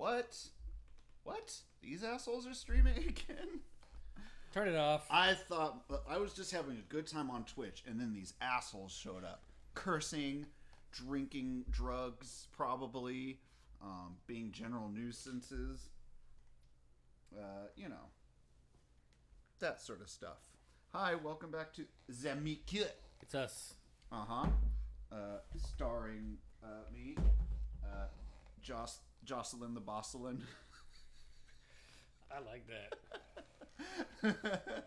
What? What? These assholes are streaming again? Turn it off. I thought I was just having a good time on Twitch, and then these assholes showed up, cursing, drinking drugs, probably, being general nuisances. That sort of stuff. Hi, welcome back to Zamikut. It's us. Starring me, Jocelyn the Bosselin. I like that.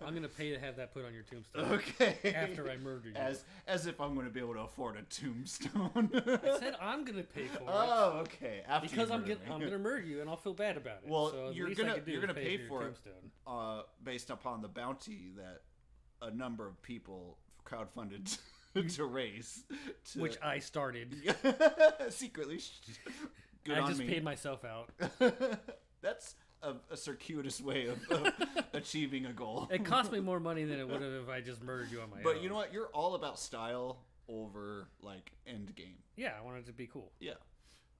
I'm gonna pay to have that put on your tombstone. Okay. After I murder you. As if I'm going to be able to afford a tombstone. I said I'm gonna pay for it. Oh, okay. After because I'm murder me. gonna murder you and I'll feel bad about it. Well, so you're gonna pay for tombstone. it based upon the bounty that a number of people crowdfunded to raise, which I started. Secretly. Good I just paid myself out. That's a circuitous way of achieving a goal. It cost me more money than it would have if I just murdered you on my own. But you know what? You're all about style over like end game. Yeah, I want it to be cool. Yeah.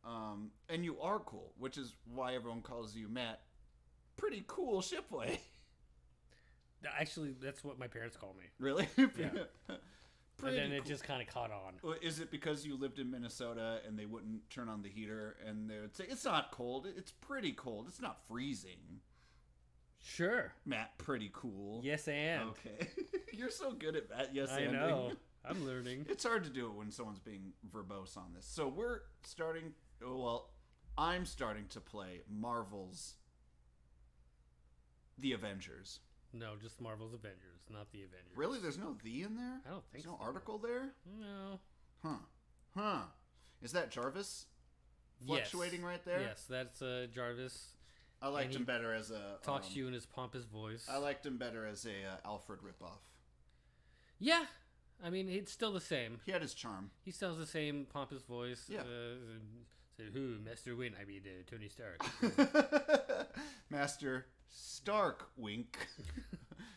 And you are cool, which is why everyone calls you Matt. Pretty cool Shipway. Actually, that's what my parents call me. Really? Yeah. And then it cool. just kind of caught on. Is it because you lived in Minnesota and they wouldn't turn on the heater and they would say, it's not cold, it's pretty cold, it's not freezing? Sure. Matt, pretty cool. Yes, and. Okay. You're so good at that, yes, I and. know. I'm learning. It's hard to do it when someone's being verbose on this. So I'm starting to play Marvel's The Avengers. No, just Marvel's Avengers, not the Avengers. Really? There's no "the" in there? I don't think There's so. no article there? No. Huh. Is that Jarvis fluctuating right there? Yes, that's Jarvis. I liked him better as a... Talks to you in his pompous voice. I liked him better as a Alfred ripoff. Yeah. I mean, it's still the same. He had his charm. He still has the same pompous voice. Yeah. Say, who? Master Win. I mean, Tony Stark. Master Stark wink.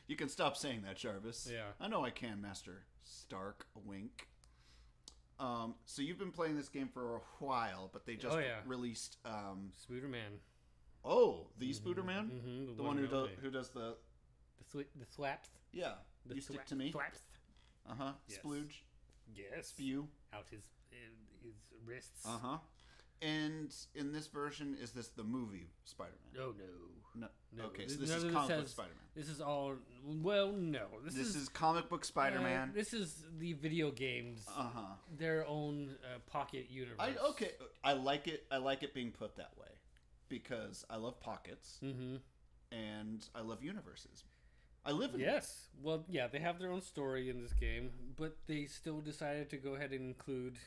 You can stop saying that, Jarvis. Yeah. I know I can, Master Stark wink. So you've been playing this game for a while, but they just released... Spooderman. Oh, the Spooderman? Mm-hmm, the one who does the... The thwaps? Yeah. You stick to me? Thwaps. Uh-huh. Yes. Splooge. Yes. Spew. Out his wrists. Uh-huh. And in this version, is this the movie Spider-Man? Oh, No. No. Okay, so this is comic book Spider-Man. This is all... Well, no. This is comic book Spider-Man. This is the video games. Uh-huh. Their own pocket universe. I like it. I like it being put that way. Because I love pockets. Mm-hmm. And I love universes. I live in Yes. Well, yeah, they have their own story in this game. But they still decided to go ahead and include...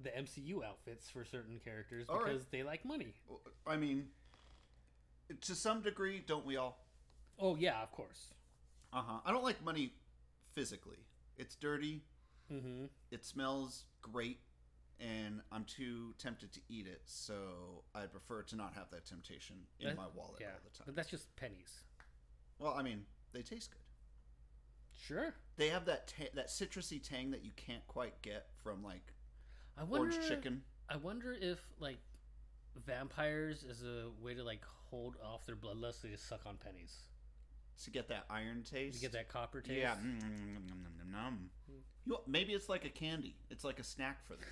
the MCU outfits for certain characters because they like money. I mean, to some degree, don't we all? Oh, yeah, of course. I don't like money physically. It's dirty. Mm-hmm. It smells great. And I'm too tempted to eat it. So I prefer to not have that temptation in my wallet all the time. But that's just pennies. Well, I mean, they taste good. Sure. They have that citrusy tang that you can't quite get from like... orange chicken. I wonder if like vampires is a way to like hold off their bloodlust. They just suck on pennies to get that iron taste. To get that copper taste. Yeah. Maybe it's like a candy. It's like a snack for them.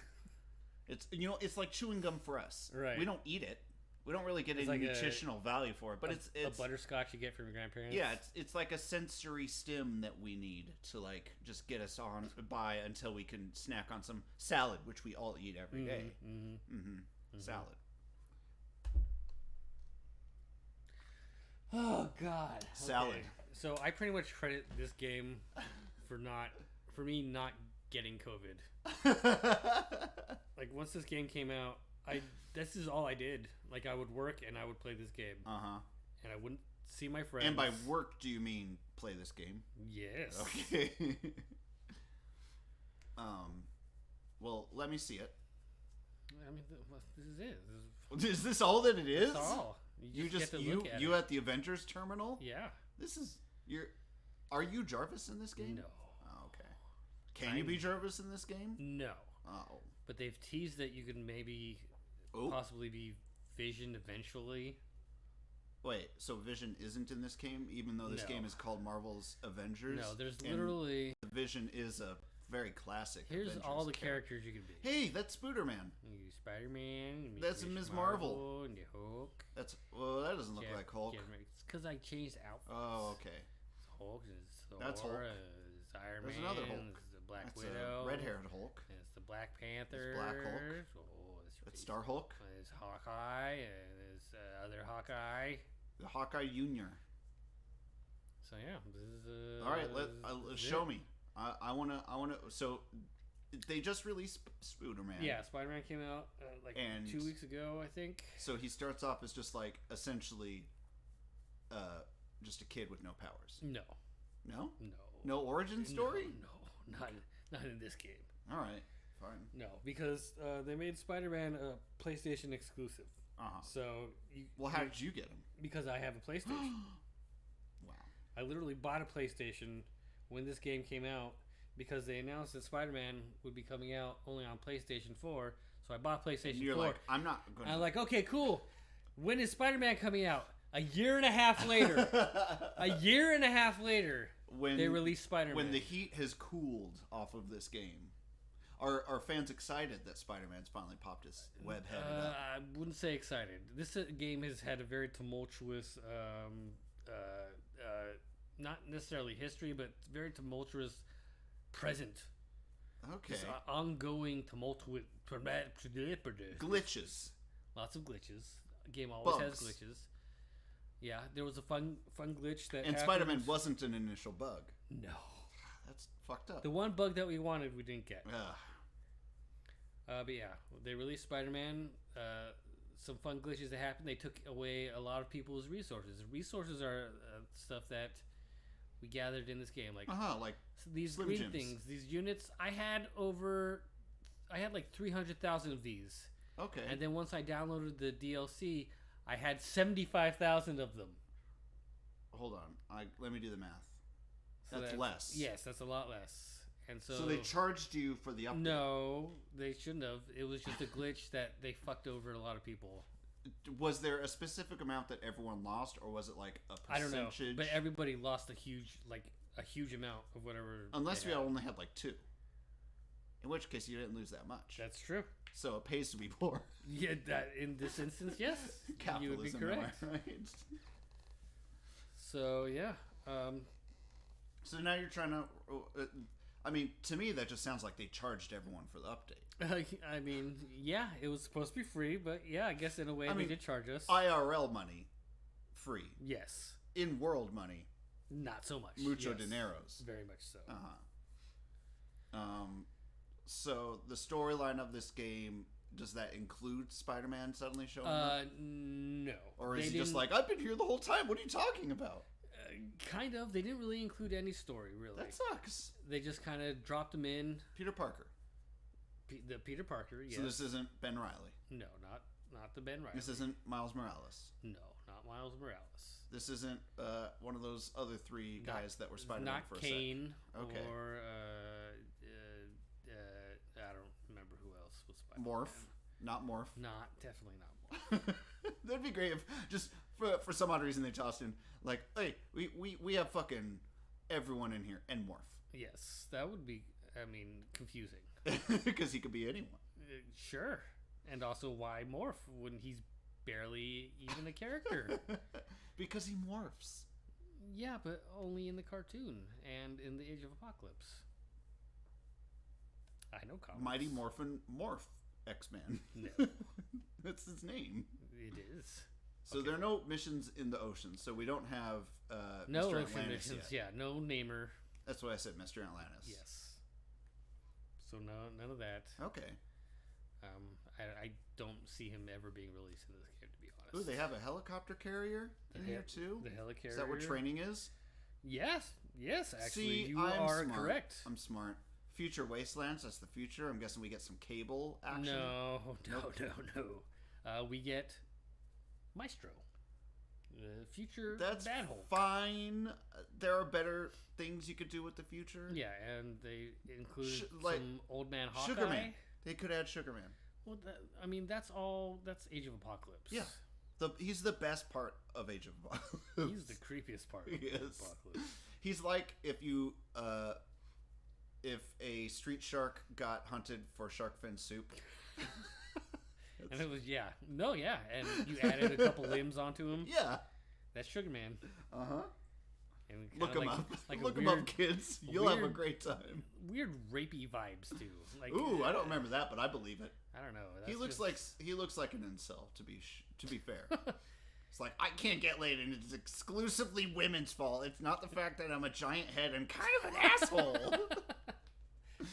It's like chewing gum for us. Right. We don't eat it. We don't really get any nutritional value for it, but it's a butterscotch you get from your grandparents. Yeah, it's like a sensory stim that we need to like just get us on by until we can snack on some salad, which we all eat every day. Salad. Oh God. Salad. Okay. So I pretty much credit this game for me not getting COVID. Like once this game came out, this is all I did. Like I would work and I would play this game. And I wouldn't see my friends. And by work, do you mean play this game? Yes. Okay. Well, let me see it. I mean, this is it. Is this all that it is? That's all. You just get to look at you it. at the Avengers terminal? Yeah. Are you Jarvis in this game? No. Oh, okay. Can you be Jarvis in this game? No. Oh. But they've teased that you could maybe possibly be Vision eventually. Wait, so Vision isn't in this game, even though this No. game is called Marvel's Avengers? No, there's and literally... Vision is a very classic Here's Avengers all the character. characters you can be. Hey, that's Spooderman. You Spider-Man. You That's Ms. Marvel. And you Hulk. That's that doesn't look like Hulk. It's because I changed outfits. Oh, okay. It's Hulk. It's Thor. That's Hulk. It's Iron There's Man. another Hulk. It's the Black That's Widow. a red-haired Hulk. It's the Black Panther. It's Black Hulk. Oh, It's Star Hulk. There's Hawkeye. And there's other Hawkeye. The Hawkeye Junior. So yeah, this is All right, this is show it. me. I wanna. So they just released Spooderman. Yeah, Spider-Man came out And- 2 weeks ago, I think. So he starts off as just like essentially, just a kid with no powers. No, No. no, No origin story. No, not in this game. All right, fine. No, because they made Spider-Man a PlayStation exclusive. So Well, how did you get him? Because I have a PlayStation. Wow. I literally bought a PlayStation when this game came out because they announced that Spider-Man would be coming out only on PlayStation 4. So I bought PlayStation And you're 4. like, I'm not going to. I'm like, okay, cool. When is Spider-Man coming out? A year and a half later. A year and a half later, they released Spider-Man. When the heat has cooled off of this game, are fans excited that Spider-Man's finally popped his web head up? I wouldn't say excited. This game has had a very tumultuous, not necessarily history, but very tumultuous present. Okay. Just ongoing tumultuous Glitches. Lots of glitches. The game always has Bugs. glitches. Yeah, there was a fun glitch that And happened. Spider-Man wasn't an initial bug. No. That's fucked up. The one bug that we wanted, we didn't get. Ugh. But yeah, they released Spider-Man. Some fun glitches that happened. They took away a lot of people's resources. Resources are stuff that we gathered in this game, like Like these Slim green Jims. things, these units. I had like 300,000 of these, okay. and then once I downloaded the DLC, I had 75,000 of them. Hold on. Let me do the math. So That's less. Yes, that's a lot less. And so they charged you for the update. No, they shouldn't have. It was just a glitch that they fucked over a lot of people. Was there a specific amount that everyone lost, or was it like a percentage? I don't know, but everybody lost a huge amount of whatever. Unless they we had. only had like 2. In which case, you didn't lose that much. That's true. So it pays to be poor. Yeah, that in this instance, yes, you would be Capitalism, correct. am I right? So yeah, So now you're trying to. I mean, to me, that just sounds like they charged everyone for the update. I mean, yeah, it was supposed to be free, but yeah, I guess in a way they did charge us. IRL money, free. Yes, In-world money, not so much. mucho Yes. dineros. Very much so. So the storyline of this game, does that include Spider-Man suddenly showing up? No. Or They is he just didn't- like, I've been here the whole time, what are you talking about? Kind of. They didn't really include any story, really. That sucks. They just kind of dropped him in. Peter Parker. The Peter Parker, yes. So this isn't Ben Reilly. No, not the Ben Reilly. This isn't Miles Morales. No, not Miles Morales. This isn't one of those other 3 guys that were Spider-Man Not for a Kane. sec. Okay. Or I don't remember who else was Spider-Man. Morph. Not Morph. Definitely not Morph. That'd be great if just for some odd reason they tossed in like, hey, we have fucking everyone in here and Morph. Yes, that would be. I mean, confusing. Because he could be anyone. Sure, and also why Morph when he's barely even a character? Because he morphs. Yeah, but only in the cartoon and in the Age of Apocalypse. I know comics. Mighty Morphin Morph X-Man. No. That's his name. It is. So there are no missions in the ocean. So we don't have No Mr. ocean Atlantis missions. yet. Yeah, no Namer. That's what I said, Mr. Atlantis. Yes. So none of that. Okay. I don't see him ever being released in this game, to be honest. Ooh, they have a helicopter carrier in here too? The helicarrier. Is that what training is? Yes, actually, See, you I'm are smart. correct. I'm smart. Future Wastelands, that's the future. I'm guessing we get some cable action. No. Nope. We get Maestro. The future That's Bad Hulk. fine. There are better things you could do with the future. Yeah, and they include like some old man Hawkeye. Sugar Man. They could add Sugar Man. Well, I mean, that's all. That's Age of Apocalypse. Yeah. He's the best part of Age of Apocalypse. He's the creepiest part of Age of Apocalypse. He's like if a street shark got hunted for shark fin soup. And it was, and you added a couple limbs onto him. Yeah. That's Sugar Man. Uh-huh. And look him up. Look him up, kids. You'll have a great time. Weird rapey vibes too. Like, ooh, I don't remember that, but I believe it. I don't know. He looks like an incel. To be fair, it's like I can't get laid, and it's exclusively women's fault. It's not the fact that I'm a giant head and kind of an asshole.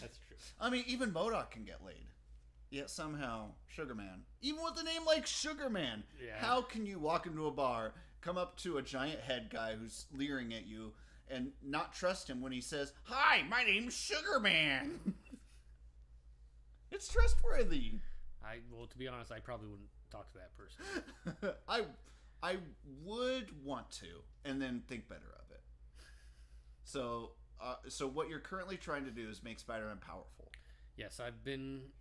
That's true. I mean, even MODOK can get laid. Yet somehow, Sugar Man, even with a name like Sugar Man, how can you walk into a bar, come up to a giant head guy who's leering at you, and not trust him when he says, "Hi, my name's Sugar Man"? It's trustworthy. Well, to be honest, I probably wouldn't talk to that person. I would want to, and then think better of it. So what you're currently trying to do is make Spider-Man powerful. Yes, I've been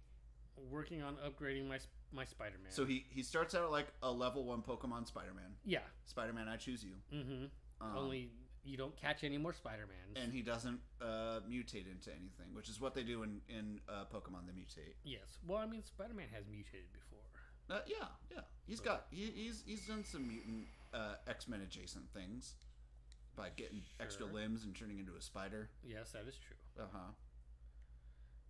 working on upgrading my Spider-Man. So he starts out like a level 1 Pokemon Spider-Man. Yeah. Spider-Man, I choose you. Mm-hmm. Only you don't catch any more Spider-Mans. And he doesn't mutate into anything, which is what they do in Pokemon. They mutate. Yes. Well, I mean, Spider-Man has mutated before. Yeah. He's done some mutant X-Men adjacent things by getting extra limbs and turning into a spider. Yes, that is true.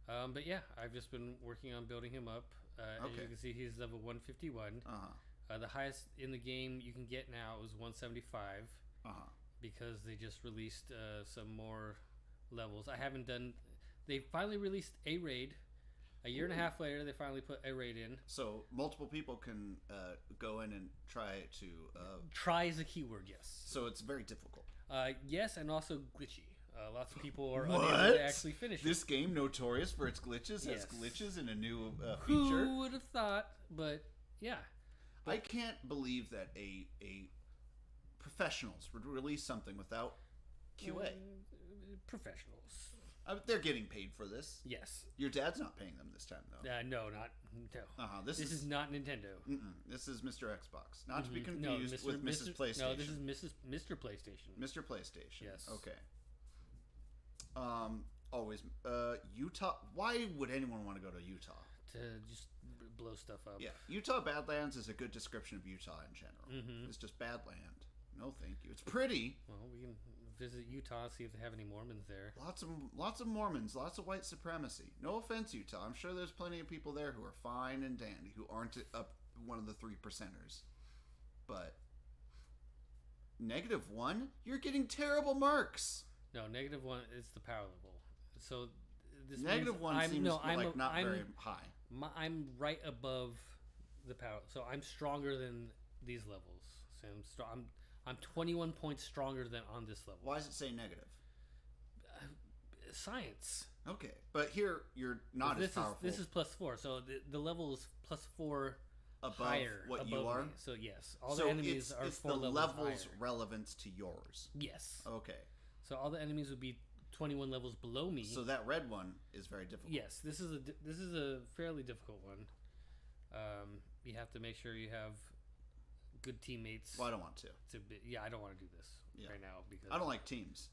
But yeah, I've just been working on building him up. As you can see, he's level 151. The highest in the game you can get now is 175. Because they just released some more levels. I haven't done. They finally released a raid. A year and a half later, they finally put a raid in. So multiple people can go in and try to. Try is a keyword, yes. So it's very difficult. Yes, and also glitchy. Lots of people are unable to actually finish this game, notorious for its glitches, has glitches in a new feature. Who would have thought? But yeah, I can't believe that a professionals would release something without QA. Professionals. They're getting paid for this. Yes. Your dad's not paying them this time, though. No. This is not Nintendo. This is Mr. Xbox. Not to be confused with Mrs. PlayStation. No, this is Mr. PlayStation. Mr. PlayStation. Yes. Okay. Always. Utah. Why would anyone want to go to Utah? To just blow stuff up. Yeah. Utah Badlands is a good description of Utah in general. It's just bad land. No, thank you. It's pretty. Well, we can visit Utah, see if they have any Mormons there. Lots of Mormons, lots of white supremacy. No offense, Utah. I'm sure there's plenty of people there who are fine and dandy, who aren't one of the 3%ers. But -1, you're getting terrible marks. No, -1 is the power level. So this -1 seems not very high. I'm right above the power, so I'm stronger than these levels. So I'm 21 points stronger than on this level. Why does it say negative? Science. Okay, but here you're not as powerful. This is +4, so the level is +4 above higher what you are. Me. So yes, all the enemies are it's 4 the levels higher. relevance to yours. Yes. Okay. So all the enemies would be 21 levels below me. So that red one is very difficult. Yes, this is a fairly difficult one. You have to make sure you have good teammates. Well, I don't want to. I don't want to do this right now because I don't like teams.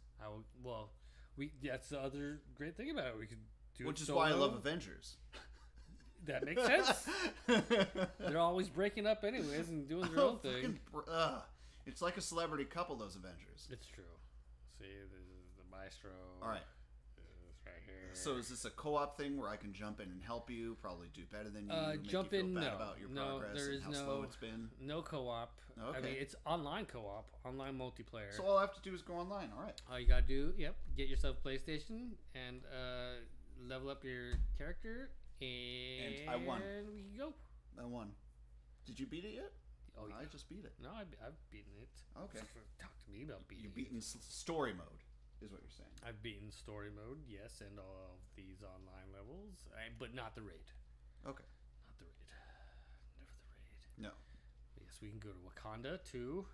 That's the other great thing about it. We could do which it is solo. why I love Avengers. That makes sense. They're always breaking up anyways and doing their own thing. It's like a celebrity couple, those Avengers. It's true. See, this is the maestro. All right. Right here. So is this a co-op thing where I can jump in and help you, probably do better than you, jump make you in? feel bad No, about your progress there and is how slow it's been? No co-op. Okay. I mean, it's online co-op, online multiplayer. So all I have to do is go online. All right. All you gotta do, get yourself a PlayStation and level up your character, and I won. We can go. I won. Did you beat it yet? Oh, yeah. I just beat it. No, I've beaten it. Okay. Talk to me about beating it. You've beaten story mode, is what you're saying. I've beaten story mode, yes, and all of these online levels, but not the raid. Okay. Not the raid. Never the raid. No. Yes, we can go to Wakanda too.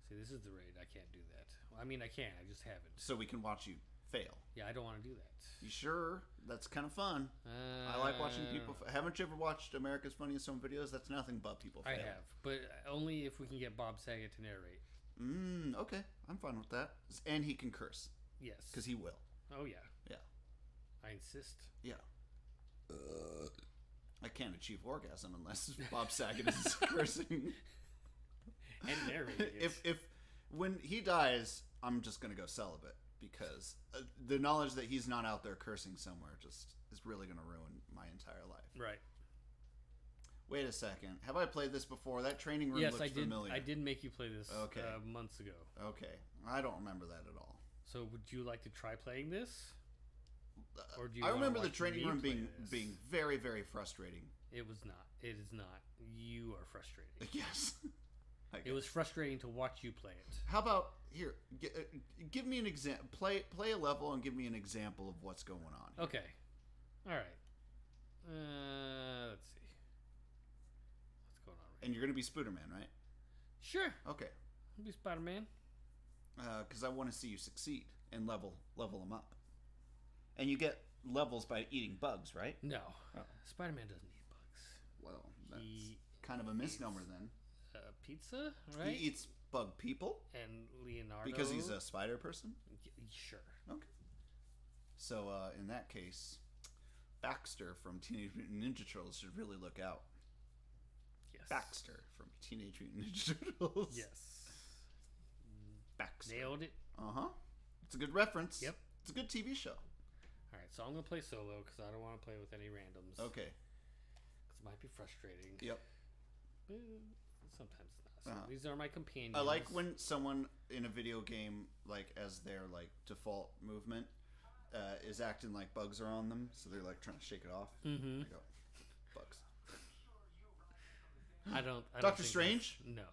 See, this is the raid. I can't do that. Well, I mean, I can. I just haven't. So we can watch you fail. Yeah, I don't want to do that. You sure? That's kind of fun. I like watching people. Haven't you ever watched America's Funniest Home Videos? That's nothing but people fail. I have, but only if we can get Bob Saget to narrate. Okay. I'm fine with that. And he can curse. Yes. Because he will. Oh, yeah. Yeah. I insist. Yeah. I can't achieve orgasm unless Bob Saget is cursing. And narrating it. If when he dies, I'm just going to go celibate. Because the knowledge that he's not out there cursing somewhere just is really going to ruin my entire life. Right. Wait a second. Have I played this before? That training room looks familiar. I did make you play this months ago. Okay. I don't remember that at all. So would you like to try playing this? Or do you I remember the training room being very, very frustrating. It was not. It is not. You are frustrating. Yes. It was frustrating to watch you play it. How about here? Give me an example. Play a level and give me an example of what's going on here. Okay. All right. Let's see. What's going on? And you're going to be Spooderman, right? Sure. Okay. I'll be Spider-Man. Because I want to see you succeed and level them up. And you get levels by eating bugs, right? No. Oh. Spider-Man doesn't eat bugs. Well, that's kind of a misnomer then. Pizza, right? He eats bug people. And Leonardo. Because he's a spider person? Sure. Okay. So, in that case, Baxter from Teenage Mutant Ninja Turtles should really look out. Yes. Baxter from Teenage Mutant Ninja Turtles. Yes. Baxter. Nailed it. Uh-huh. It's a good reference. Yep. It's a good TV show. All right, so I'm going to play solo because I don't want to play with any randoms. Okay. Because it might be frustrating. Yep. Sometimes it's not. So these are my companions. I like when someone in a video game, like, as their, like, default movement, is acting like bugs are on them. So they're, like, trying to shake it off. Mm-hmm. Go, bugs. I don't Doctor Strange? No,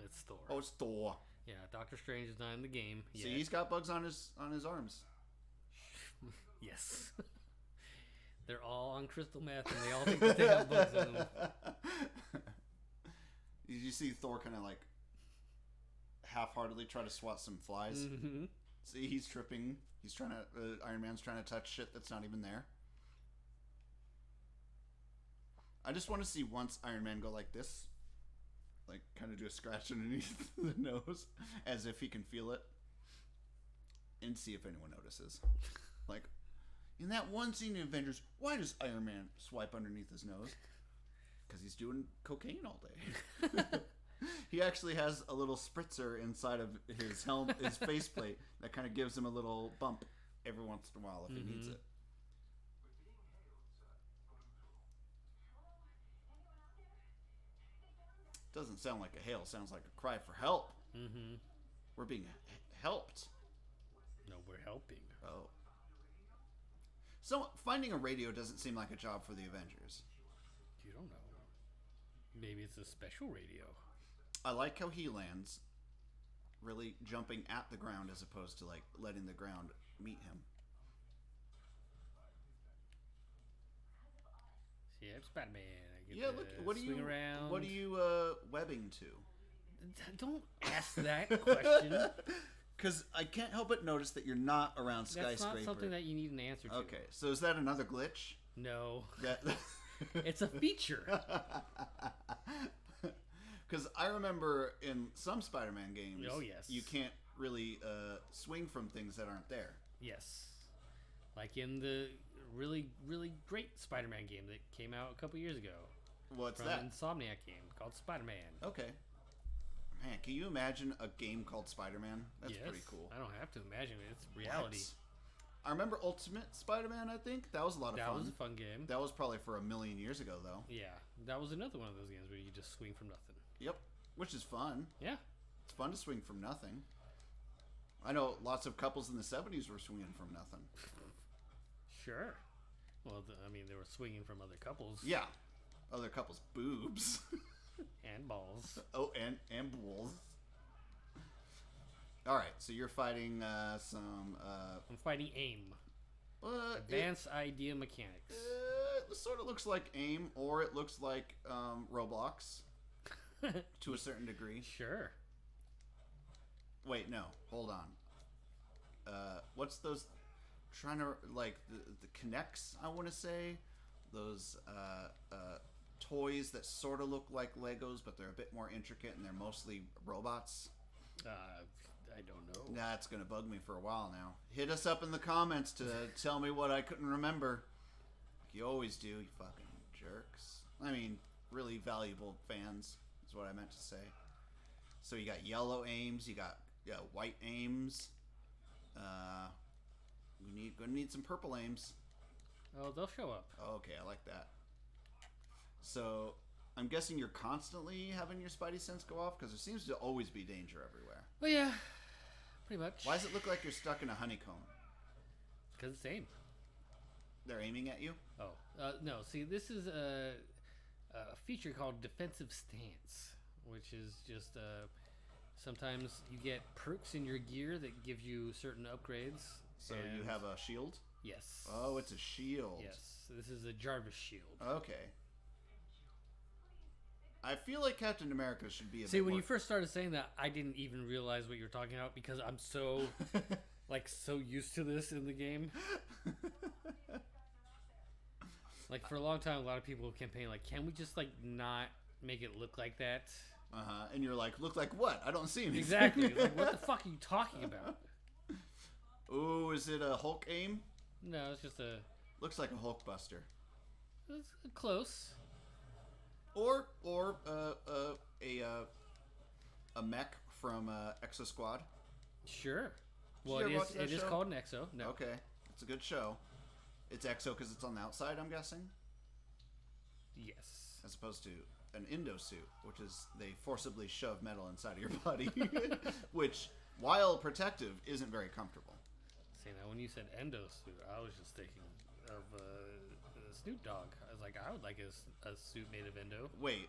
it's Thor. Oh, it's Thor. Yeah, Doctor Strange is not in the game yet. See, he's got bugs on his arms. Yes. They're all on crystal meth, and they all think that they have bugs on them. Did you see Thor kind of like half-heartedly try to swat some flies? Mm-hmm. See, he's tripping. He's trying to. Iron Man's trying to touch shit that's not even there. I just want to see once Iron Man go like this, like kind of do a scratch underneath the nose, as if he can feel it, and see if anyone notices. Like in that one scene in Avengers, why does Iron Man swipe underneath his nose? Because he's doing cocaine all day. He actually has a little spritzer inside of his his faceplate that kind of gives him a little bump every once in a while if he needs it. Doesn't sound like a hail. Sounds like a cry for help. Mm-hmm. We're being helped. No, we're helping. Oh. So finding a radio doesn't seem like a job for the Avengers. You don't know. Maybe it's a special radio. I like how he lands, really jumping at the ground as opposed to like letting the ground meet him. See, I'm Spider-Man. I get Look, what swing around. What are you webbing to? Don't ask that question. Because I can't help but notice that you're not around Skyscraper. That's not something that you need an answer to. Okay, so is that another glitch? No. That it's a feature. Because I remember in some Spider-Man games, oh yes, you can't really swing from things that aren't there. Yes, like in the really, really great Spider-Man game that came out a couple years ago. What's from that? An Insomniac game called Spider-Man. Okay. Man, can you imagine a game called Spider-Man? That's pretty cool. I don't have to imagine it. It's reality. I remember Ultimate Spider-Man, I think. That was a lot of fun. That was a fun game. That was probably for 1,000,000 years ago, though. Yeah. That was another one of those games where you just swing from nothing. Yep. Which is fun. Yeah. It's fun to swing from nothing. I know lots of couples in the 70s were swinging from nothing. Sure. Well, they were swinging from other couples. Yeah. Other couples' boobs. And balls. Oh, and balls. All right, so you're fighting some... I'm fighting AIM. Advanced Idea Mechanics. It sort of looks like AIM, or it looks like Roblox. To a certain degree. Sure. Wait, no. Hold on. What's those... trying to like the connects. I want to say those toys that sort of look like Legos, but they're a bit more intricate and they're mostly robots. I don't know. That's gonna bug me for a while now. Hit us up in the comments to tell me what I couldn't remember. Like you always do, you fucking jerks. I mean, really valuable fans is what I meant to say. So you got yellow aims, you got white aims. Gonna need some purple aims. Oh, they'll show up. Okay, I like that. So I'm guessing you're constantly having your spidey sense go off because there seems to always be danger everywhere. Well, yeah, pretty much. Why does it look like you're stuck in a honeycomb? Because it's aim. They're aiming at you? Oh, no. See, this is a feature called defensive stance, which is just sometimes you get perks in your gear that give you certain upgrades. So you have a shield? Yes. Oh, it's a shield. Yes. So this is a Jarvis shield. Okay. I feel like Captain America should be a See, bit when more... you first started saying that, I didn't even realize what you were talking about because I'm so, so used to this in the game. Like, for a long time, a lot of people campaign, like, can we just, like, not make it look like that? Uh-huh. And you're like, look like what? I don't see anything. Exactly. Like, what the fuck are you talking about? Ooh, is it a Hulk aim? No, it's just a... Looks like a Hulk buster. It's close. Or a mech from Exo Squad. Sure. Well, Did you ever watch it that is show? called an Exo. No. Okay, it's a good show. It's Exo because it's on the outside, I'm guessing? Yes. As opposed to an endo suit, which is they forcibly shove metal inside of your body, which, while protective, isn't very comfortable. See, now when you said endo suit, I was just thinking of Snoop Dogg. I was like, I would like a suit made of endo. Wait.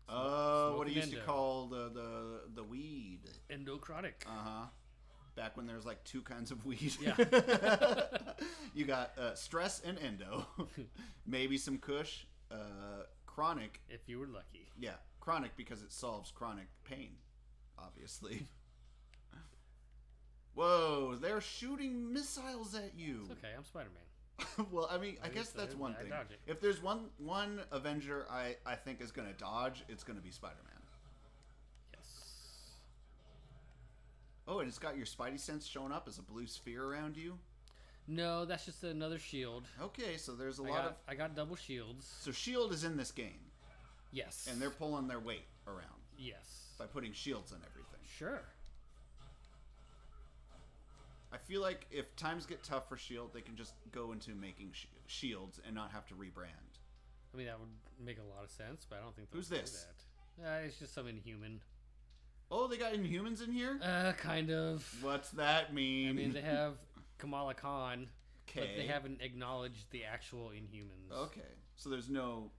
What he used endo. to call the weed. Endochronic. Uh-huh. Back when there was like two kinds of weed. Yeah. You got stress and endo. Maybe some kush. Chronic. If you were lucky. Yeah. Chronic because it solves chronic pain. Obviously. Whoa, they're shooting missiles at you. It's okay, I'm Spider-Man. Well, I mean, I guess that's one thing. dodge it. If there's one Avenger I think is going to dodge, it's going to be Spider-Man. Yes. Oh, and it's got your Spidey sense showing up as a blue sphere around you? No, that's just another shield. Okay, so there's I got double shields. So shield is in this game. Yes. And they're pulling their weight around. Yes. By putting shields on everything. Sure. I feel like if times get tough for shield, they can just go into making shields and not have to rebrand. I mean, that would make a lot of sense, but I don't think they'll Who's do this? that. It's just some Inhuman. Oh, they got Inhumans in here? Kind of. What's that mean? I mean, they have Kamala Khan, but Okay. they haven't acknowledged the actual Inhumans. Okay. So there's no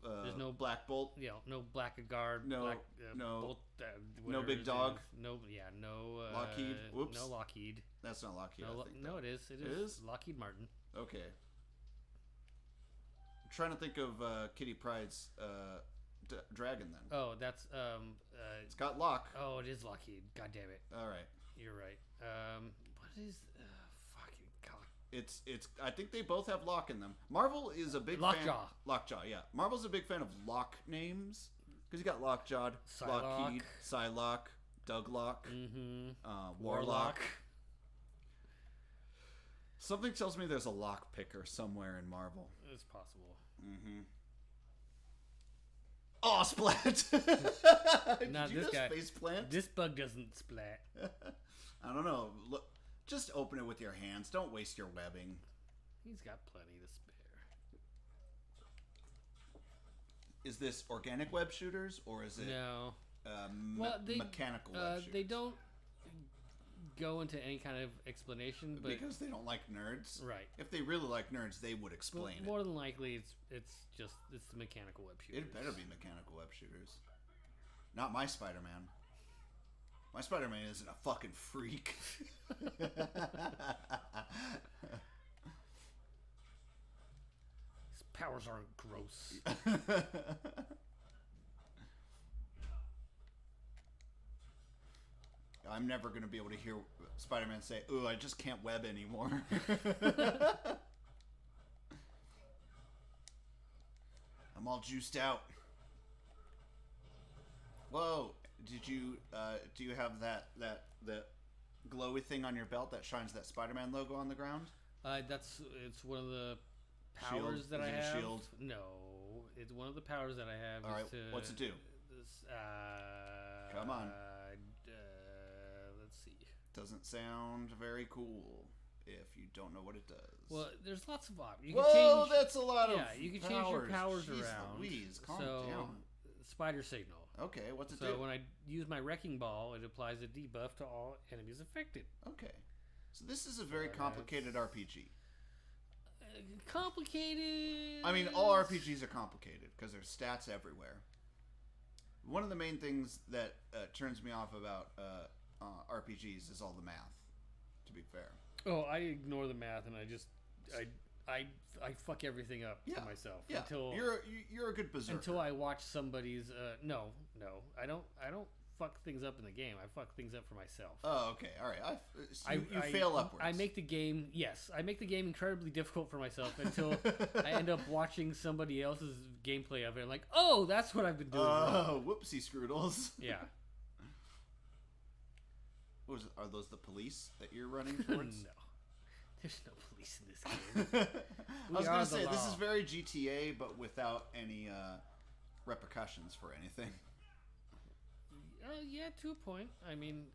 Black Bolt? You know, no Blackguard, No, Black, no- Bolt, no whatever Big his Dog? name is. No, yeah, no. Lockheed? Whoops. No Lockheed. That's not Lockheed, I think. No, though. it is. It is. Lockheed Martin. Okay. I'm trying to think of Kitty Pryde's dragon then. Oh, that's It's got Lock. Oh, it is Lockheed. God damn it. All right. You're right. What is fucking cock? It's. I think they both have Lock in them. Marvel is a big Lockjaw. fan. Lockjaw, yeah. Marvel's a big fan of Lock names because you got Lockjawed, Psylocke. Lockheed, Psylocke, Douglock, Warlock. Something tells me there's a lock picker somewhere in Marvel. It's possible. Mm-hmm. Oh, splat! Not Did you this just guy. face plant? This bug doesn't splat. I don't know. Look, just open it with your hands. Don't waste your webbing. He's got plenty to spare. Is this organic web shooters or is it No. mechanical web shooters? They don't go into any kind of explanation, but because they don't like nerds. right. If they really like nerds, they would explain More than likely, it's the mechanical web it. shooters. It better be mechanical web shooters. Not my Spider-Man. My Spider-Man isn't a fucking freak. His powers aren't gross. I'm never going to be able to hear Spider-Man say, "Ooh, I just can't web anymore." I'm all juiced out. Whoa! Did you do you have that glowy thing on your belt that shines that Spider-Man logo on the ground? It's one of the powers Shield? that Is I it a have. shield? No, it's one of the powers that I have. All right, what's it do? Come on. Let's see. Doesn't sound very cool if you don't know what it does. Well, there's lots of options. Whoa, that's a lot of you can change your powers Jeez around. Louise, calm so, down. Spider signal. Okay, what's it do? So when I use my wrecking ball, it applies a debuff to all enemies affected. Okay. So this is a very complicated RPG. Complicated. I mean, all RPGs are complicated because there's stats everywhere. One of the main things that turns me off about RPGs is all the math, to be fair. Oh, I ignore the math and I fuck everything up for myself. Yeah, until you're a good berserker. Until I watch somebody's no, I don't fuck things up in the game. I fuck things up for myself. Oh, okay, all right. You fail upwards. I make the game incredibly difficult for myself until I end up watching somebody else's gameplay of it. I'm like, oh, that's what I've been doing. Oh, whoopsie scroodles. Yeah. Are those the police that you're running towards? No. There's no police in this game. I was going to say, this is very GTA, but without any repercussions for anything. Yeah, to a point. I mean,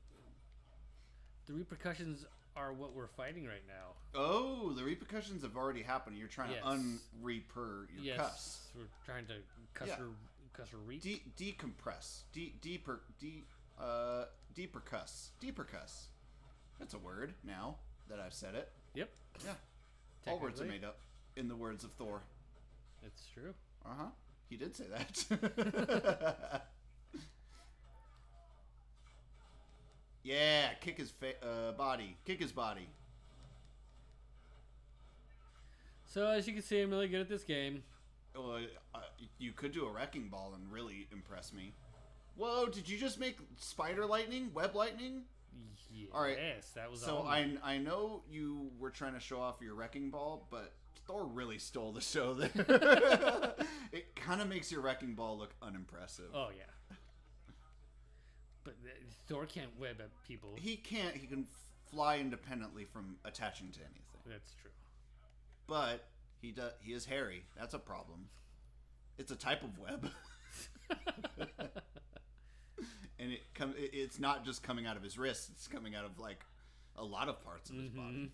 the repercussions are what we're fighting right now. Oh, the repercussions have already happened. You're trying to unreper your cuss. We're trying to cuss her reap. Decompress. Depercuss. That's a word now that I've said it. Yep. Yeah. All words are made up, in the words of Thor. It's true. Uh-huh. He did say that. Yeah, kick his body. Kick his body. So, as you can see, I'm really good at this game. You could do a wrecking ball and really impress me. Whoa, did you just make spider lightning? Web lightning? Yes, all right. That was so I know you were trying to show off your wrecking ball, but Thor really stole the show there. It kind of makes your wrecking ball look unimpressive. Oh, yeah. But Thor can't web at people. He can't. He can fly independently from attaching to anything. That's true. But he is hairy. That's a problem. It's a type of web. And it's not just coming out of his wrist. It's coming out of like a lot of parts of his body.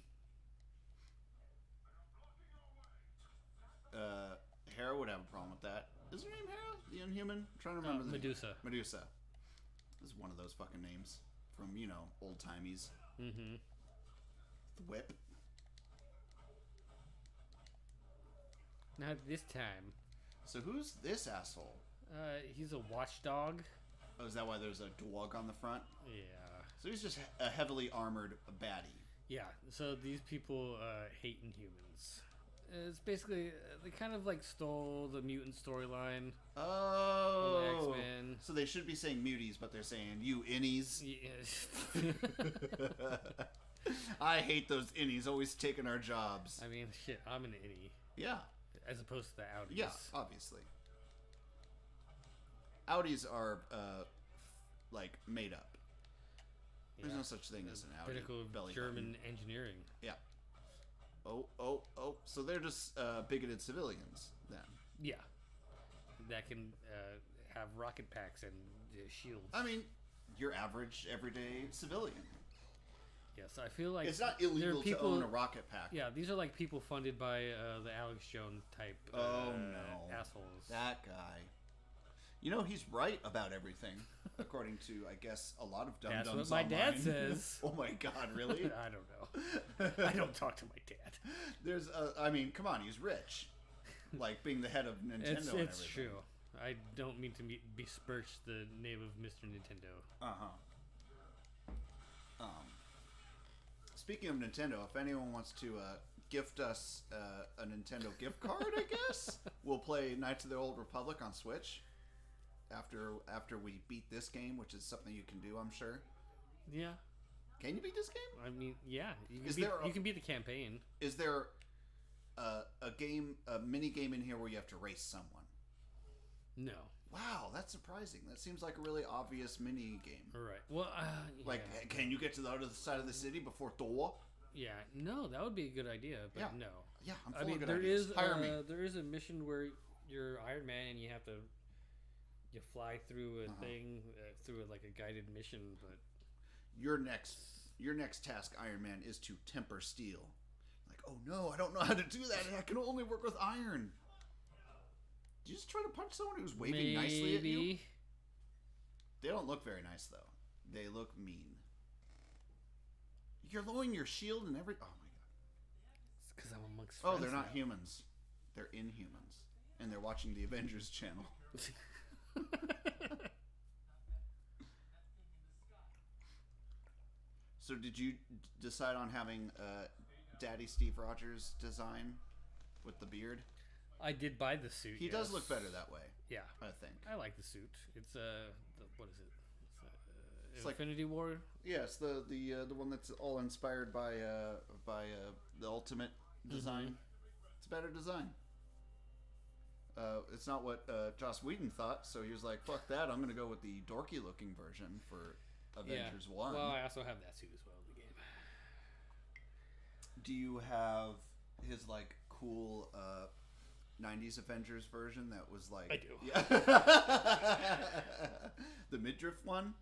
Hera would have a problem with that. Is her name Hera? The Inhuman? I'm trying to remember. Medusa. Medusa. This is one of those fucking names from, old timies. Mm-hmm. The whip. Not this time. So who's this asshole? He's a watchdog. Oh, is that why there's a dog on the front? Yeah. So he's just a heavily armored baddie. Yeah. So these people hate Inhumans. It's basically they kind of like stole the mutant storyline. Oh. From the X-Men. So they should be saying muties, but they're saying you innies. Yeah. I hate those innies always taking our jobs. I mean, shit, I'm an innie. Yeah. As opposed to the Audis. Yeah, obviously. Audis are made up. There's no such thing as an Audi. Pinnacle of German engineering. Yeah. Oh. So they're just bigoted civilians then. Yeah. That can have rocket packs and shields. I mean, your average, everyday civilian. Yes, I feel like it's not illegal to own a rocket pack. Yeah, these are like people funded by the Alex Jones type assholes. That guy. He's right about everything, according to, I guess, a lot of dum-dums That's what my online. dad says. Oh my god, really? I don't know. I don't talk to my dad. Come on, he's rich. Like, being the head of Nintendo and everything. It's true. I don't mean to besmirch the name of Mr. Nintendo. Uh-huh. Speaking of Nintendo, if anyone wants to gift us a Nintendo gift card, I guess, we'll play Knights of the Old Republic on Switch after we beat this game, which is something you can do, I'm sure. Yeah. Can you beat this game? I mean, yeah. You can beat the campaign. Is there a mini game in here where you have to race someone? No. Wow, that's surprising. That seems like a really obvious mini game. Right. Well, like, can you get to the other side of the city before Thor? Yeah. No, that would be a good idea, but no. Yeah, I'm full of good ideas. There is a mission where you're Iron Man and you have to fly through a thing through like a guided mission, but your next task, Iron Man, is to temper steel. Like, oh no, I don't know how to do that, and I can only work with iron. Did you just try to punch someone who's waving nicely at you? They don't look very nice though. They look mean. You're lowering your shield and every. Oh my god. It's because I'm amongst. Oh, they're not humans. They're Inhumans, and they're watching the Avengers channel. So did you decide on having Daddy Steve Rogers design with the beard? I did buy the suit. He does look better that way. Yeah, I think. I like the suit. It's what is it? It's like Infinity War. Yeah, it's the one that's all inspired by the Ultimate design. Mm-hmm. It's a better design. It's not what Joss Whedon thought, so he was like, "Fuck that! I'm gonna go with the dorky looking version for Avengers 1." Well, I also have that suit as well in the game. Do you have his like cool 90s Avengers version that was like... I do. Yeah. The midriff one?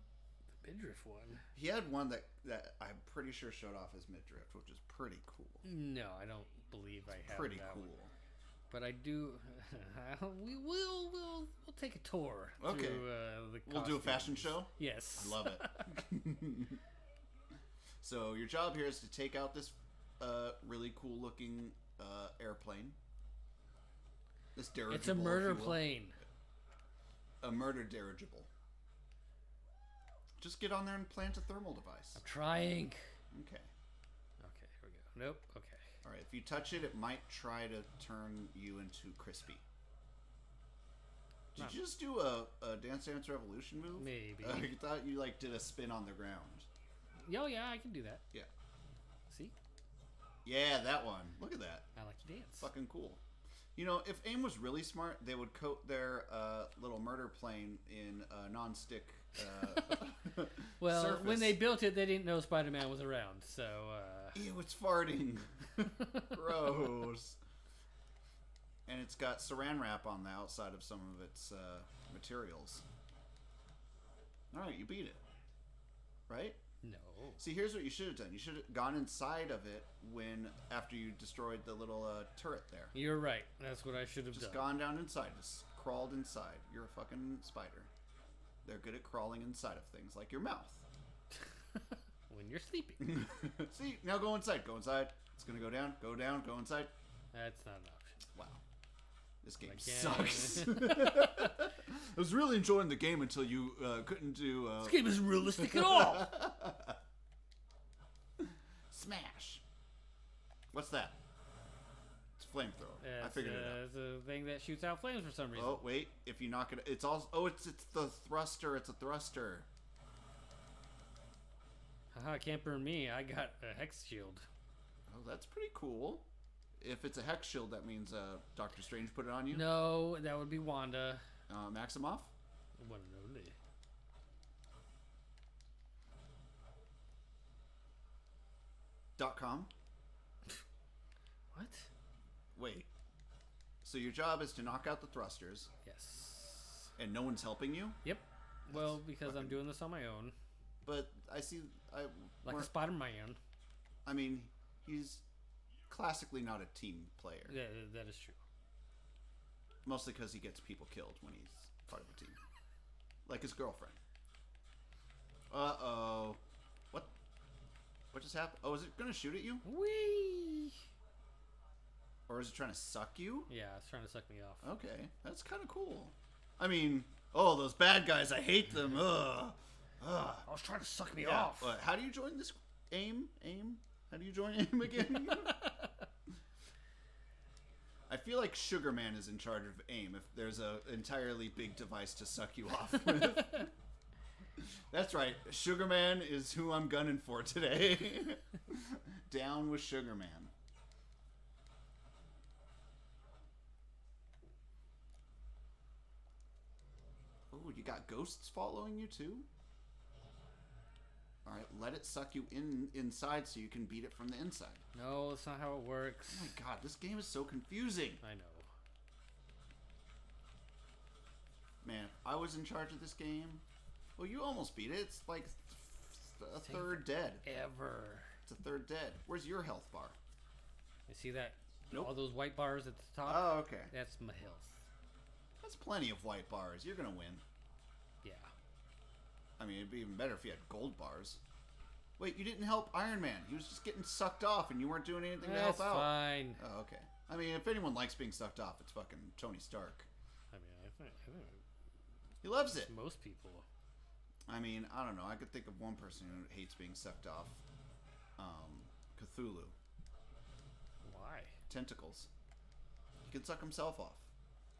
The midriff one? He had one that I'm pretty sure showed off his midriff, which is pretty cool. No, I don't believe I have pretty that cool. One. But I do... We'll take a tour through the costumes. We'll do a fashion show? Yes. I love it. So your job here is to take out this really cool looking airplane. This dirigible. It's a murder plane. A murder dirigible. Just get on there and plant a thermal device. I'm trying. Okay. Okay, here we go. Nope. Okay. All right. If you touch it, it might try to turn you into crispy. Did you just do a Dance Dance Revolution move? Maybe. I thought you like did a spin on the ground. Oh yeah, I can do that. Yeah. See? Yeah, that one. Look at that. I like to dance. Fucking cool. You know, if AIM was really smart, they would coat their little murder plane in non-stick well, surface. When they built it, they didn't know Spider-Man was around, so... Ew, it's farting. Gross. And it's got saran wrap on the outside of some of its materials. Alright, you beat it. Right? No. See, here's what you should have done. You should have gone inside of it after you destroyed the little turret there. You're right. That's what I should have done. Just gone down inside. Just crawled inside. You're a fucking spider. They're good at crawling inside of things, like your mouth. When you're sleeping. See, now go inside. Go inside. It's going to go down. Go down. Go inside. That's not an option. Wow. This game sucks. I was really enjoying the game until you couldn't do... This game isn't realistic at all. Smash. What's that? It's a flamethrower. I figured it out. It's a thing that shoots out flames for some reason. Oh, wait. If you knock it... It's also... Oh, it's the thruster. It's a thruster. Haha, can't burn me. I got a hex shield. Oh, that's pretty cool. If it's a hex shield, that means Doctor Strange put it on you? No, that would be Wanda. Maximoff? One and only. .com? What? Wait. So your job is to knock out the thrusters. Yes. And no one's helping you? Yep. Well, because I'm doing this on my own. But I see... Like a Spider-Man. I mean, he's classically not a team player. Yeah, that is true. Mostly because he gets people killed when he's part of a team. Like his girlfriend. Uh-oh. What just happened? Oh, is it going to shoot at you? Whee! Or is it trying to suck you? Yeah, it's trying to suck me off. Okay, that's kind of cool. I mean, those bad guys, I hate them. Ugh. I was trying to suck me off. How do you join this? AIM? How do you join AIM again? I feel like Sugar Man is in charge of AIM if there's an entirely big device to suck you off with. That's right. Sugar Man is who I'm gunning for today. Down with Sugar Man. Oh, you got ghosts following you too? Alright, let it suck you inside so you can beat it from the inside. No, that's not how it works. Oh my god, this game is so confusing. I know. Man, if I was in charge of this game... Well, you almost beat it. It's like a third dead. Ever. It's a third dead. Where's your health bar? You see that? Nope. All those white bars at the top? Oh, okay. That's my health. That's plenty of white bars. You're gonna win. Yeah. I mean, it'd be even better if you had gold bars. Wait, you didn't help Iron Man. He was just getting sucked off and you weren't doing anything to help out. That's fine. Oh, okay. I mean, if anyone likes being sucked off, it's fucking Tony Stark. I mean, I think He loves it. most people. I mean, I don't know. I could think of one person who hates being sucked off. Cthulhu. Why? Tentacles. He can suck himself off.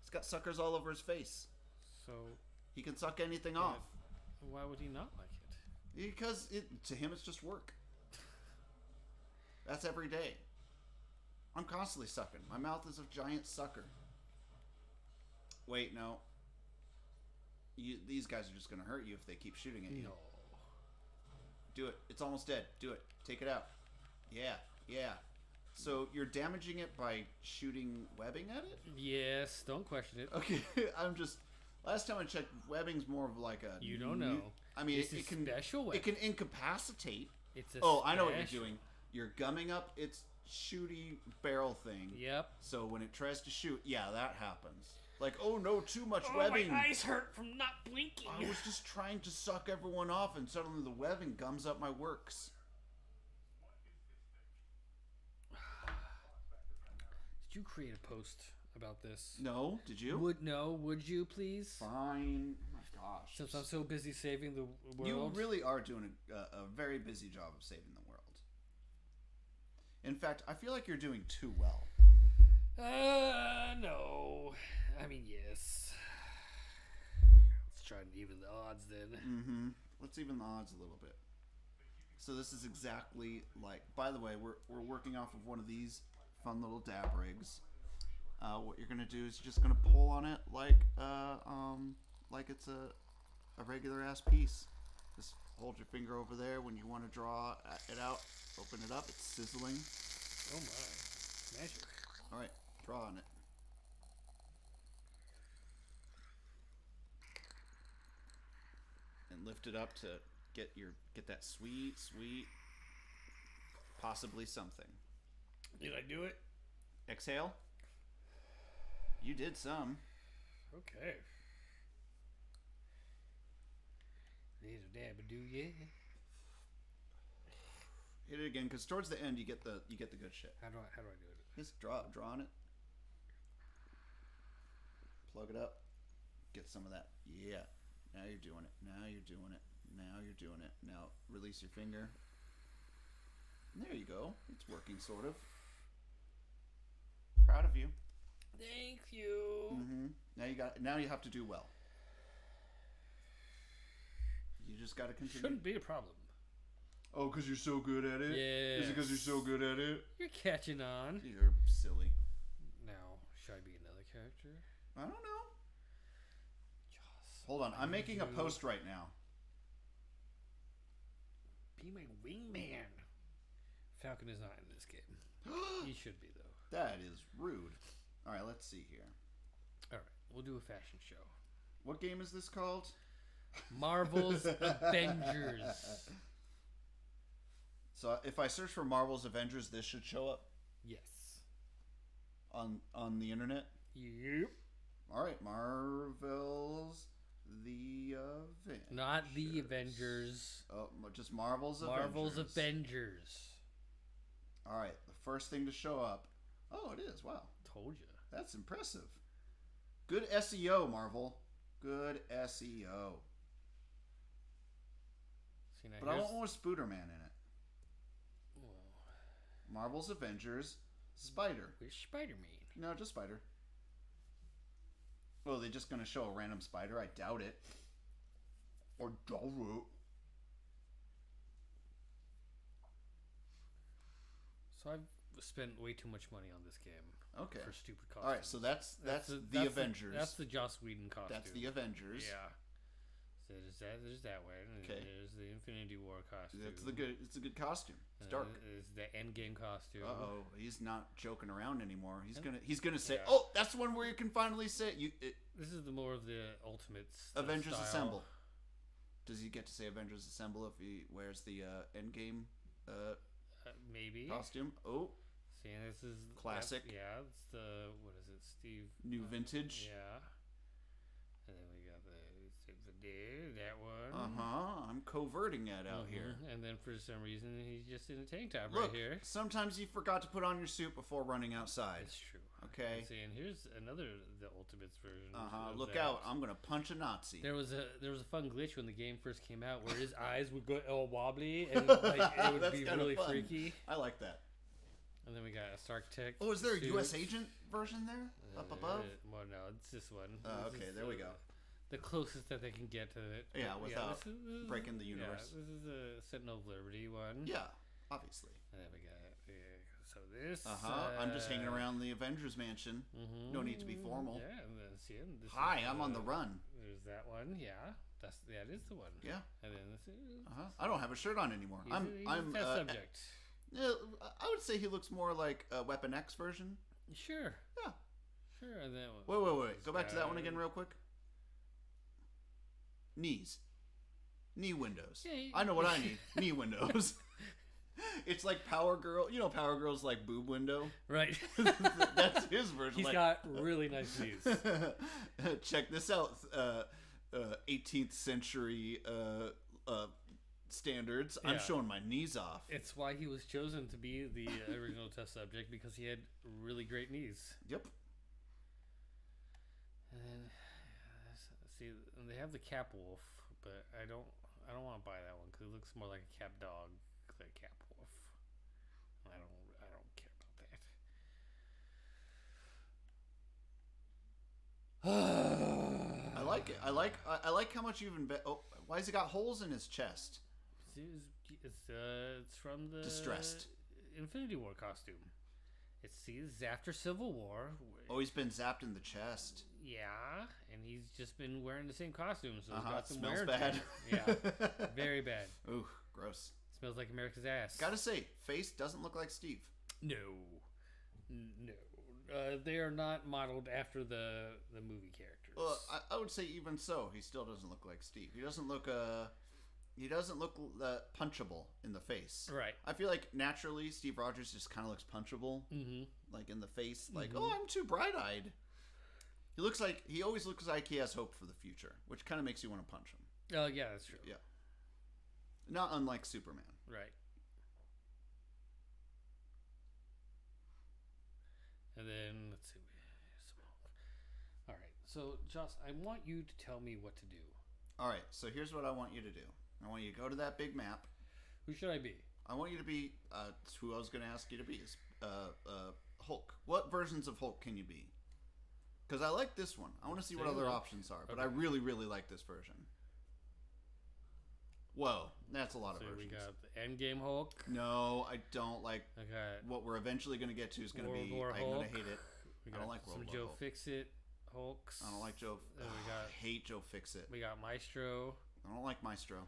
He's got suckers all over his face. So He can suck anything off. why would he not like it? Because to him it's just work. That's every day. I'm constantly sucking. My mouth is a giant sucker. Wait, no. These guys are just going to hurt you if they keep shooting at you. No. Do it. It's almost dead. Do it. Take it out. Yeah. Yeah. So you're damaging it by shooting webbing at it? Yes, don't question it. Okay. I'm just... Last time I checked, webbing's more of like a... You don't know. I mean, It's a it can... special weapon. It can incapacitate. It's a Oh, I know what special- you're doing. You're gumming up its shooty barrel thing. Yep. So when it tries to shoot, yeah, that happens. Like, oh no, too much Oh, webbing. my eyes hurt from not blinking. I was just trying to suck everyone off, and suddenly the webbing gums up my works. Did you create a post about this? No, did you? Would you please? Fine. Oh my gosh. Since I'm so busy saving the world. You really are doing a very busy job of saving the world. In fact, I feel like you're doing too well. No. I mean, yes. Let's try and even the odds then. Mm-hmm. Let's even the odds a little bit. So this is exactly like... By the way, we're working off of one of these fun little dab rigs. What you're going to do is you're just going to pull on it like it's a regular-ass piece. Just hold your finger over there when you want to draw it out. Open it up. It's sizzling. Oh my. Magic. All right. Draw on it. And lift it up to get that sweet, possibly something. Did I do it? Exhale. You did some. Okay. There's a dab do yeah. Hit it again, because towards the end you get the good shit. How do I do it? Just draw on it. Plug it up. Get some of that. Yeah. Now you're doing it. Now you're doing it. Now you're doing it. Now release your finger. And there you go. It's working, sort of. Proud of you. Thank you. Mm-hmm. Now you have to do well. You just got to continue. Shouldn't be a problem. Oh, because you're so good at it? Yeah. Is it because you're so good at it? You're catching on. You're silly. Now, should I be another character? I don't know. Just Hold on. I'm making a post right now. Be my wingman. Falcon is not in this game. He should be, though. That is rude. All right, let's see here. All right, we'll do a fashion show. What game is this called? Marvel's Avengers. So if I search for Marvel's Avengers, this should show up Yes. on the internet. Yep. All right, Marvel's The Avengers. Not the Avengers. Oh, just Marvel's Marvel's Avengers. Avengers. All right, the first thing to show up. Oh, it is. Wow. Told you. That's impressive. Good SEO, Marvel. Good SEO. See, now But I don't want a Spooderman in it. Oh, Marvel's Avengers. Spider. where's Spider-Man? No, just Spider. Well, they're just going to show a random spider? I doubt it. I doubt it. So I've spent way too much money on this game. Okay. For stupid costumes. All right, so that's the Avengers. That's the Joss Whedon costume. That's the Avengers. Yeah. So there's that one. Okay. There's the Infinity War costume. It's a good costume. It's dark. There's the Endgame costume. Uh-oh, he's not joking around anymore. He's gonna say, "Oh, that's the one where you can finally say This is the more of the Ultimates Avengers style. Assemble." Does he get to say Avengers Assemble if he wears the Endgame maybe costume? Oh, see, this is classic. Yeah, it's the what is it, Steve? New vintage. Yeah. And then we got that one. I'm coverting that out here. And then for some reason he's just in a tank top Look, right here. Sometimes you forgot to put on your suit before running outside. That's true. Okay. See, and here's the Ultimates version. Look out! I'm gonna punch a Nazi. There was a fun glitch when the game first came out where his eyes would go all wobbly and it would be really fun. Freaky. I like that. And then we got a Stark Tech. Oh, is there a U.S. agent version there up above? Well, no, it's this one. Okay, there we go. The closest that they can get to it. Yeah, without breaking the universe. Yeah, this is a Sentinel of Liberty one. Yeah, obviously. And then we got so this. I'm just hanging around the Avengers mansion. No need to be formal. Yeah, and then see him. Hi, I'm on the run. There's that one. Yeah, that is the one. Yeah. And then this is. I don't have a shirt on anymore. I'm test subject. Yeah, I would say he looks more like a Weapon X version. Sure. Yeah. Sure. And then wait. Go back to that one again, real quick. Knee windows. Yeah, I know what I need. Knee windows. It's like Power Girl. You know, Power Girl's like boob window. Right. That's his version. He's got really nice knees. Check this out. 18th century standards. Yeah. I'm showing my knees off. It's why he was chosen to be the original test subject, because he had really great knees. Yep. And then, see, they have the Cap Wolf, but I don't want to buy that one because it looks more like a Cap Dog than Cap Wolf. I don't care about that. I like it. I like how much you've invested. Oh, why has he got holes in his chest? It's from the Distressed Infinity War costume. It's after Civil War. Oh, he's been zapped in the chest. Yeah, and he's just been wearing the same costume, so he's got some smells wear bad. Yeah, very bad. Ooh, gross. Smells like America's ass. Gotta say, face doesn't look like Steve. No. They are not modeled after the movie characters. Well, I would say even so, he still doesn't look like Steve. He doesn't look punchable in the face. Right. I feel like naturally Steve Rogers just kind of looks punchable, like in the face. Like, oh, I'm too bright-eyed. He always looks like he has hope for the future, which kind of makes you want to punch him. Oh, yeah, that's true. Yeah. Not unlike Superman. Right. And then, let's see. All right. So, Joss, I want you to tell me what to do. All right. So, here's what I want you to do. I want you to go to that big map. Who should I be? I want you to be, who I was going to ask you to be is Hulk. What versions of Hulk can you be? Because I like this one. I want to see what other options are. But I really, really like this version. Whoa, that's a lot of versions. We got the Endgame Hulk. No, I don't like. What we're eventually going to get to is going to be. I'm going to hate it. I don't like World War Joe Hulk. Fixit Hulks. I don't like Joe. I hate Joe Fixit. We got Maestro. I don't like Maestro.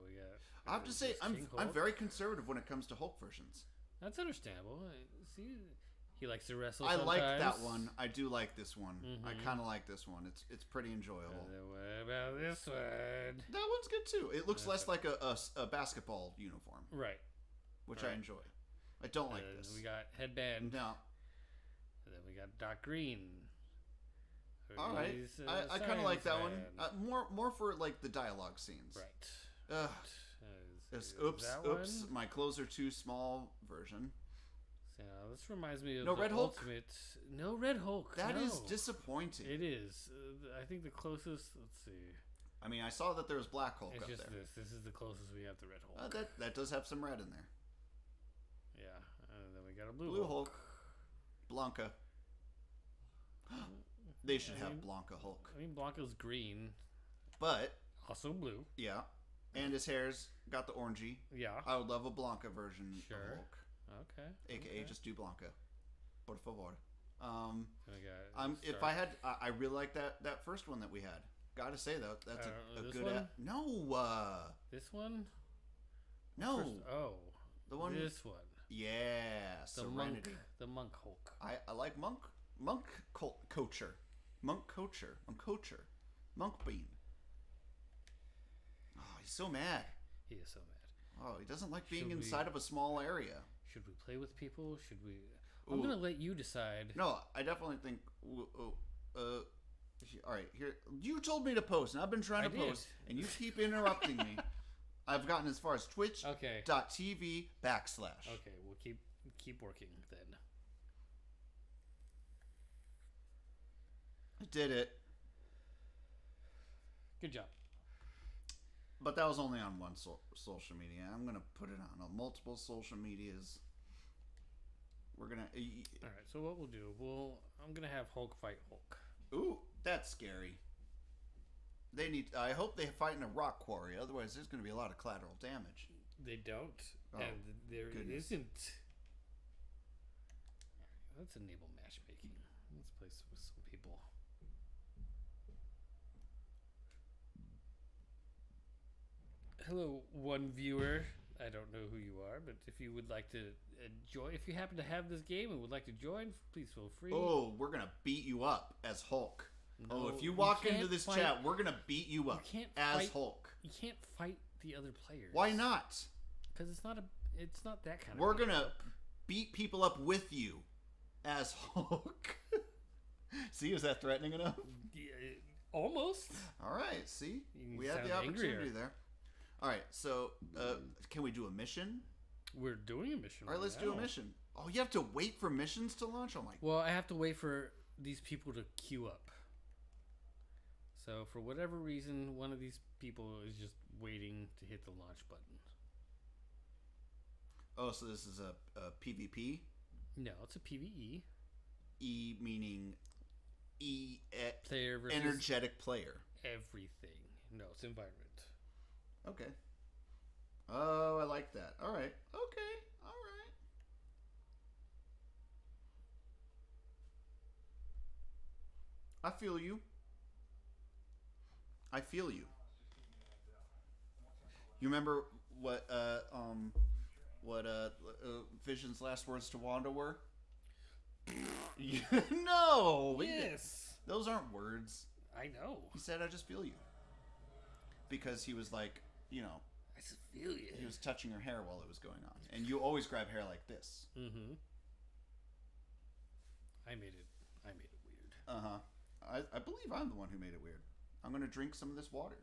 We got. I have to say, I'm very conservative when it comes to Hulk versions. That's understandable. See, he likes to wrestle. I like that one. I do like this one. I kind of like this one. It's pretty enjoyable. What about this one? That one's good too. It looks less like a basketball uniform, right? Which I enjoy. I don't like this. We got headband. No. And then we got Doc Green. All right, I kind of like that one. More for like the dialogue scenes. Right. Ugh. Oops, my clothes are too small version. So this reminds me of No Red Hulk. No Red Hulk. That is disappointing. It is. I think the closest. Let's see. I mean, I saw that there was Black Hulk up there. This is the closest we have to Red Hulk. That does have some red in there. Yeah, and then we got a Blue Hulk. Blanca. They should have Blanca Hulk. I mean, Blanca's green, but also blue. Yeah, and his hair's got the orangey. Yeah, I would love a Blanca version of Hulk. Okay. AKA just do Blanca. Por favor. If I really like that first one that we had. Gotta say though, that's a good. No. This one. No. The one. This one. Yeah. Serenity. The monk Hulk. I like monk coacher. Monk coacher. Monk bean. Oh, he's so mad. He is so mad. Oh, he doesn't like being inside of a small area. Should we play with people? Should we? I'm gonna let you decide. No, I definitely think. All right, here. You told me to post, and I've been trying to post, and you keep interrupting me. I've gotten as far as Twitch.tv/. Okay, we'll keep working then. I did it. Good job. But that was only on one social media. I'm gonna put it on multiple social medias. We're gonna. All right. So what we'll do? I'm gonna have Hulk fight Hulk. Ooh, that's scary. They need. I hope they fight in a rock quarry. Otherwise, there's gonna be a lot of collateral damage. They don't, and there isn't. Let's enable matchmaking. Let's play with some people. Hello, one viewer. I don't know who you are, but if you would like to join, if you happen to have this game and would like to join, please feel free. Oh, we're gonna beat you up as Hulk. No, if you walk into this chat, we're gonna beat you up as Hulk. You can't fight the other players. Why not? Because it's not that kind of. We're gonna beat people up with you as Hulk. See, is that threatening enough? Yeah, almost. All right. See, we had the opportunity there. All right, so can we do a mission? We're doing a mission. All right, let's do a mission. Oh, you have to wait for missions to launch? Oh my. Well, I have to wait for these people to queue up. So for whatever reason, one of these people is just waiting to hit the launch button. Oh, so this is a PvP? No, it's a PvE. E meaning player versus energetic player. Everything. No, it's environment. Okay. Oh, I like that. All right. Okay. All right. I feel you. You remember what Vision's last words to Wanda were? No. Yes. Those aren't words. I know. He said, "I just feel you," because he was like, I just feel you. He was touching her hair while it was going on, and you always grab hair like this. Mm-hmm. I made it weird. I believe I'm the one who made it weird. I'm gonna drink some of this water.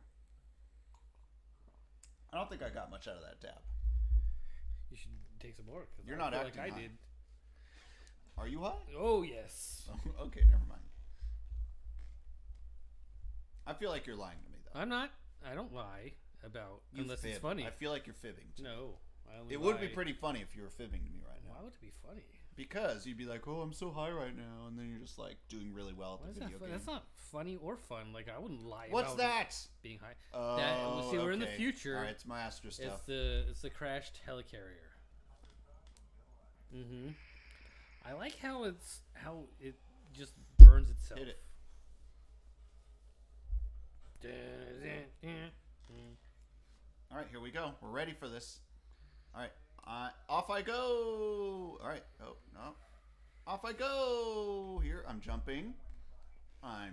I don't think I got much out of that dab. You should take some more. You're not acting like I high. did. Are you high? Oh yes. Okay, never mind. I feel like you're lying to me though. I'm not. I don't lie about unless it's funny. I feel like you're fibbing. No. It would be pretty funny if you were fibbing to me right now. Why would it be funny? Because you'd be like, "Oh, I'm so high right now," and then you're just like doing really well at the video game. That's not funny or fun. Like I wouldn't lie. What's that? Being high. Oh, we're in the future. All right, it's my Astra stuff. It's the crashed helicarrier. Mm-hmm. I like how it just burns itself. Hit it. All right, here we go. We're ready for this. All right, off I go. All right. Oh no, off I go. Here, I'm jumping. I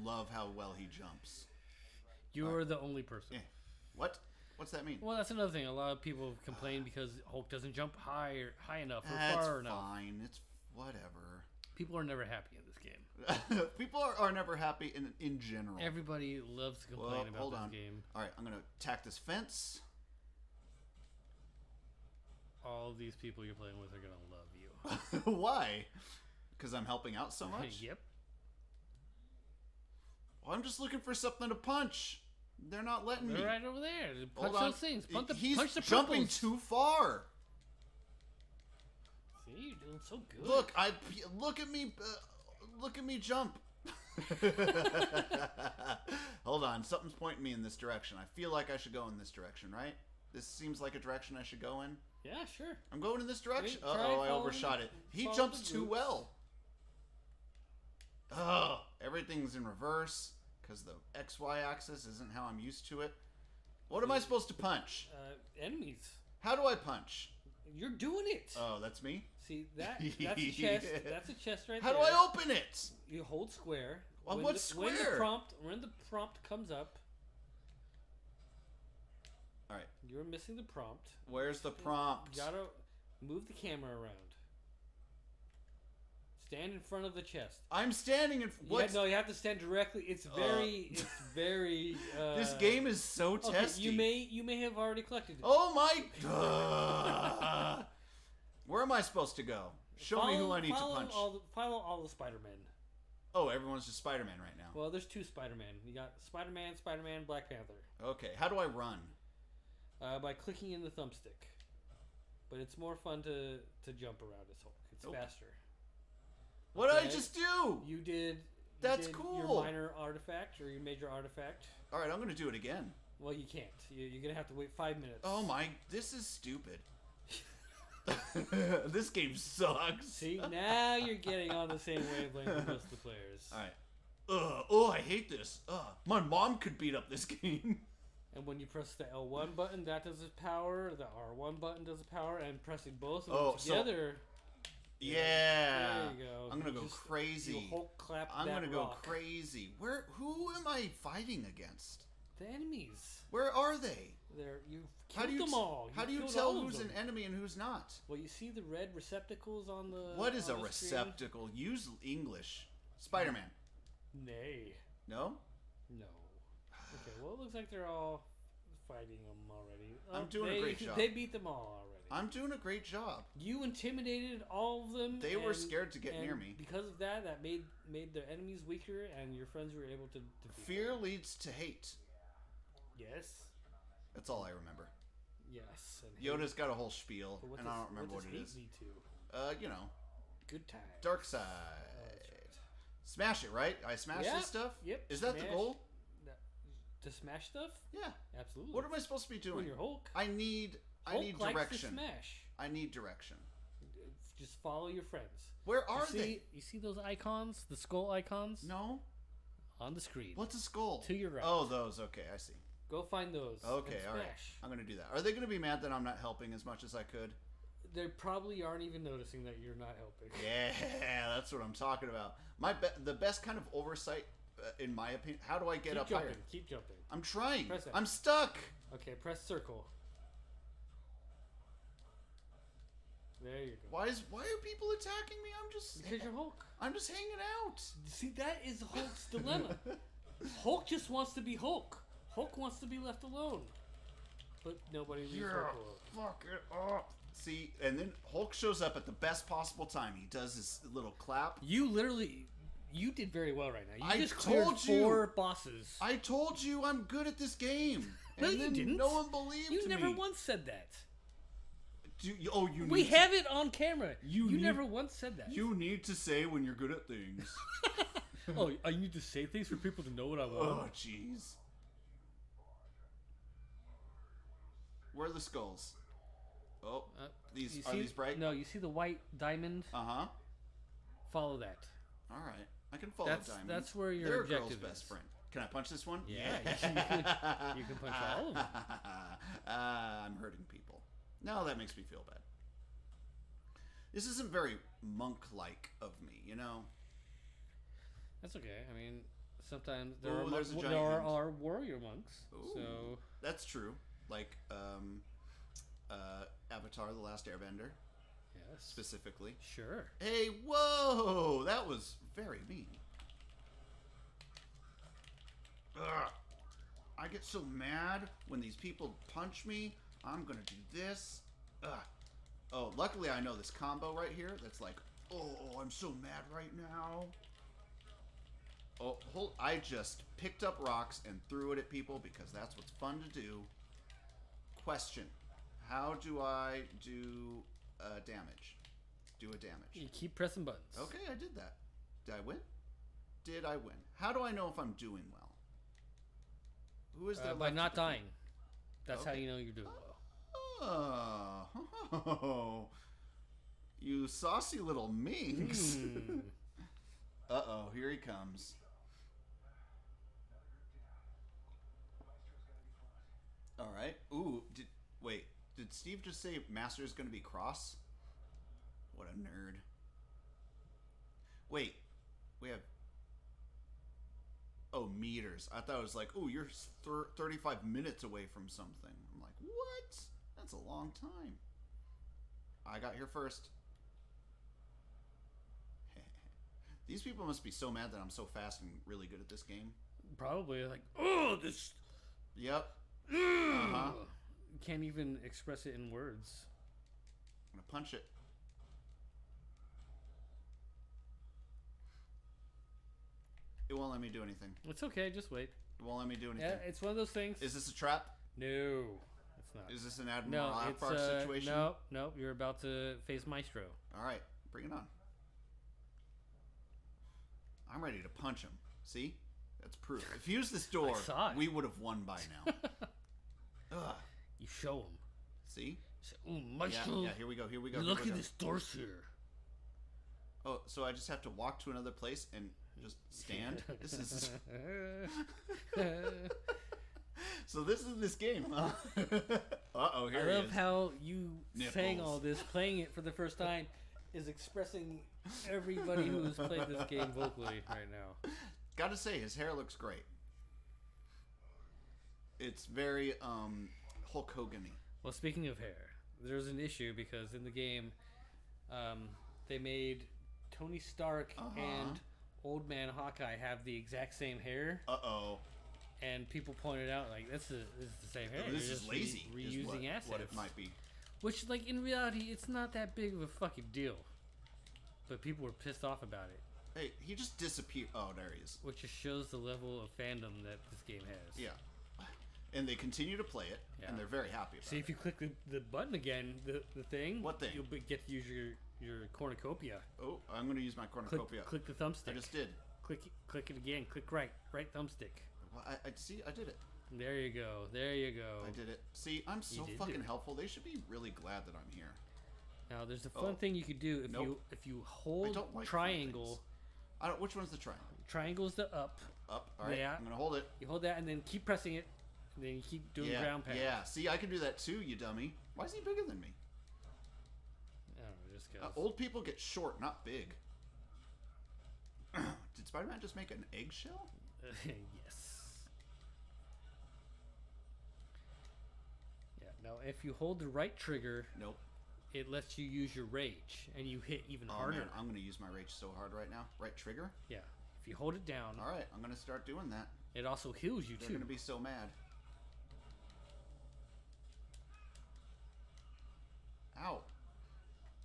love how well he jumps. You're the only person. What? What's that mean? Well, that's another thing. A lot of people complain because Hulk doesn't jump high enough or far enough. That's fine. It's whatever. People are never happy in this game. People are never happy in general. Everybody loves to complain about this game. All right, I'm going to attack this fence. All these people you're playing with are going to love you. Why? Because I'm helping out so much? Yep. Well, I'm just looking for something to punch. They're not letting me. They're right over there. Punch those things. Punch the jumping too far. See, you're doing so good. Look at me. Look at me jump. Hold on. Something's pointing me in this direction. I feel like I should go in this direction, right? This seems like a direction I should go in. Yeah, sure. I'm going in this direction. Try Uh-oh, I following- overshot it. He follow jumps the too roots. well. Oh, everything's in reverse because the XY axis isn't how I'm used to it. What am I supposed to punch? Enemies. How do I punch? You're doing it. Oh, that's me? See, that's a chest. That's a chest right How there. do I open it? You hold square. Well, When what's When square? the prompt comes up, All right. you're missing the prompt. Where's the prompt? You gotta move the camera around. Stand in front of the chest. I'm standing in... What? No, you have to stand directly. It's very... It's very... This game is so okay, testy. you may have already collected it. Oh my... Where am I supposed to go? Show me who I need to punch. Follow all the Spider-Men. Oh, everyone's just Spider-Man right now. Well, there's two Spider-Man. You got Spider-Man, Black Panther. Okay, how do I run? By clicking in the thumbstick. But it's more fun to jump around as Hulk. It's faster. What did I just do? You did... That's Your cool. minor artifact or your major artifact. All right, I'm going to do it again. Well, you can't. You're going to have to wait 5 minutes. Oh my... This is stupid. This game sucks. See, now you're getting on the same wavelength with most of the players. All right. Oh, I hate this. My mom could beat up this game. And when you press the L1 button, that does its power. The R1 button does its power. And pressing both of them together... Yeah. There you go. I'm going to go crazy. You Hulk clap I'm that going to go rock. crazy. Who am I fighting against? The enemies. Where are they? You've killed them all. How do you tell who's an enemy and who's not? Well, you see the red receptacles on the... What is a on the screen? receptacle? Use English. Spider-Man. Nay. No? No. Okay, well, it looks like they're all fighting them already. I'm doing a great job. They beat them all already. I'm doing a great job. You intimidated all of them. They were scared to get near me. Because of that, made their enemies weaker, and your friends were able to defeat Fear them. leads to hate. Yes. That's all I remember. Yes. And Yoda's got a whole spiel, But and I don't remember what it is. Lead to? You know, Good time. dark side. Oh, that's right. Smash it, right? I smash this stuff? Yep. Is that the smash. goal? To smash stuff? Yeah. Absolutely. What am I supposed to be doing? When you're Hulk. I need Hulk likes direction. to smash. I need direction. Just follow your friends. Where are they? You see those icons? The skull icons? No. On the screen. What's a skull? To your right. Oh, those. Okay, I see. Go find those. Okay, and all right. smash. I'm going to do that. Are they going to be mad that I'm not helping as much as I could? They probably aren't even noticing that you're not helping. Yeah, that's what I'm talking about. The best kind of oversight, in my opinion. How do I get up higher? Keep jumping. I'm trying. Press it. I'm stuck. Okay, press circle. There you go. Why are people attacking me? Because you're Hulk. I'm just hanging out. See, that is Hulk's dilemma. Hulk just wants to be Hulk. Hulk wants to be left alone. But nobody leaves Hulk alone. Fuck it up. See, and then Hulk shows up at the best possible time. He does his little clap. You did very well right now. I just cleared told you. 4 bosses. I told you I'm good at this game. No, and you then didn't. No one believed me. You never once said that. We have it on camera. You need- never once said that. You need to say when you're good at things. Oh, I need to say things for people to know what I want. Oh, jeez. Where are the skulls? Oh, these bright? No, you see the white diamond? Uh-huh. Follow that. All right. I can follow diamonds. That's where your They're objective a girl's is. best friend. Can I punch this one? Yeah, you can punch all of them. I'm hurting people. No, that makes me feel bad. This isn't very monk-like of me, you know? That's okay. I mean, sometimes there there are warrior monks. Ooh, So that's true. Like Avatar: The Last Airbender, yes, specifically. sure. Hey, whoa! That was very mean. Ugh. I get so mad when these people punch me. I'm gonna do this. Ugh. Oh, luckily I know this combo right here. That's like, oh, I'm so mad right now. Oh, I just picked up rocks and threw it at people because that's what's fun to do. Question: how do I do damage? Do a damage. You keep pressing buttons. Okay, I did that. Did I win? Did I win? How do I know if I'm doing well? Who is there by left not to defeat? dying. That's how Okay. you know you're doing well. Oh, you saucy little minx. Uh-oh, here he comes. All right. Ooh, did Steve just say Master's going to be cross? What a nerd. Wait, we have... Oh, meters. I thought it was like, oh, you're 35 minutes away from something. I'm like, what? That's a long time. I got here first. These people must be so mad that I'm so fast and really good at this game. Probably like, oh, this. Yep. Uh-huh. Can't even express it in words. I'm gonna punch it. It won't let me do anything. It's okay, just wait. It won't let me do anything. Yeah, it's one of those things. Is this a trap? No, it's not. Is this an Admiral Akbar situation? Nope. You're about to face Maestro. All right, bring it on. I'm ready to punch him. See? That's proof. If he used this door, we would have won by now. Ugh. You show him. See? Ooh, Maestro. Yeah, here we go. Look at this door's here. Oh, so I just have to walk to another place and just stand? This is... So this is this game. Uh-oh, here I love how you saying all this, playing it for the first time, is expressing everybody who has played this game vocally right now. Gotta say, his hair looks great. It's very Hulk Hogan-y. Well, speaking of hair, there's an issue because in the game, they made Tony Stark and Old Man Hawkeye have the exact same hair. Uh-oh. And people pointed out, like, this is the same hair. This is lazy. Reusing assets. What it might be. Which, like, in reality, it's not that big of a fucking deal. But people were pissed off about it. Hey, he just disappeared. Oh, there he is. Which just shows the level of fandom that this game has. Yeah. And they continue to play it, and they're very happy about it. See, if you click the button again, the thing... What thing? You'll get to use your cornucopia. Oh, I'm going to use my cornucopia. Click the thumbstick. I just did. Click it again. Click right thumbstick. Well, I see. I did it. There you go. I did it. See, I'm so fucking helpful. They should be really glad that I'm here. Now, there's a fun thing you could do if you hold triangle. Which one's the triangle? Triangle's the up. Up. All right. Yeah. I'm gonna hold it. You hold that and then keep pressing it. And then you keep doing ground pound. Yeah. See, I can do that too, you dummy. Why is he bigger than me? I don't know. Just cause. Old people get short, not big. Did Spider-Man just make an eggshell? Yes. Yeah. Now, if you hold the right trigger, it lets you use your rage, and you hit even harder. Man, I'm gonna use my rage so hard right now. Right trigger? Yeah. If you hold it down. All right, I'm gonna start doing that. It also heals you too. They're gonna be so mad. Ow!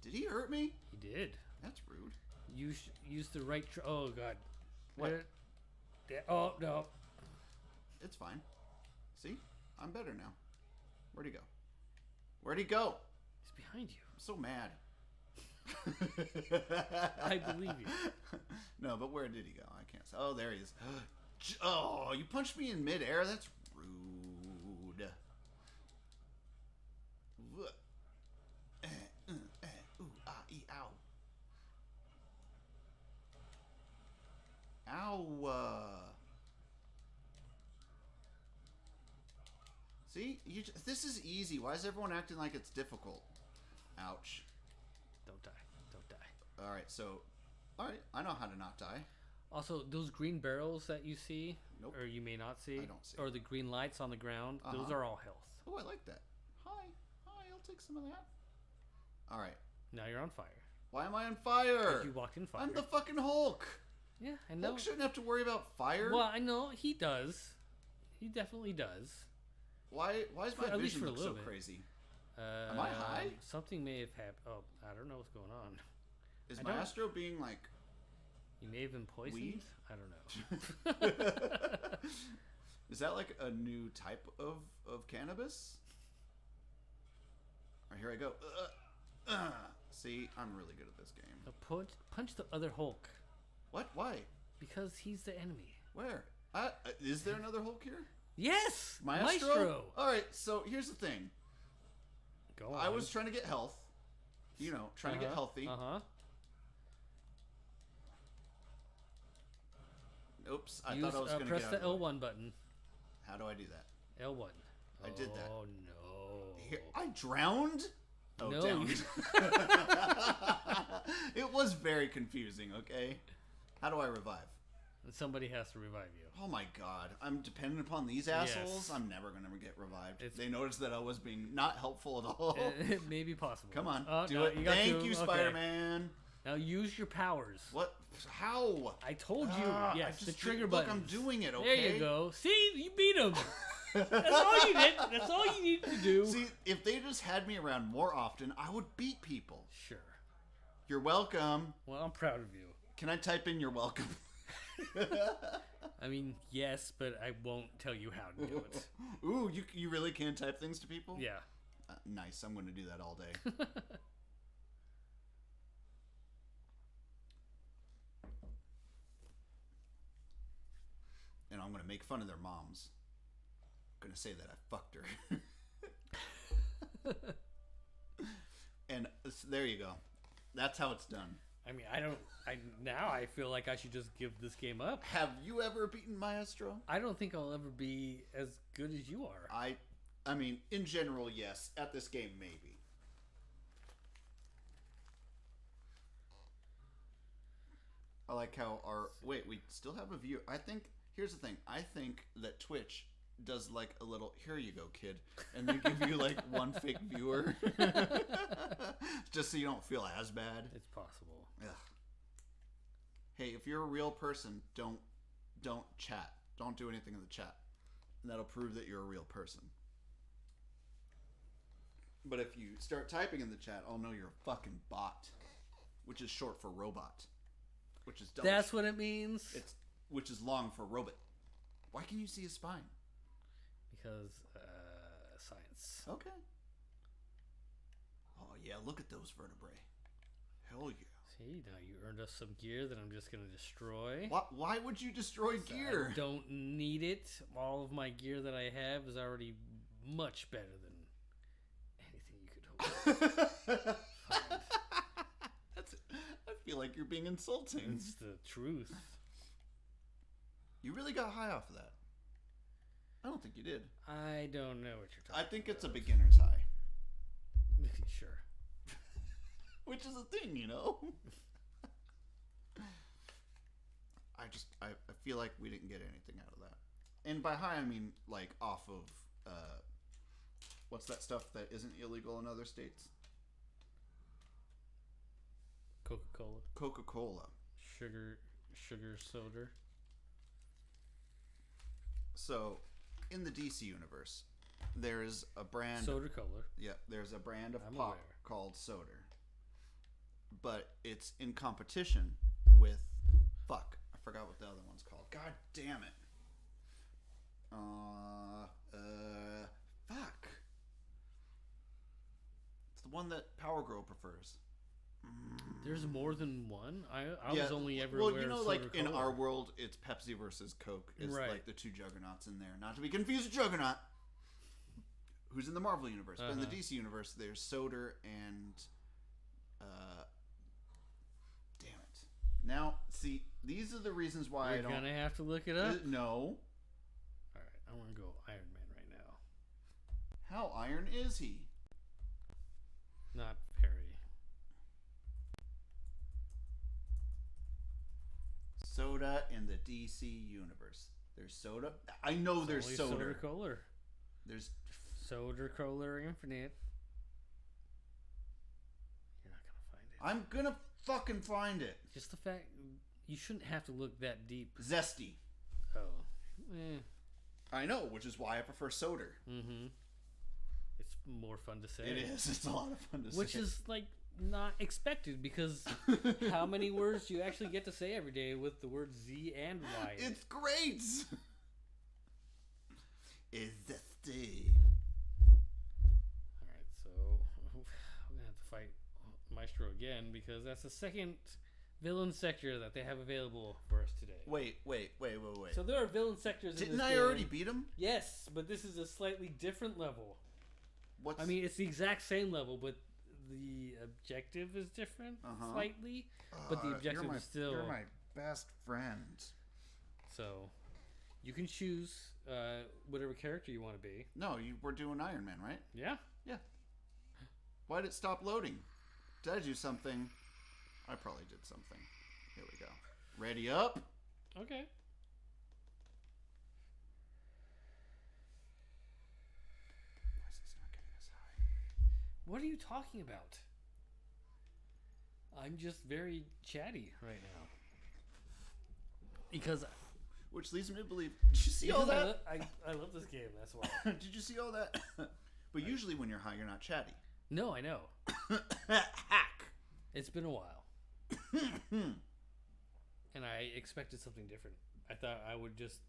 Did he hurt me? He did. That's rude. Use the right. Oh god. What? Oh no. It's fine. See, I'm better now. Where'd he go? Where'd he go? He's behind you. I'm so mad. I believe you. No, but where did he go? I can't say. Oh, there he is. Oh, you punched me in midair? That's rude. Ooh, ah, ee, ow. Ow. See? This is easy. Why is everyone acting like it's difficult? Ouch. Don't die. Alright, so... Alright, I know how to not die. Also, those green barrels that you see, or you may not see, I don't see. Or the green lights on the ground, those are all health. Oh, I like that. Hi, I'll take some of that. Alright. Now you're on fire. Why am I on fire? Because you walked in fire. I'm the fucking Hulk. Yeah, I know. Hulk shouldn't have to worry about fire. Well, I know he does. He definitely does. Why is my vision look so crazy? Am I high? Something may have happened. Oh, I don't know what's going on. Is Maestro being like... You may have been poisoned? Weed? I don't know. Is that like a new type of cannabis? Alright, here I go. See, I'm really good at this game. Now punch the other Hulk. What? Why? Because he's the enemy. Where? Is there another Hulk here? Yes! Maestro? Alright, so here's the thing. Go on. I was trying to get health. You know, trying to get healthy. Oops, I thought I was going to get press the L1 button. How do I do that? L1. I did that. Oh, no. Here, I drowned? Oh, no. down. It was very confusing, okay? How do I revive? Somebody has to revive you. Oh my god. I'm dependent upon these assholes? Yes. I'm never going to get revived. They noticed that I was being not helpful at all. It may be possible. Come on. Do it. Thank you, Spider-Man. Now use your powers. What? How? I told you. Yes, the trigger button. Look, I'm doing it, okay? There you go. See? You beat him. That's all you did. That's all you need to do. See, if they just had me around more often, I would beat people. Sure. You're welcome. Well, I'm proud of you. Can I type in "you're welcome"? I mean, yes, but I won't tell you how to do it. Ooh, you really can type things to people? Yeah. Nice. I'm going to do that all day. And I'm going to make fun of their moms. I'm going to say that I fucked her. And there you go. That's how it's done. I mean, now I feel like I should just give this game up. Have you ever beaten Maestro? I don't think I'll ever be as good as you are. I mean, in general, yes. At this game, maybe. I like how wait, we still have a view. Here's the thing. I think that Twitch does like a little, here you go, kid. And they give you like one fake viewer. Just so you don't feel as bad. It's possible. Ugh. Hey, if you're a real person, don't chat. Don't do anything in the chat. And that'll prove that you're a real person. But if you start typing in the chat, I'll know you're a fucking bot. Which is short for robot. Which is double. That's what it means? Which is long for robot. Why can you see his spine? Because, science. Okay. Oh, yeah, look at those vertebrae. Hell yeah. See, now you earned us some gear that I'm just going to destroy. Why would you destroy gear? I don't need it. All of my gear that I have is already much better than anything you could hope. I feel like you're being insulting. It's the truth. You really got high off of that. I don't think you did. I don't know what you're talking about. I think it's a beginner's high. Sure. Which is a thing, you know? I feel like we didn't get anything out of that. And by high, I mean, like, off of, what's that stuff that isn't illegal in other states? Coca-Cola. Coca-Cola. Sugar soda. So, in the DC universe, there is a brand... Soda Cola. Yeah, there's a brand of pop called Soda. But it's in competition with... Fuck, I forgot what the other one's called. God damn it. Fuck. It's the one that Power Girl prefers. There's more than one? I was only ever aware of you know, Soda like, Cola. In our world, it's Pepsi versus Coke. It's right. like the two juggernauts in there. Not to be confused with Juggernaut, who's in the Marvel universe. But in the DC universe, there's Soda and... damn it. Now, see, these are the reasons why You're gonna have to look it up? No. Alright, I want to go Iron Man right now. How iron is he? Not very. Soda in the DC universe. There's Soda. I know there's Soda. Soda Cola. There's Soda Cola Infinite. You're not gonna find it. I'm gonna fucking find it. Just the fact you shouldn't have to look that deep. Zesty. Oh. I know, which is why I prefer Soda. Mm-hmm. It's more fun to say. It is. It's a lot of fun to say. Which is like not expected because how many words do you actually get to say every day with the word Z and Y? It's great. It's zesty. Alright, so we're gonna have to fight Maestro again because that's the second villain sector that they have available for us today. Wait. So there are villain sectors in this Didn't I game. already beat him? Yes, but this is a slightly different level. What's... I mean, it's the exact same level, but the objective is different slightly. But the objective is still... You're my best friend. So, you can choose whatever character you want to be. No, we're doing Iron Man, right? Yeah. Yeah. Why did it stop loading? Did I do something? I probably did something. Here we go. Ready up? Okay. Why is this not getting this high? What are you talking about? I'm just very chatty right now. Because... Which leads me to believe... Did you see all that? I love this game, that's why. Did you see all that? But usually when you're high, you're not chatty. No, I know. Hack! It's been a while. And I expected something different. I thought I would just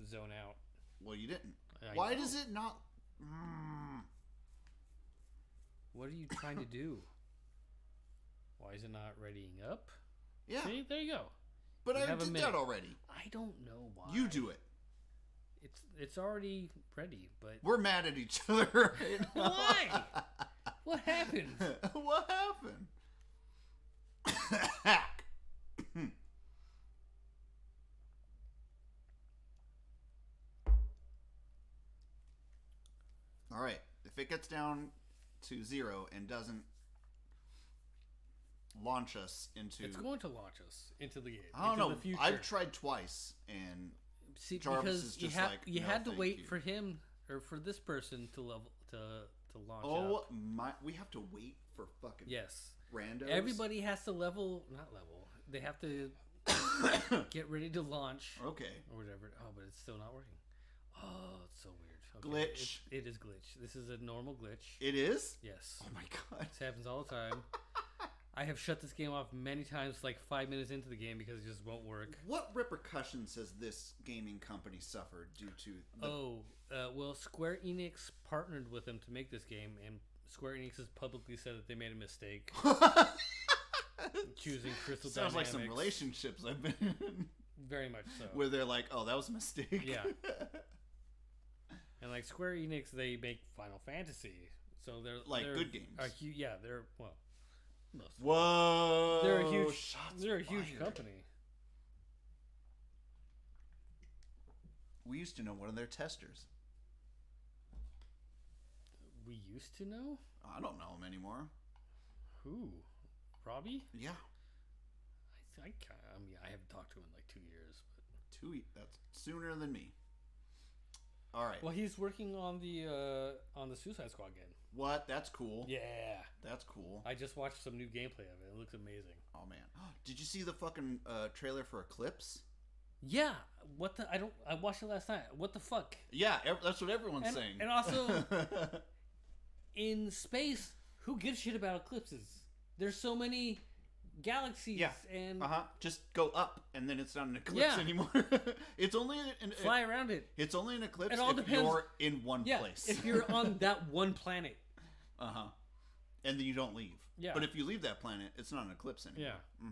zone out. Well, you didn't. Why does it not... What are you trying to do? Why is it not readying up? Yeah. See, there you go. But I did that already. I don't know why. You do it. It's already ready, but... We're mad at each other right now. Why? What happened? What happened? Hack. All right. If it gets down to 0 and doesn't launch us into... It's going to launch us into the game. I don't know. The future. I've tried twice, and Jarvis because is just you had to wait you. for him or for this person to launch Oh up. my! We have to wait for fucking randos. Everybody has to not level. They have to get ready to launch. Okay. Or whatever. Oh, but it's still not working. Oh, it's so weird. Okay. Glitch. It is glitch. This is a normal glitch. It is? Yes. Oh my god. This happens all the time. I have shut this game off many times, like 5 minutes into the game, because it just won't work. What repercussions has this gaming company suffered due to... Well, Square Enix partnered with them to make this game, and Square Enix has publicly said that they made a mistake choosing Crystal Sounds Dynamics. like some relationships I've been in. Very much so. Where they're like, oh, that was a mistake. Yeah. And like Square Enix, they make Final Fantasy, so they're good games. They're most. Whoa! They're a huge company. We used to know one of their testers. We used to know? I don't know him anymore. Who? Robbie? Yeah. I haven't talked to him in like 2 years. But... That's sooner than me. All right. Well, he's working on the Suicide Squad game. What? That's cool. Yeah. That's cool. I just watched some new gameplay of it. It looks amazing. Oh man. Did you see the fucking trailer for Eclipse? Yeah. What the? I watched it last night. What the fuck? Yeah, that's what everyone's saying. And also, in space, who gives shit about eclipses? There's so many galaxies and just go up and then it's not an eclipse anymore. It's only fly around it. It's only an eclipse if depends. You're in one place. If you're on that one planet. And then you don't leave. Yeah. But if you leave that planet, it's not an eclipse anymore. Yeah.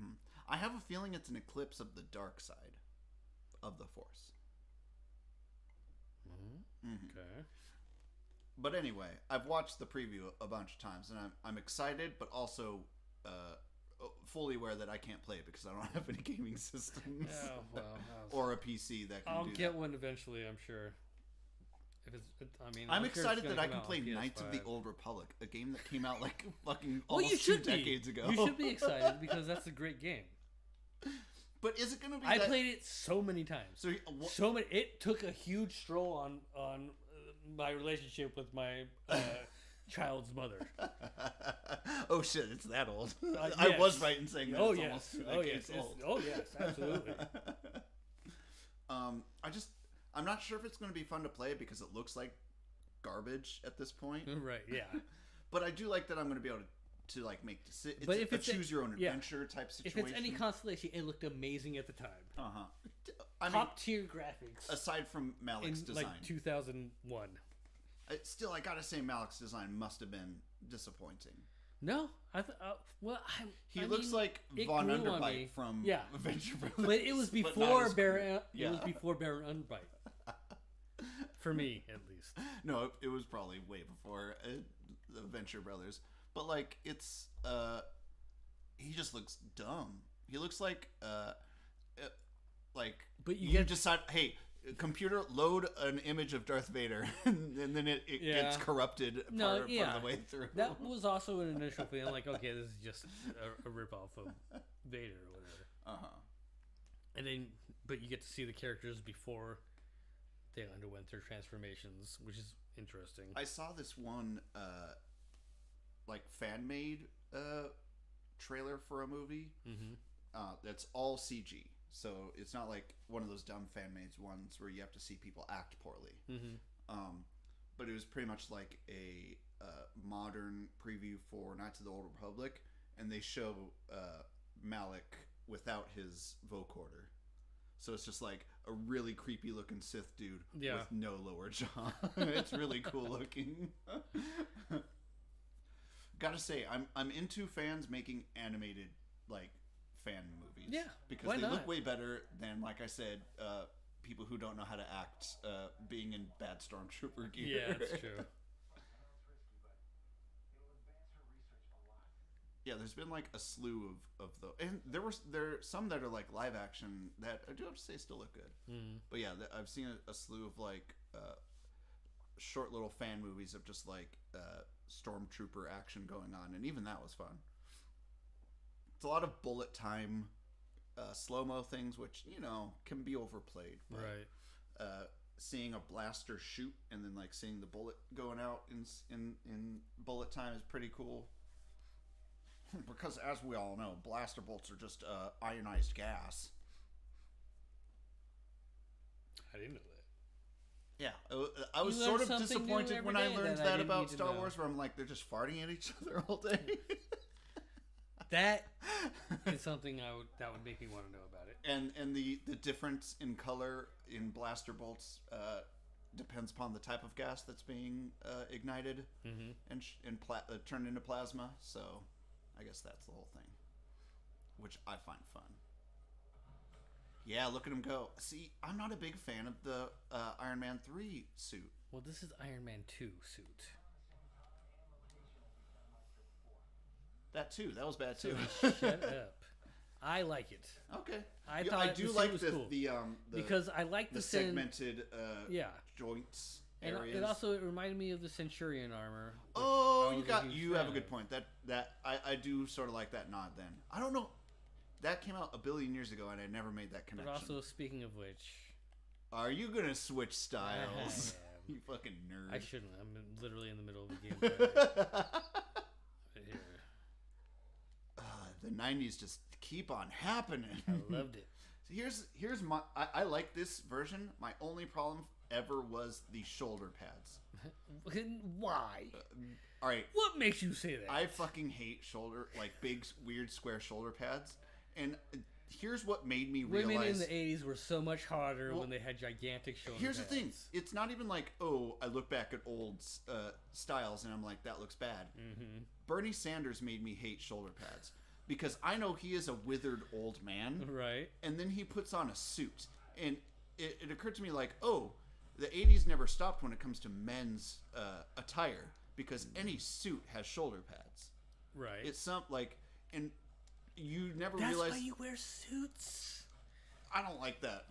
I have a feeling it's an eclipse of the dark side of the Force. Okay. But anyway, I've watched the preview a bunch of times, and I'm excited, but also fully aware that I can't play it because I don't have any gaming systems. Yeah, well, or a PC that can I'll do get that. one eventually, I'm sure. I'm excited that I can play Knights of the Old Republic, a game that came out like fucking almost 2 decades ago. You should be excited because that's a great game. But is it going to be? I played it so many times. So many. It took a huge stroll on my relationship with my child's mother. Oh shit! It's that old. Yes. I was right in saying that. It's almost 2 decades old. Oh yes, absolutely. I'm not sure if it's going to be fun to play because it looks like garbage at this point. Right. Yeah. But I do like that I'm going to be able to like make decisions. But if it's a choose your own adventure type situation. If it's any consolation, it looked amazing at the time. Top tier graphics. Aside from Malik's design, like 2001. Still, I gotta say, Malik's design must have been disappointing. No, he looks like Von Underbite from Adventure Brothers. But it was before Baron. It was before Baron Underbite. For me, at least. No, it was probably way before the Venture Brothers. But like, it's he just looks dumb. He looks like But you decide, hey, computer, load an image of Darth Vader, and then it gets corrupted part of the way through. That was also an initial feeling, like, okay, this is just a ripoff of Vader or whatever. And then, but you get to see the characters before they underwent their transformations, which is interesting. I saw this one, like, fan-made trailer for a movie that's all CG. So it's not like one of those dumb fan-made ones where you have to see people act poorly. But it was pretty much like a modern preview for Knights of the Old Republic, and they show Malik without his vocoder. So it's just like a really creepy looking Sith dude with no lower jaw. It's really cool looking. Gotta say, I'm into fans making animated like fan movies. Yeah, because they look way better than, like I said, people who don't know how to act being in bad stormtrooper gear. Yeah, that's true. Yeah, there's been like a slew of those, and there are some that are like live action that I do have to say still look good. But yeah, I've seen a slew of like short little fan movies of just like stormtrooper action going on, and even that was fun. It's a lot of bullet time, slow-mo things, which can be overplayed. But, right. Seeing a blaster shoot and then like seeing the bullet going out in bullet time is pretty cool. Because as we all know, blaster bolts are just ionized gas. I didn't know that. Yeah, I was sort of disappointed when I learned that about Star Wars, where I'm like, they're just farting at each other all day. That is something that would make me want to know about it. And the difference in color in blaster bolts depends upon the type of gas that's being ignited and turned into plasma. So I guess that's the whole thing, which I find fun. Yeah, look at him go. See, I'm not a big fan of the Iron Man 3 suit. Well, this is Iron Man 2 suit. That too. That was bad too. Shut up. I like it. Okay. I do like was the, cool. the because I like the segmented joints areas. And it also reminded me of the Centurion armor. Oh, you have a good point. That I do sort of like that nod. Then I don't know. That came out a billion years ago, and I never made that connection. But also, speaking of which, are you gonna switch styles? You fucking nerd. I shouldn't. I'm literally in the middle of the game. Right here. The 90s just keep on happening. I loved it. So here's my I like this version. My only problem ever was the shoulder pads. Why? All right. What makes you say that? I fucking hate big weird square shoulder pads. And here's what made me realize women in the 80s were so much hotter when they had gigantic shoulder pads. Here's the thing. It's not even like, I look back at old styles and I'm like, that looks bad. Bernie Sanders made me hate shoulder pads. Because I know he is a withered old man. Right. And then he puts on a suit. And it occurred to me like, the 80s never stopped when it comes to men's attire. Because any suit has shoulder pads. Right. It's and you never That's realize... why you wear suits. I don't like that.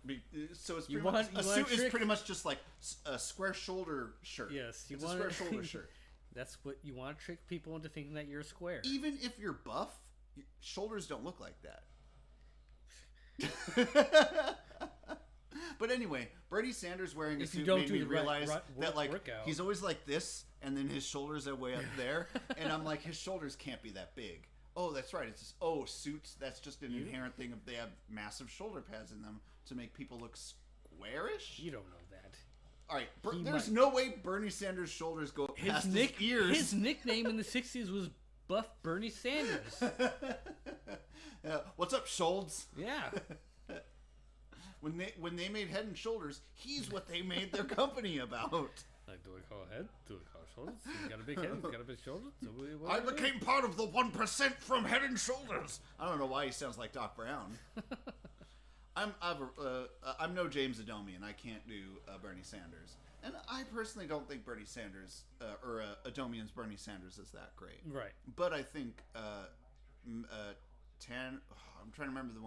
So it's pretty much... A suit is pretty much just like a square shoulder shirt. Yes. It's a square shoulder shirt. That's what you want to trick people into thinking that you're square. Even if you're buff... Shoulders don't look like that. But anyway, Bernie Sanders wearing a suit made me realize that he's always like this, and then his shoulders are way up there, and I'm like, his shoulders can't be that big. Oh, that's right. It's just, suits. That's just an inherent thing of they have massive shoulder pads in them to make people look squarish. You don't know that. All right, there's no way Bernie Sanders' shoulders go past his ears. His nickname in the '60s was Buff Bernie Sanders. What's up, Schultz? Yeah. When they made Head and Shoulders, he's what they made their company about. Like, do I call head? Do I call shoulders? He's got a big head. He's got a big shoulders. So I became part of the 1% from Head and Shoulders. I don't know why he sounds like Doc Brown. I'm no James Adomian. I can't do Bernie Sanders. And I personally don't think Bernie Sanders, or Adomian's Bernie Sanders is that great. Right. But I think I'm trying to remember the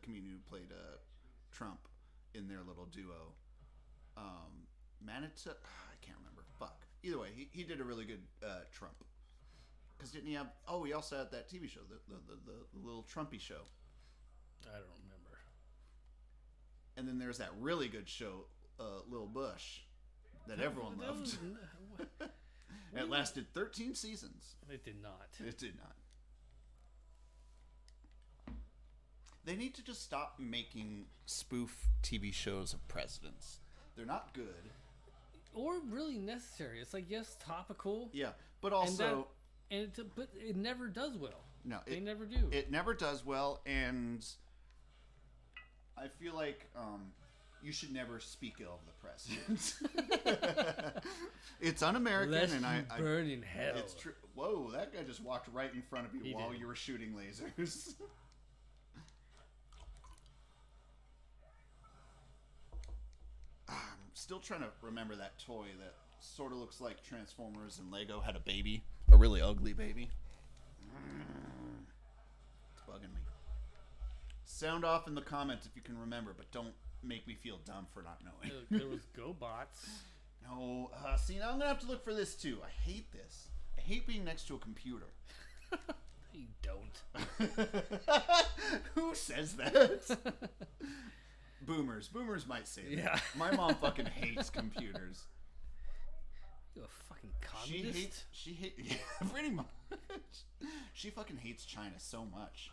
comedian who played Trump in their little duo. Manita, I can't remember. Fuck. Either way, he did a really good Trump. Because didn't he have? Oh, he also had that TV show, the little Trumpy show. I don't remember. And then there's that really good show, Lil Bush, that everyone loved. It lasted 13 seasons. It did not. It did not. They need to just stop making spoof TV shows of presidents. They're not good. Or really necessary. It's like, yes, topical. Yeah, but also... But it never does well. No. They never do. It never does well, and I feel like you should never speak ill of the president. It's un-American, Lest and I burn in hell. It's true. Whoa, that guy just walked right in front of you while you were shooting lasers. I'm still trying to remember that toy that sort of looks like Transformers and Lego had a baby. A really ugly baby. It's bugging me. Sound off in the comments if you can remember, but don't make me feel dumb for not knowing. There was GoBots. No. See, now I'm going to have to look for this too. I hate this. I hate being next to a computer. You don't. Who says that? Boomers. Boomers might say that. Yeah. My mom fucking hates computers. You a fucking communist? She hates, yeah, pretty much. She fucking hates China so much.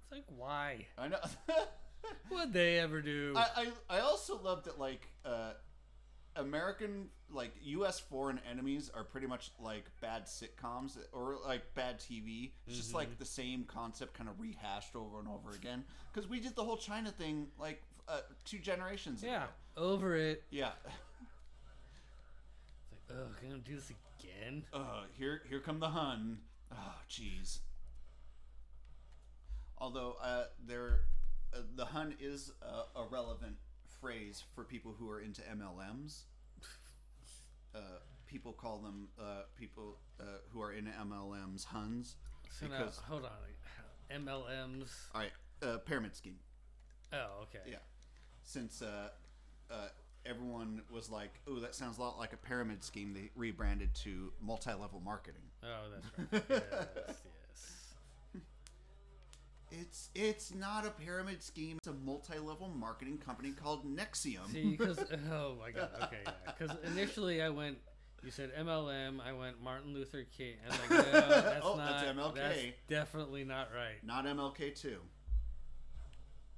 It's like, why? I know. What'd they ever do? I also love that, like, American, like, U.S. foreign enemies are pretty much like bad sitcoms or like bad TV. It's just like the same concept kind of rehashed over and over again. Because we did the whole China thing like 2 generations ago. Yeah, over it. Yeah. It's like, ugh, gonna do this again? Here come the Hun. Oh, jeez. Although the Hun is a relevant phrase for people who are into MLMs. People call them people who are into MLMs Huns. So now, hold on, MLMs. All right, pyramid scheme. Oh, okay. Yeah, since everyone was like, "Ooh, that sounds a lot like a pyramid scheme," they rebranded to multi-level marketing. Oh, that's right. Yes, yes. It's not a pyramid scheme. It's a multi-level marketing company called Nexium. See, because oh my god, okay, yeah. Because initially I went, you said MLM, I went Martin Luther King. I was like, no, that's not. That's MLK. That's definitely not right. Not MLK 2,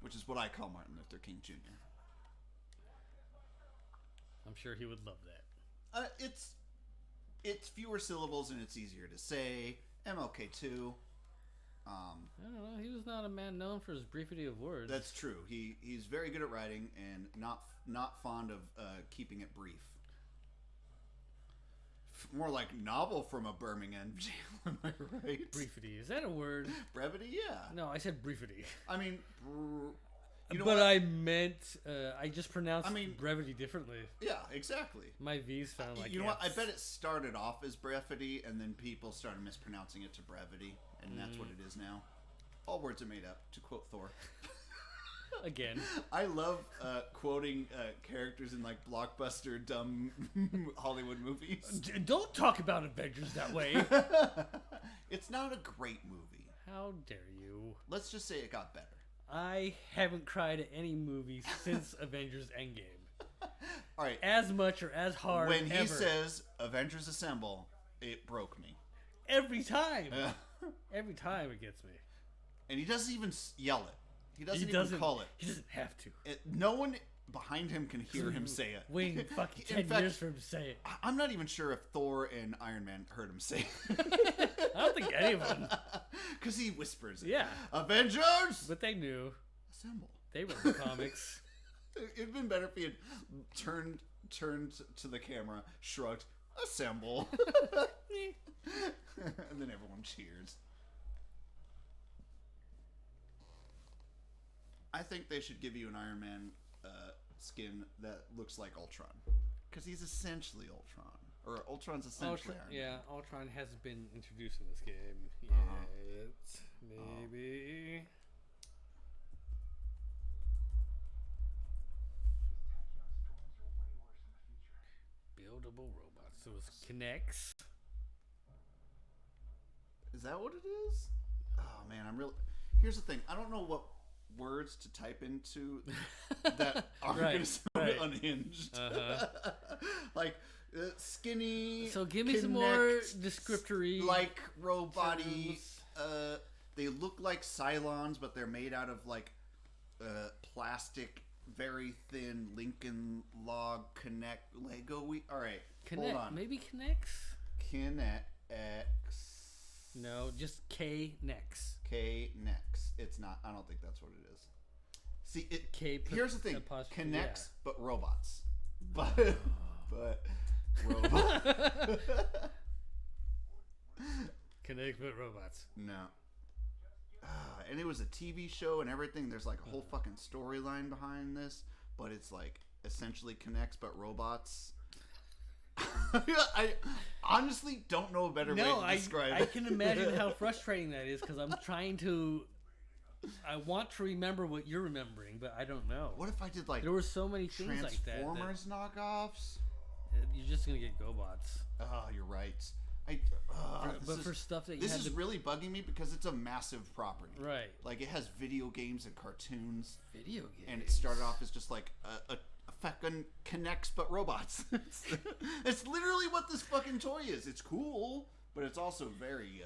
which is what I call Martin Luther King Jr. I'm sure he would love that. It's fewer syllables and it's easier to say. MLK 2. I don't know. He was not a man known for his briefity of words. That's true. He's very good at writing and not fond of keeping it brief. More like novel from a Birmingham jail, am I right? Briefity. Is that a word? Brevity, yeah. No, I said briefity. I mean, you know but what? I meant, I just pronounced brevity differently. Yeah, exactly. My V's sound like you know what? I bet it started off as brevity, and then people started mispronouncing it to brevity, and that's what it is now. All words are made up, to quote Thor. Again. I love quoting characters in like blockbuster dumb Hollywood movies. Don't talk about Avengers that way. It's not a great movie. How dare you? Let's just say it got better. I haven't cried at any movie since Avengers Endgame. All right. As much or as hard when he ever. says Avengers Assemble, it broke me. Every time. Every time it gets me. And he doesn't even yell it. He doesn't even call it. He doesn't have to. No one behind him can hear him say it. Waiting fucking 10 years for him to say it. I'm not even sure if Thor and Iron Man heard him say it. I don't think any of them. Because he whispers it. Yeah. Avengers! But they knew. Assemble. They read the comics. It'd been better if he had turned to the camera, shrugged, assemble. And then everyone cheers. I think they should give you an Iron Man skin that looks like Ultron. Because he's essentially Ultron. Or Ultron's essentially Iron Man. Yeah, Ultron hasn't been introduced in this game yet. Maybe. Buildable robots. So it's connects. Is that what it is? Oh man, I'm really. Here's the thing. I don't know what words to type into that are going to sound unhinged. Like skinny. So give me some more descriptory. Like robot-y. They look like Cylons, but they're made out of like plastic, very thin Lincoln Log Connect Lego. All right. Connect. Hold on. Maybe connects. Kinex. No, just K-Nex. K-Nex. It's not. I don't think that's what it is. See, here's the thing. Connects, but robots. But robots. Connect, but robots. No. And it was a TV show and everything. There's like a whole fucking storyline behind this, but it's like essentially Connects, but robots. I honestly don't know a better way to describe it. I can imagine how frustrating that is because I'm trying to. I want to remember what you're remembering, but I don't know. What if I did like there were so many things like that? Transformers knockoffs. You're just gonna get GoBots. Oh, you're right. For stuff that this is really bugging me because it's a massive property. Right. Like it has video games and cartoons. Video games. And it started off as just like a fucking Connects but robots. It's literally what this fucking toy is. It's cool, but it's also very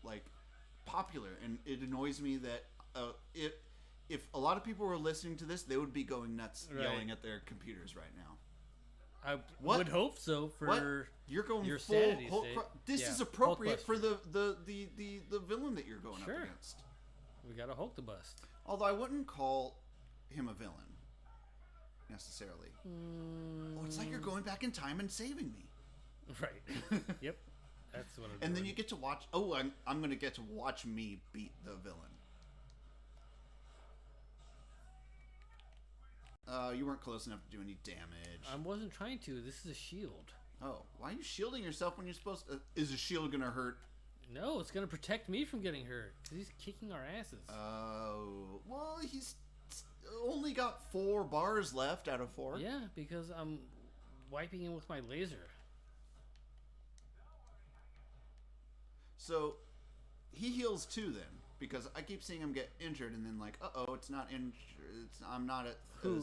like popular, and it annoys me that if a lot of people were listening to this, they would be going nuts yelling at their computers right now. I would hope so for you're going your full sanity Hulk. state. This is appropriate for the villain that you're going up against. We got a Hulk to bust. Although I wouldn't call him a villain necessarily. Oh, it's like you're going back in time and saving me. Right. Yep. That's what I'm doing. And then you get to watch. Oh, I'm going to get to watch me beat the villain. You weren't close enough to do any damage. I wasn't trying to. This is a shield. Oh, why are you shielding yourself when you're supposed to? Is a shield going to hurt? No, it's going to protect me from getting hurt. Because he's kicking our asses. Oh, well, he's only got 4 bars left out of 4. Yeah, because I'm wiping him with my laser. So, he heals too then. Because I keep seeing him get injured and then like, uh-oh, it's not injured. I'm not at... Who?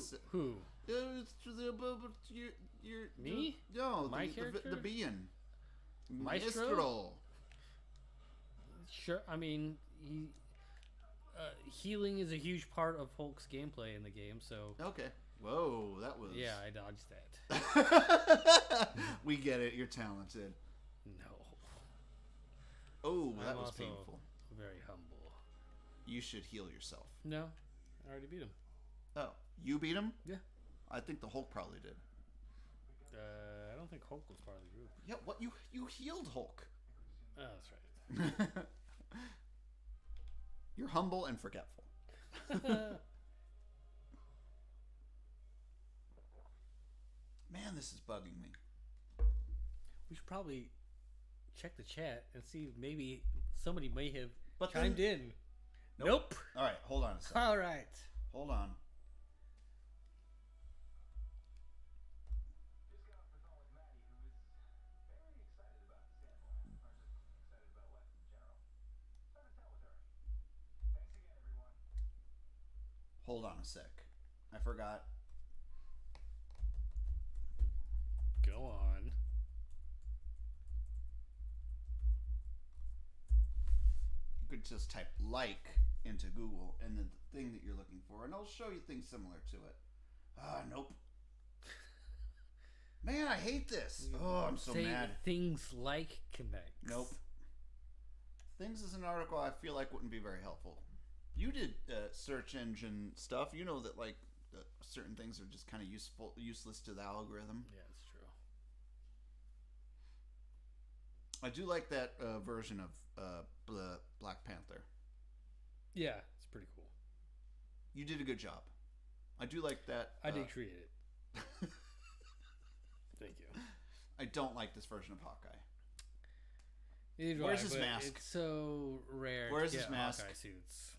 Me? No, my character? The being. Maestro? Sure, I mean, healing is a huge part of Hulk's gameplay in the game, so... Okay. Whoa, that was... Yeah, I dodged that. We get it, you're talented. No. Oh, that was painful. Very humble. You should heal yourself. No, I already beat him. Oh, you beat him? Yeah. I think the Hulk probably did. I don't think Hulk was part of the group. Yeah, what? You healed Hulk. Oh, that's right. You're humble and forgetful. Man, this is bugging me. We should probably check the chat and see if maybe somebody may have chimed in. Nope. All right, hold on a second. All right. Hold on. Hold on a sec. I forgot. Go on. You could just type like into Google and then the thing that you're looking for, and it'll show you things similar to it. Nope. Man, I hate this. Oh, I'm so mad. Things like Connect. Nope. Things is an article I feel like wouldn't be very helpful. You did search engine stuff. You know that like certain things are just kind of useless to the algorithm. Yeah, that's true. I do like that version of Black Panther. Yeah, it's pretty cool. You did a good job. I do like that. I did create it. Thank you. I don't like this version of Hawkeye. Where's his mask? It's so rare. Where's his mask? Hawkeye suits.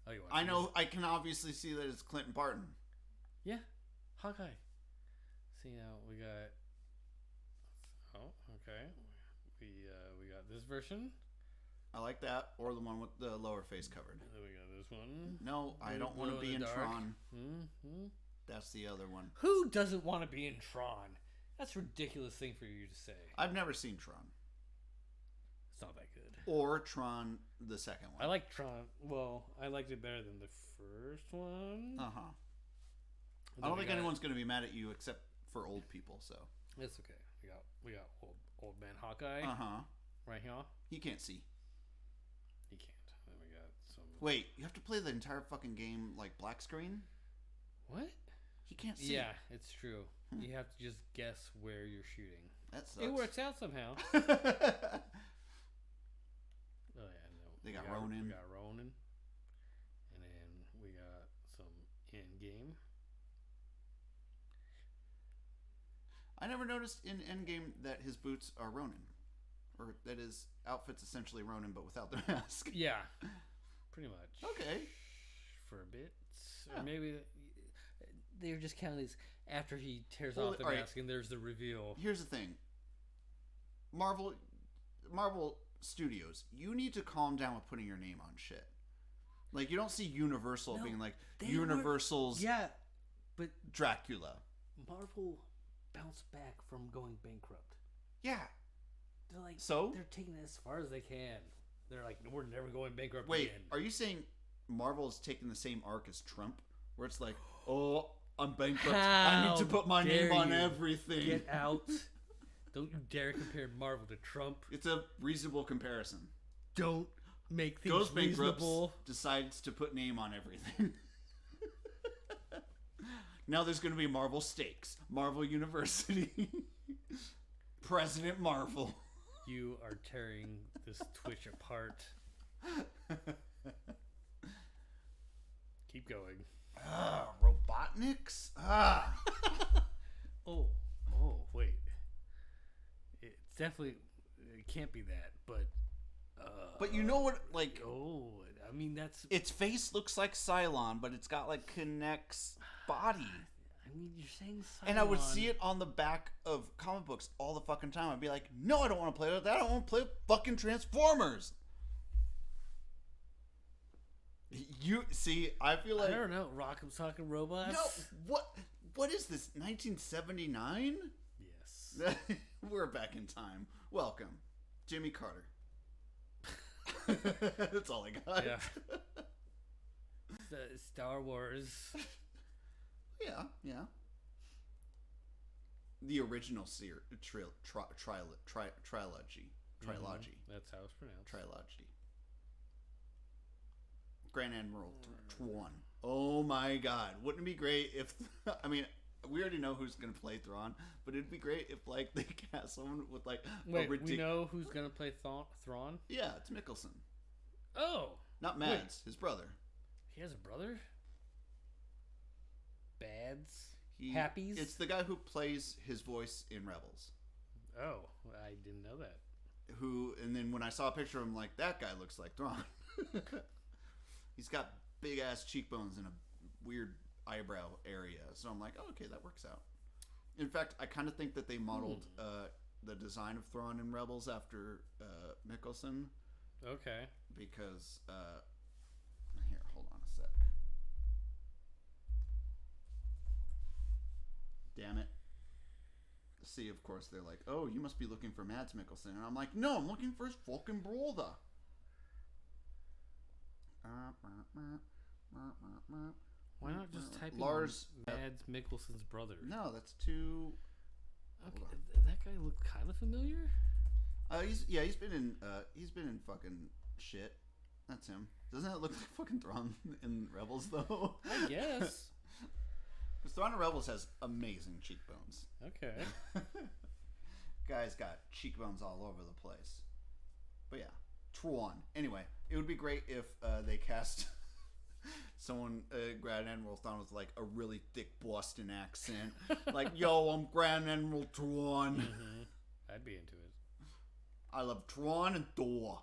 Oh, you want? I know. I can obviously see that it's Clinton Barton. Yeah, Hawkeye. See now we got. Oh, okay. We got this version. I like that, or the one with the lower face covered. And then we got this one. No, I don't want to be in dark. Tron. Mm-hmm. That's the other one. Who doesn't want to be in Tron? That's a ridiculous thing for you to say. I've never seen Tron. It's not that good. Or Tron, the second one. I like Tron. Well, I liked it better than the first one. Uh-huh. I don't think anyone's going to be mad at you except for old people, so. It's okay. We got old man Hawkeye. Uh-huh. Right here. He can't see. He can't. Then we got some. Wait, you have to play the entire fucking game like black screen? What? He can't see. Yeah, it's true. You have to just guess where you're shooting. That sucks. It works out somehow. Oh yeah, no. They got Ronin. We got Ronin. And then we got some Endgame. I never noticed in Endgame that his boots are Ronin. Or that his outfit's essentially Ronin but without the mask. Yeah. Pretty much. Okay. For a bit. Yeah. Or maybe they were just kind of these after he tears off the mask and there's the reveal. Here's the thing. Marvel Studios, you need to calm down with putting your name on shit. Like, you don't see Universal being like, Universal's but Dracula. Marvel bounced back from going bankrupt. Yeah. They're like, so? They're taking it as far as they can. They're like, we're never going bankrupt Wait, again. are you saying Marvel is taking the same arc as Trump? Where it's like, oh, I'm bankrupt. I need to put my name on everything. Get out. Don't you dare compare Marvel to Trump. It's a reasonable comparison. Don't make things Goes bankrupt, reasonable. decides to put name on everything. Now there's going to be Marvel Stakes, Marvel University, President Marvel. You are tearing this Twitch apart. Keep going. Robotniks? Oh, wait. It's definitely, it can't be that, but. But you know what, like. Oh, I mean, that's. Its face looks like Cylon, but it's got, like, Connect's body. I mean, you're saying Cylon. And I would see it on the back of comic books all the fucking time. I'd be like, no, I don't want to play with that. I don't want to play with fucking Transformers. You see, I feel like I don't know. Rock'em Sock'em Robots. No, what is this? 1979? Yes. We're back in time. Welcome, Jimmy Carter. That's all I got. Yeah. Star Wars. Yeah. The original trilogy. That's how it's pronounced. Trilogy. Grand Admiral Thrawn. Oh my God! Wouldn't it be great if? I mean, we already know who's gonna play Thrawn, but it'd be great if like they cast someone with like Wait, we know who's gonna play Thrawn? Yeah, it's Mickelson. Oh, not Mads, his brother. He has a brother. Bads. Happies. It's the guy who plays his voice in Rebels. Oh, I didn't know that. And then when I saw a picture of him, like, that guy looks like Thrawn. He's got big ass cheekbones and a weird eyebrow area. So I'm like, oh, okay, that works out. In fact, I kind of think that they modeled the design of Thrawn in Rebels after Mickelson. Okay. Because, here, hold on a sec. Damn it. See, of course, they're like, oh, you must be looking for Mads Mikkelsen. And I'm like, no, I'm looking for his fucking brother. Why not just type Lars in Mads Mikkelsen's brother? No, that's too... Okay, that guy looked kind of familiar. He's been in fucking shit. That's him. Doesn't that look like fucking Thrawn in Rebels, though? I guess. Because Thrawn in Rebels has amazing cheekbones. Okay. Guy's got cheekbones all over the place. But yeah, Thrawn. Anyway, it would be great if they cast Someone, Grand Admiral Thrawn with like a really thick Boston accent. Like, yo, I'm Grand Admiral Thrawn. Mm-hmm. I'd be into it. I love Thrawn and Thor.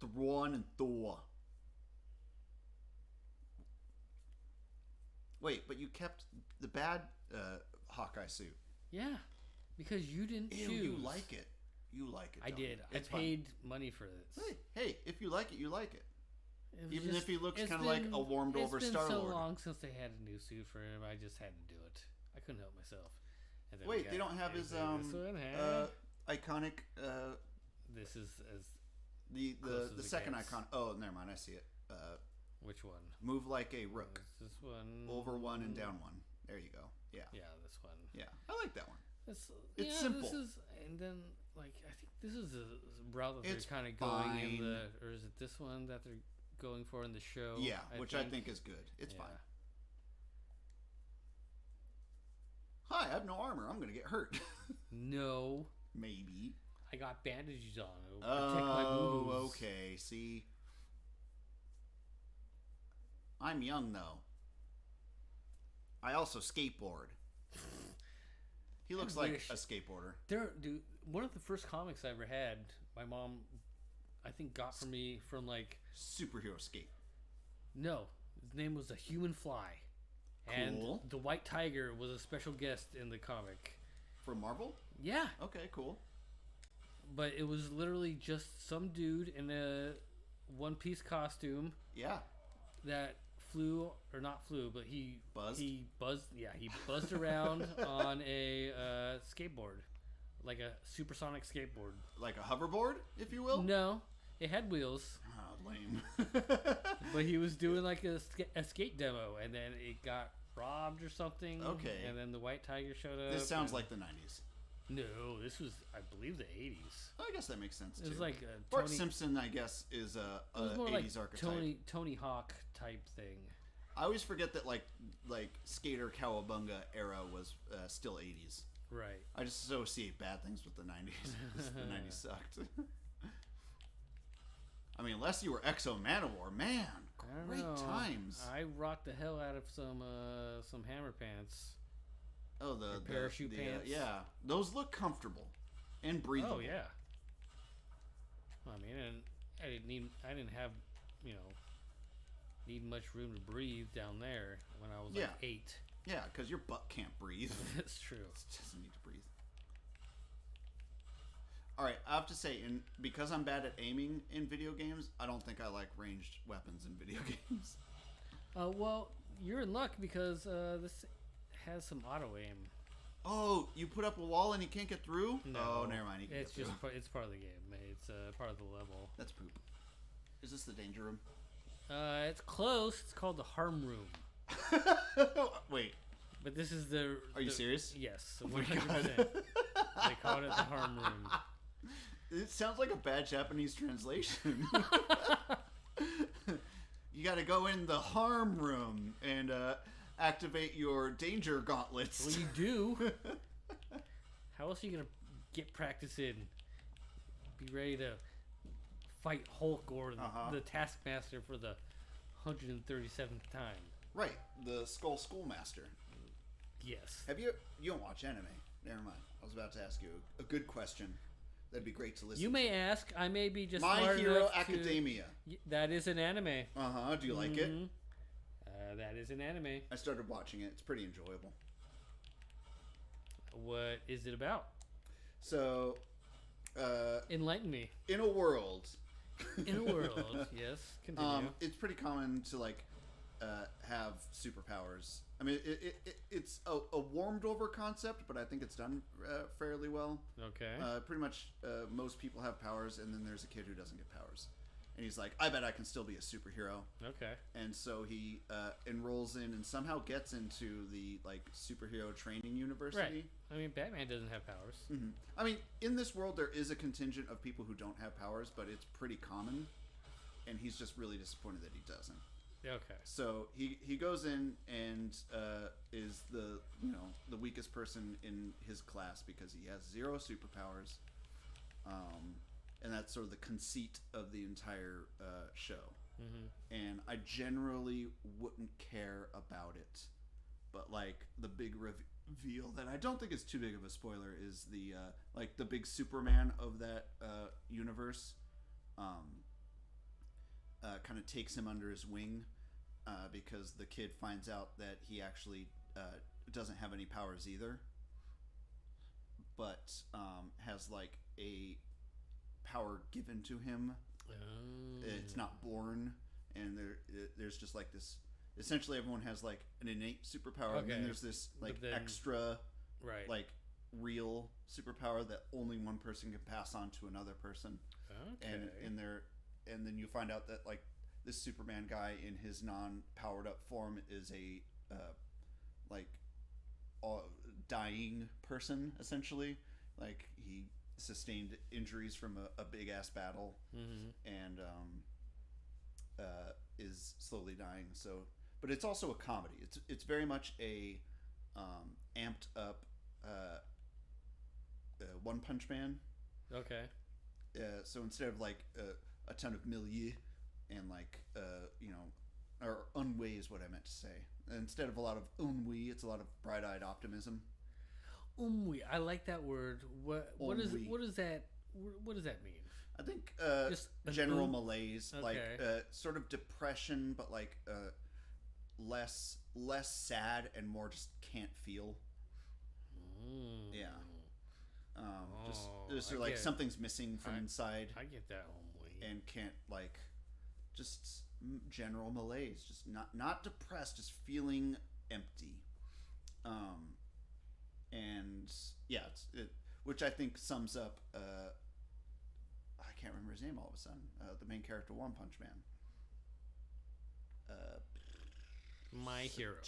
Thrawn and Thor. Wait, but you kept the bad Hawkeye suit. Yeah, because you didn't choose. You like it. You like it. I did. I paid money for this. Hey, if you like it, you like it. Even just, if he looks kind of like a warmed over Star-Lord. It's been so long since they had a new suit for him. I just had to do it. I couldn't help myself. And then wait, they don't have his iconic. This is as the second icon. Oh, never mind. I see it. Which one? Move like a rook. This one. Over one and down one. There you go. Yeah. Yeah, this one. Yeah, I like that one. It's simple. And then like I think this is a route that they're kind of going in the, or is it this one that they're going for in the show? Yeah, which I think is good. It's fine. Hi, I have no armor. I'm gonna get hurt. No. Maybe. I got bandages on. It'll protect my boobs. Oh, okay. See, I'm young though. I also skateboard. He looks like a skateboarder. Dude, one of the first comics I ever had, my mom, I think, got for me from like superhero skate. No, his name was a Human Fly, and the White Tiger was a special guest in the comic. From Marvel? Yeah. Okay, cool. But it was literally just some dude in a one-piece costume. Yeah. That flew, or not flew, but he buzzed. He buzzed around on a skateboard, like a supersonic skateboard, like a hoverboard, if you will. No, it had wheels. Oh, lame. But he was doing like a skate demo, and then it got robbed or something. Okay. And then the White Tiger showed up. This sounds like the 90s. No, this was, I believe, the 80s. I guess that makes sense, too. It was like Bart Simpson, I guess, is a 80s like archetype. Tony Hawk type thing. I always forget that, like Skater Cowabunga era was still 80s. Right. I just associate bad things with the 90s. The 90s sucked. I mean, unless you were Exo Manowar, man, great times. I rocked the hell out of some hammer pants. Oh, the parachute pants. Yeah, those look comfortable and breathable. Oh yeah. I mean, and I didn't have, need much room to breathe down there when I was like 8. Yeah, because your butt can't breathe. That's true. It doesn't need to breathe. All right, I have to say, because I'm bad at aiming in video games, I don't think I like ranged weapons in video games. Well, you're in luck because this has some auto aim. Oh, you put up a wall and you can't get through? No, oh, never mind. It's just it's part of the game. It's part of the level. That's poop. Is this the danger room? It's close. It's called the harm room. Wait. But this is the. Are you serious? Yes. 100%. Oh my God. They called it the harm room. It sounds like a bad Japanese translation. You got to go in the harm room and activate your danger gauntlets. Well, you do. How else are you gonna get practice in? Be ready to fight Hulk or the Taskmaster for the 137th time. Right, the Skull Schoolmaster. Yes. You don't watch anime? Never mind. I was about to ask you a good question. That'd be great to listen. You may ask. I may be just My smart Hero enough Academia. That is an anime. Do you like it? That is an anime. I started watching it. It's pretty enjoyable. What is it about? So, enlighten me. In a world. Yes. Continue. It's pretty common to have superpowers. I mean, it's a warmed over concept, but I think it's done fairly well. Okay. Pretty much most people have powers, and then there's a kid who doesn't get powers. And he's like, I bet I can still be a superhero. Okay. And so he enrolls in and somehow gets into the superhero training university. Right. I mean, Batman doesn't have powers. Mm-hmm. I mean, in this world, there is a contingent of people who don't have powers, but it's pretty common. And he's just really disappointed that he doesn't. Okay. So he goes in and is the weakest person in his class because he has 0 superpowers. And that's sort of the conceit of the entire show. and I generally wouldn't care about it. But like the big reveal that I don't think is too big of a spoiler is the like the big Superman of that universe kind of takes him under his wing because the kid finds out that he actually doesn't have any powers either, but has like a power given to him. It's not born, and there's just like this. Essentially, everyone has like an innate superpower, and then there's this like extra, like real superpower that only one person can pass on to another person. And then you find out that like this Superman guy in his non-powered up form is a like dying person essentially. Like he sustained injuries from a big ass battle, and is slowly dying. So, but it's also a comedy. It's very much a amped up One Punch Man. Okay. So instead of like a ton of milieu and like or ennui is what I meant to say. Instead of a lot of ennui, it's a lot of bright-eyed optimism. Ennui. I like that word. What does that mean? I think just general malaise, like sort of depression, but like less sad and more just can't feel. Yeah. Just sort of like something's missing from inside. I get that ennui. And can't like just general malaise, just not depressed, just feeling empty. And yeah, which I think sums up. I can't remember his name all of a sudden. The main character, One Punch Man. My hero.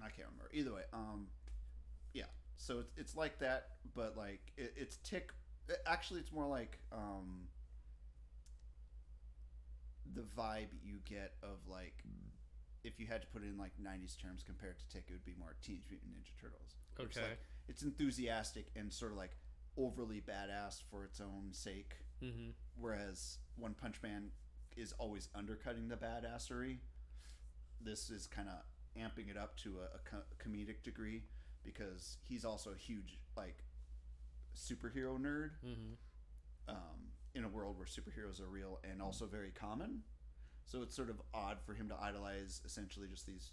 I can't remember. Either way, yeah. So it's like that, but like it's tick. Actually, it's more like the vibe you get of like if you had to put it in like 90s terms compared to Tick, it would be more Teenage Mutant Ninja Turtles. Okay. Like, it's enthusiastic and sort of like overly badass for its own sake. Mm-hmm. Whereas One Punch Man is always undercutting the badassery. This is kind of amping it up to a comedic degree because he's also a huge like superhero nerd. Mm-hmm. In a world where superheroes are real and also very common. So it's sort of odd for him to idolize essentially just these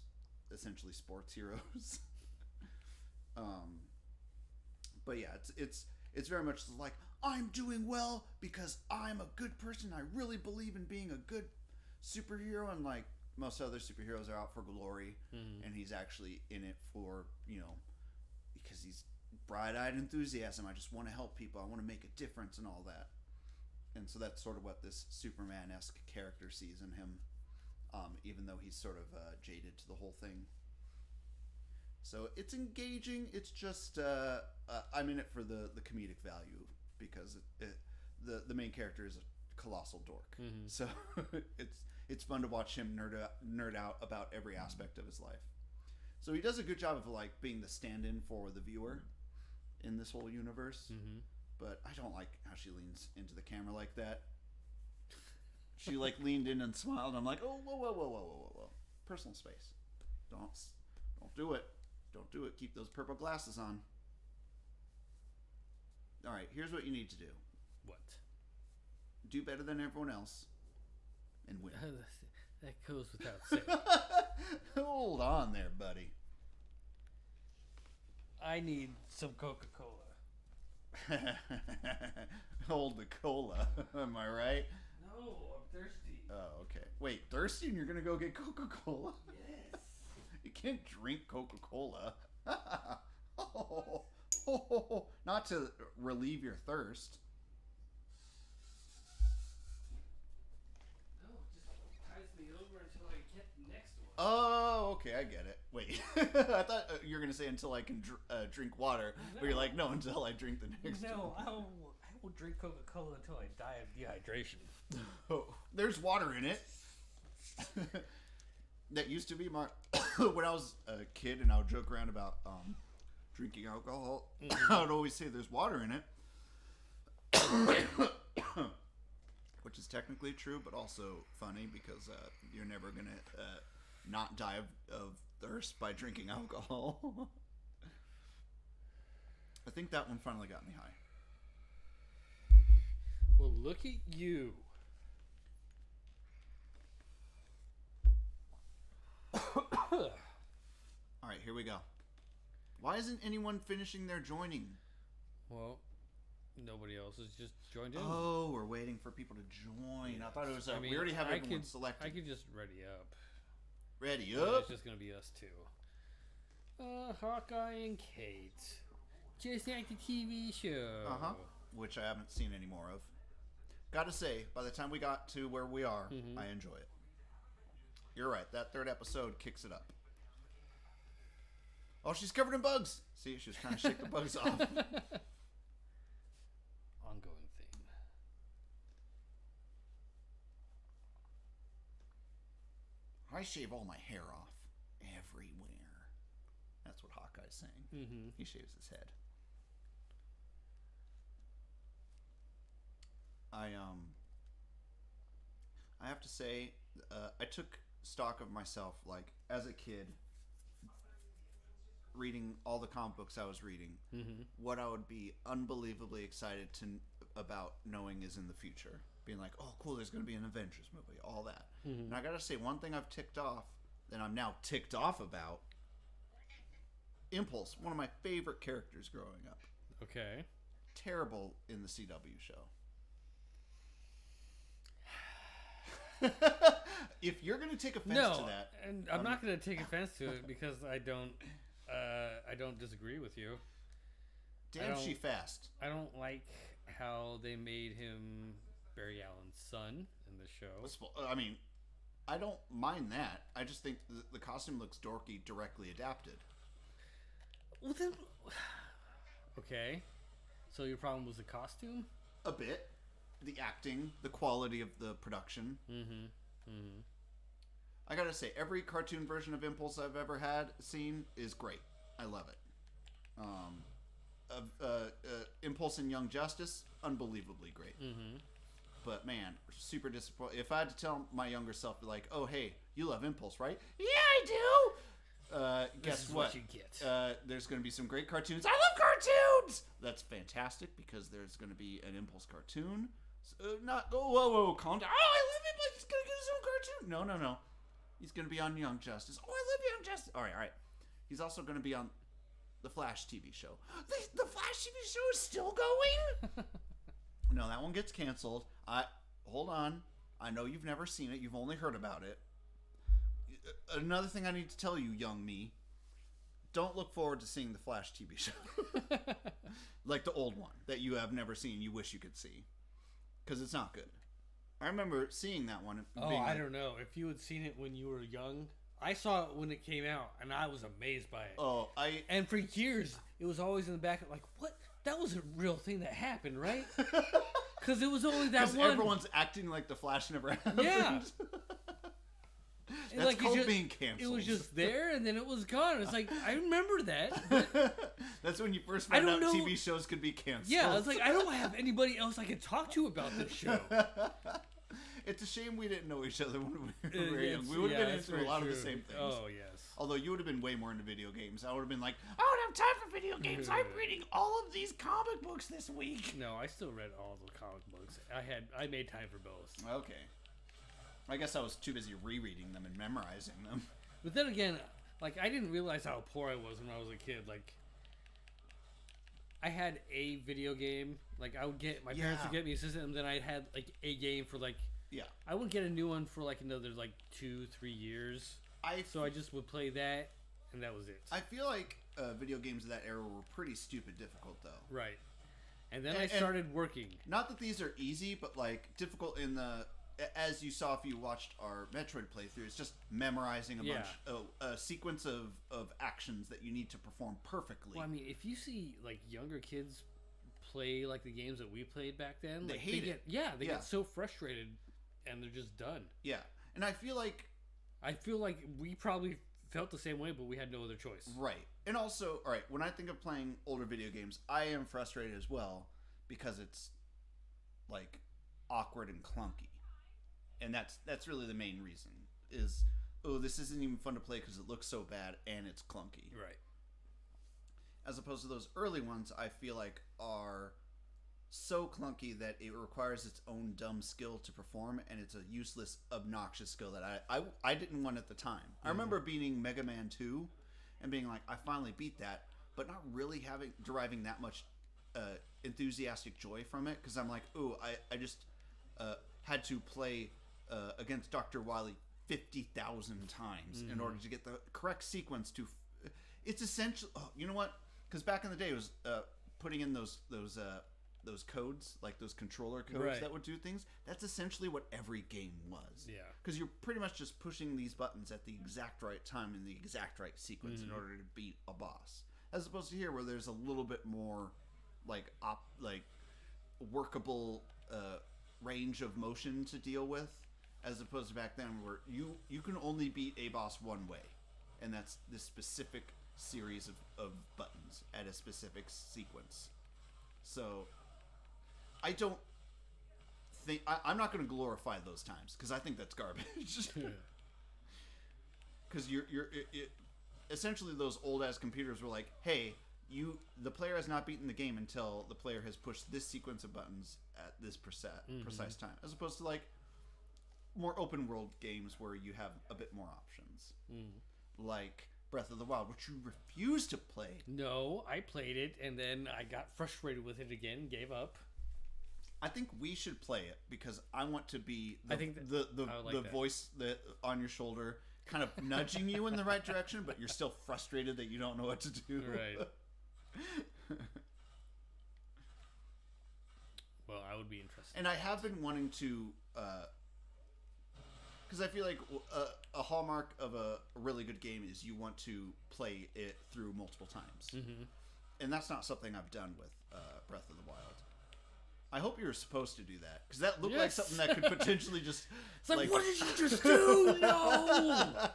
essentially sports heroes. But yeah, it's very much like, I'm doing well because I'm a good person. I really believe in being a good superhero, and like most other superheroes are out for glory, and he's actually in it for, because he's bright-eyed enthusiasm. I just want to help people. I want to make a difference and all that. And so that's sort of what this Superman-esque character sees in him, even though he's sort of jaded to the whole thing. So it's engaging. It's just I'm in it for the comedic value because the main character is a colossal dork. Mm-hmm. So it's fun to watch him nerd out about every aspect of his life. So he does a good job of like being the stand-in for the viewer in this whole universe. Mm-hmm. But I don't like how she leans into the camera like that. She like leaned in and smiled. I'm like, oh, whoa. Personal space. Don't do it. Don't do it. Keep those purple glasses on. All right, here's what you need to do. What? Do better than everyone else and win. That goes without saying. Hold on there, buddy. I need some Coca-Cola. Hold the cola. Am I right? No, I'm thirsty. Oh, okay. Wait, thirsty and you're going to go get Coca-Cola? Yes. You can't drink Coca-Cola. Not to relieve your thirst. No, it just ties me over until I get the next one. Oh, okay, I get it. Wait, I thought you were going to say until I can drink water, but you're like, no, until I drink the next one. No, I will drink Coca-Cola until I die of dehydration. Oh, there's water in it. That used to be my... when I was a kid and I would joke around about drinking alcohol, I would always say there's water in it. which is technically true, but also funny because you're never going to not die of thirst by drinking alcohol. I think that one finally got me high. Well, look at you. All right, here we go. Why isn't anyone finishing their joining? Well, nobody else has just joined in. Oh, we're waiting for people to join. Yes. I thought it was we already have everyone selected. I could just ready up. Ready up? It's just going to be us two. Hawkeye and Kate. Just like the TV show. Uh-huh. Which I haven't seen any more of. Gotta say, by the time we got to where we are, I enjoy it. You're right. That third episode kicks it up. Oh, she's covered in bugs. See, she was trying to shake the bugs off. Ongoing theme. I shave all my hair off everywhere. That's what Hawkeye's saying. He shaves his head. I have to say, I took stock of myself, like, as a kid, reading all the comic books I was reading. What I would be unbelievably excited about knowing is in the future. Being like, oh, cool, there's going to be an Avengers movie, all that. And I gotta say, one thing I've ticked off, that I'm now ticked off about, Impulse, one of my favorite characters growing up. Okay. Terrible in the CW show. If you're going to take offense to that, and I'm not going to take offense to it because I don't disagree with you. Damn, she fast. I don't like how they made him Barry Allen's son in the show. I mean, I don't mind that. I just think the costume looks dorky, directly adapted. Well then, okay. So your problem was the costume? A bit. The acting, the quality of the production. I gotta say, every cartoon version of Impulse I've ever seen is great. I love it. Impulse and Young Justice, unbelievably great. But man, super disappointed. If I had to tell my younger self, like, oh hey, you love Impulse, right? Yeah, I do. Guess what? You get. There's going to be some great cartoons. I love cartoons. That's fantastic because there's going to be an Impulse cartoon. Whoa, calm down. Oh, I love Impulse. He's going to get his own cartoon. No. He's going to be on Young Justice. Oh, I love Young Justice. All right. He's also going to be on the Flash TV show. The Flash TV show is still going? No, that one gets canceled. Hold on. I know you've never seen it. You've only heard about it. Another thing I need to tell you, young me, don't look forward to seeing the Flash TV show. Like the old one that you have never seen, you wish you could see. Because it's not good. I remember seeing that one. I don't know. If you had seen it when you were young, I saw it when it came out, and I was amazed by it. And for years, it was always in the back of like, what? That was a real thing that happened, right? Because it was only that one. Everyone's acting like the Flash never happened. Yeah. That's like called being canceled. It was just there, and then it was gone. It's like, I remember that. That's when you first found out TV shows could be canceled. Yeah, it's like, I don't have anybody else I can talk to about this show. It's a shame we didn't know each other when we were young. We would have been into a lot of the same things. Oh, yes. Although you would have been way more into video games. I would have been like, I don't have time for video games. I'm reading all of these comic books this week. No, I still read all the comic books. I made time for both. Okay. I guess I was too busy rereading them and memorizing them. But then again, like, I didn't realize how poor I was when I was a kid. Like, I had a video game. Like, I would get, my parents would get me a system, and then I had, like, a game for, like, I wouldn't get a new one for, like, another, like, 2-3 years. So I just would play that, and that was it. I feel like video games of that era were pretty stupid difficult, though. Right. And then I started working. Not that these are easy, but, like, difficult in the... As you saw if you watched our Metroid playthrough, it's just memorizing a sequence of actions that you need to perform perfectly. Well, I mean, if you see, like, younger kids play, like, the games that we played back then... They hate it. Yeah, they get so frustrated, and they're just done. Yeah, and I feel like we probably felt the same way, but we had no other choice. Right. And also, all right, when I think of playing older video games, I am frustrated as well, because it's, like... awkward and clunky, and that's really the main reason. Is this isn't even fun to play because it looks so bad and it's clunky. Right. As opposed to those early ones, I feel like are so clunky that it requires its own dumb skill to perform, and it's a useless, obnoxious skill that I didn't want at the time. I remember beating Mega Man 2 and being like, I finally beat that, but not really deriving that much enthusiastic joy from it, because I'm like, I just had to play against Dr. Wily 50,000 times in order to get the correct sequence to... It's essential... Oh, you know what? Because back in the day, it was putting in those codes, like those controller codes that would do things. That's essentially what every game was. Yeah. Because you're pretty much just pushing these buttons at the exact right time in the exact right sequence in order to beat a boss. As opposed to here, where there's a little bit more like workable range of motion to deal with, as opposed to back then where you can only beat a boss one way, and that's this specific series of buttons at a specific sequence. So I don't think I'm not going to glorify those times, because I think that's garbage. Because essentially those old ass computers were like, hey, the player has not beaten the game until the player has pushed this sequence of buttons at this precise time, as opposed to like more open world games where you have a bit more options, like Breath of the Wild, which you refuse to play. No, I played it and then I got frustrated with it again, gave up. I think we should play it because I want to be the voice that on your shoulder, kind of nudging you in the right direction, but you're still frustrated that you don't know what to do. Right. Well, I would be interested. And I have been wanting to, because I feel like a hallmark of a really good game is you want to play it through multiple times. And that's not something I've done with Breath of the Wild. I hope you're supposed to do that, because that looked like something that could potentially just... It's like, what did you just do? No!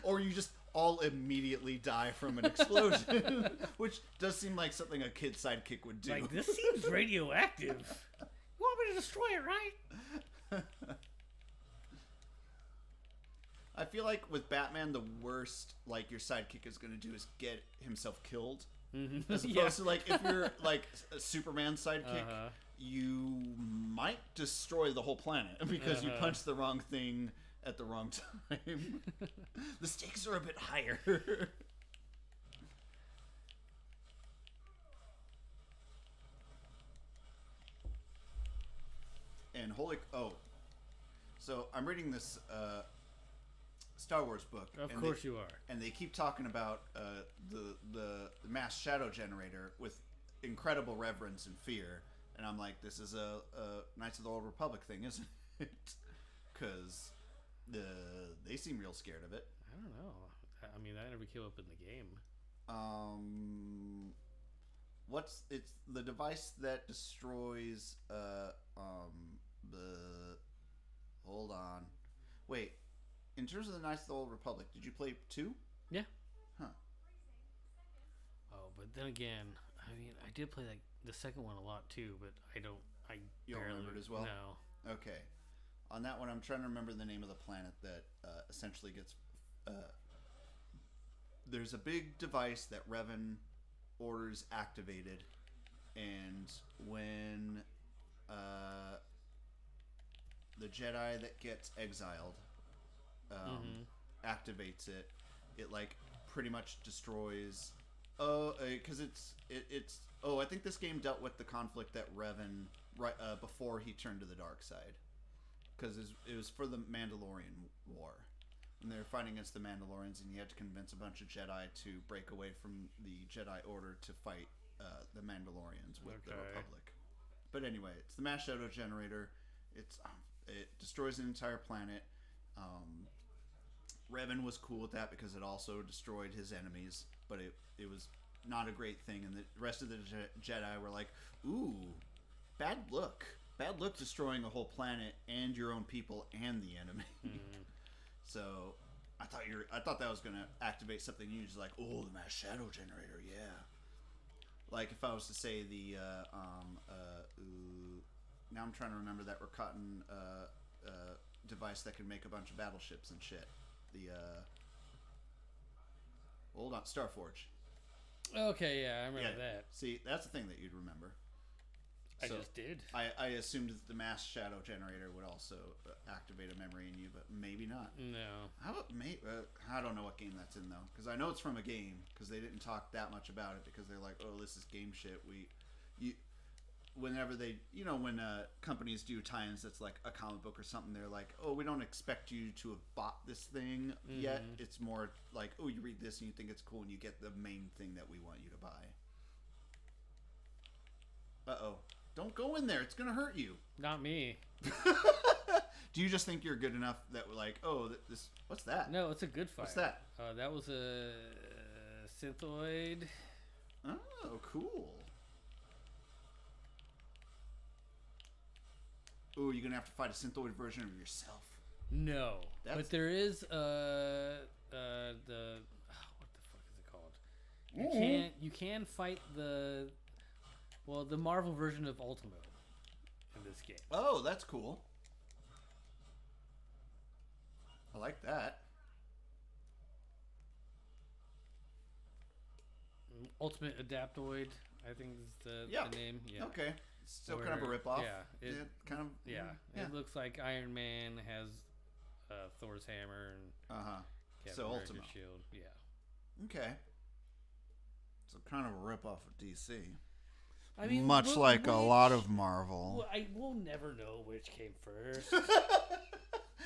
Or you just all immediately die from an explosion, which does seem like something a kid sidekick would do. Like, this seems radioactive. You want me to destroy it, right? I feel like with Batman, the worst like your sidekick is going to do is get himself killed. As opposed to like if you're like a Superman sidekick, you might destroy the whole planet because you punched the wrong thing at the wrong time. The stakes are a bit higher. And so I'm reading this Star Wars book. Of course you are. And they keep talking about the mass shadow generator with incredible reverence and fear. And I'm like, this is a Knights of the Old Republic thing, isn't it? Because they seem real scared of it. I don't know. I mean, that never came up in the game. It's the device that destroys hold on. Wait. In terms of the Knights of the Old Republic, did you play 2? Yeah. Huh. Oh, but then again, I mean, I did play like the second one a lot too, but you don't remember it as well? No. Okay. On that one, I'm trying to remember the name of the planet that essentially gets... there's a big device that Revan orders activated, and when the Jedi that gets exiled activates it, it like pretty much destroys... because I think this game dealt with the conflict that Revan before he turned to the dark side, because it was for the Mandalorian War, and they were fighting against the Mandalorians, and you had to convince a bunch of Jedi to break away from the Jedi Order to fight the Mandalorians with the Republic. But anyway, it's the mass shadow generator. It destroys an entire planet. Revan was cool with that because it also destroyed his enemies, but it was not a great thing, and the rest of the Jedi were like, ooh, bad luck destroying a whole planet and your own people and the enemy. So I thought that was gonna activate something new, just like, oh, the mass shadow generator, yeah. Like if I was to say the now I'm trying to remember that Rakuten device that can make a bunch of battleships and shit. The hold on, Starforge. Okay, yeah, I remember that. See, that's the thing that you'd remember. I just did. I assumed that the mass shadow generator would also activate a memory in you, but maybe not. No. How about I don't know what game that's in though, because I know it's from a game because they didn't talk that much about it because they're like, oh, this is game shit. Whenever they, when companies do tie-ins that's like a comic book or something, they're like, oh, we don't expect you to have bought this thing yet. It's more like, oh, you read this and you think it's cool and you get the main thing that we want you to buy. Uh-oh. Don't go in there. It's going to hurt you. Not me. Do you just think you're good enough that we're like, oh, this, what's that? No, it's a good fight. What's that? That was a Synthoid. Oh, cool. Ooh, you're going to have to fight a Synthoid version of yourself. No. But there is the what the fuck is it called? You can fight the Marvel version of Ultimo in this game. Oh, that's cool. I like that. Ultimate Adaptoid, I think is the name. Yeah. Okay. Still kind of a ripoff. Yeah. It looks like Iron Man has Thor's hammer and Captain America's Ultimo shield. Yeah. Okay. So kind of a ripoff of DC. I mean, much like a lot of Marvel. We'll never know which came first.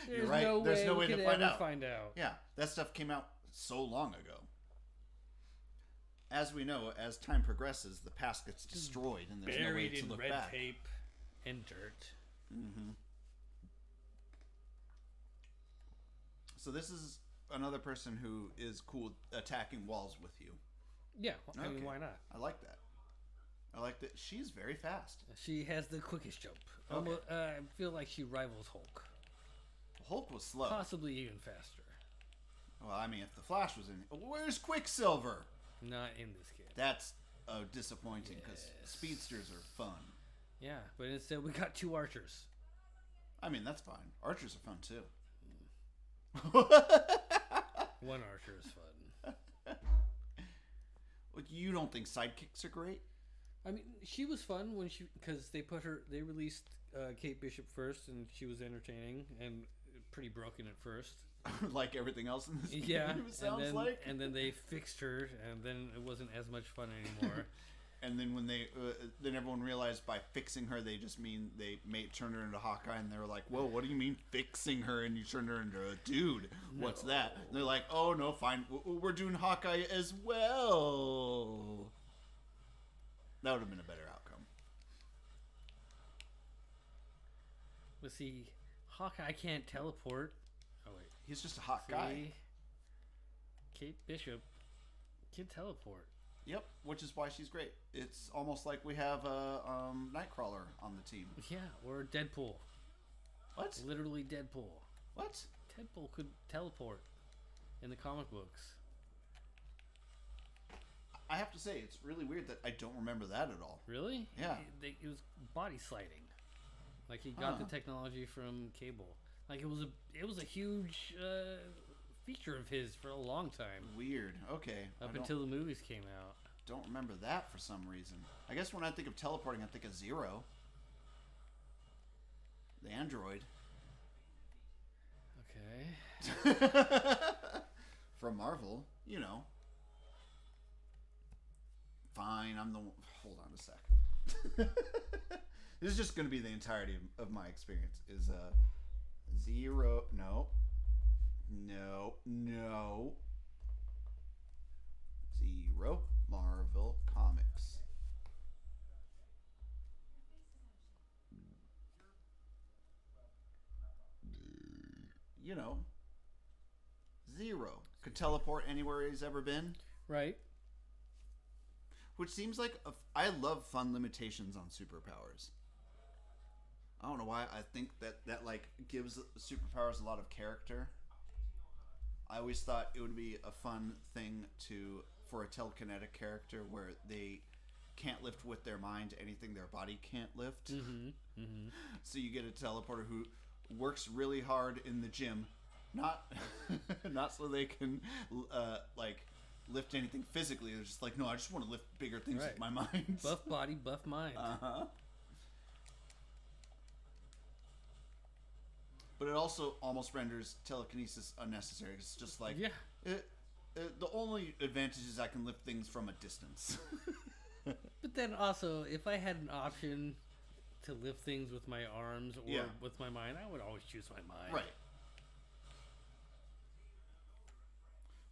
You're right. There's no way to find out. Yeah, that stuff came out so long ago. As we know, as time progresses, the past gets destroyed, and there's no way to look back. Buried in red tape and dirt. Mm-hmm. So this is another person who is cool attacking walls with you. Yeah, I mean, why not? I like that. I like that. She's very fast. She has the quickest jump. Okay. I feel like she rivals Hulk. Hulk was slow. Possibly even faster. Well, I mean, if the Flash was in... Where's Quicksilver? Not in this game. That's disappointing, because speedsters are fun. Yeah, but instead we got 2 archers. I mean, that's fine. Archers are fun, too. 1 archer is fun. Well, you don't think sidekicks are great? I mean, she was fun because they released Kate Bishop first, and she was entertaining and pretty broken at first. Like everything else in this game, it sounds like. And then they fixed her, and then it wasn't as much fun anymore. And then when then everyone realized by fixing her, they just mean they turned her into Hawkeye, and they were like, "Whoa, what do you mean fixing her? And you turned her into a dude? What's that?" And they're like, "Oh no, fine, we're doing Hawkeye as well." That would have been a better outcome. But see, Hawkeye can't teleport. Oh wait, he's just a hot guy. Kate Bishop can teleport. Yep, which is why she's great. It's almost like we have a Nightcrawler on the team. Yeah, or Deadpool. What? Literally Deadpool. What? Deadpool could teleport in the comic books. I have to say, it's really weird that I don't remember that at all. Really? Yeah. It was body sliding. Like he got the technology from Cable. Like it was a huge feature of his for a long time. Weird. Okay. Up until the movies came out. Don't remember that for some reason. I guess when I think of teleporting, I think of Zero. The android. Okay. From Marvel, you know. Fine, I'm the one. Hold on a sec. This is just going to be the entirety of my experience. Is Zero. No. Zero. Marvel Comics. You know. Zero. Could teleport anywhere he's ever been. Right. Which seems like I love fun limitations on superpowers. I don't know why. I think that like gives superpowers a lot of character. I always thought it would be a fun thing for a telekinetic character where they can't lift with their mind anything their body can't lift. So you get a teleporter who works really hard in the gym, not so they can like lift anything physically. They're just like, no, I just want to lift bigger things with my mind. Buff body, buff mind. But it also almost renders telekinesis unnecessary. It's just like, the only advantage is I can lift things from a distance. But then also, if I had an option to lift things with my arms or with my mind, I would always choose my mind. Right.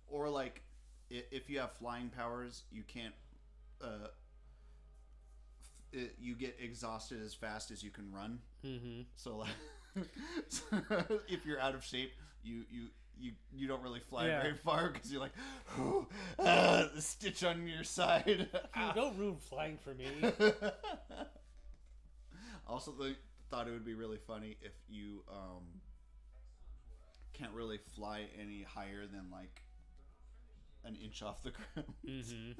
Or like, if you have flying powers, you can't. You get exhausted as fast as you can run. So like, if you're out of shape, you don't really fly very far because you're like, the stitch on your side. Don't ruin flying for me. Also, thought it would be really funny if you can't really fly any higher than like an inch off the ground.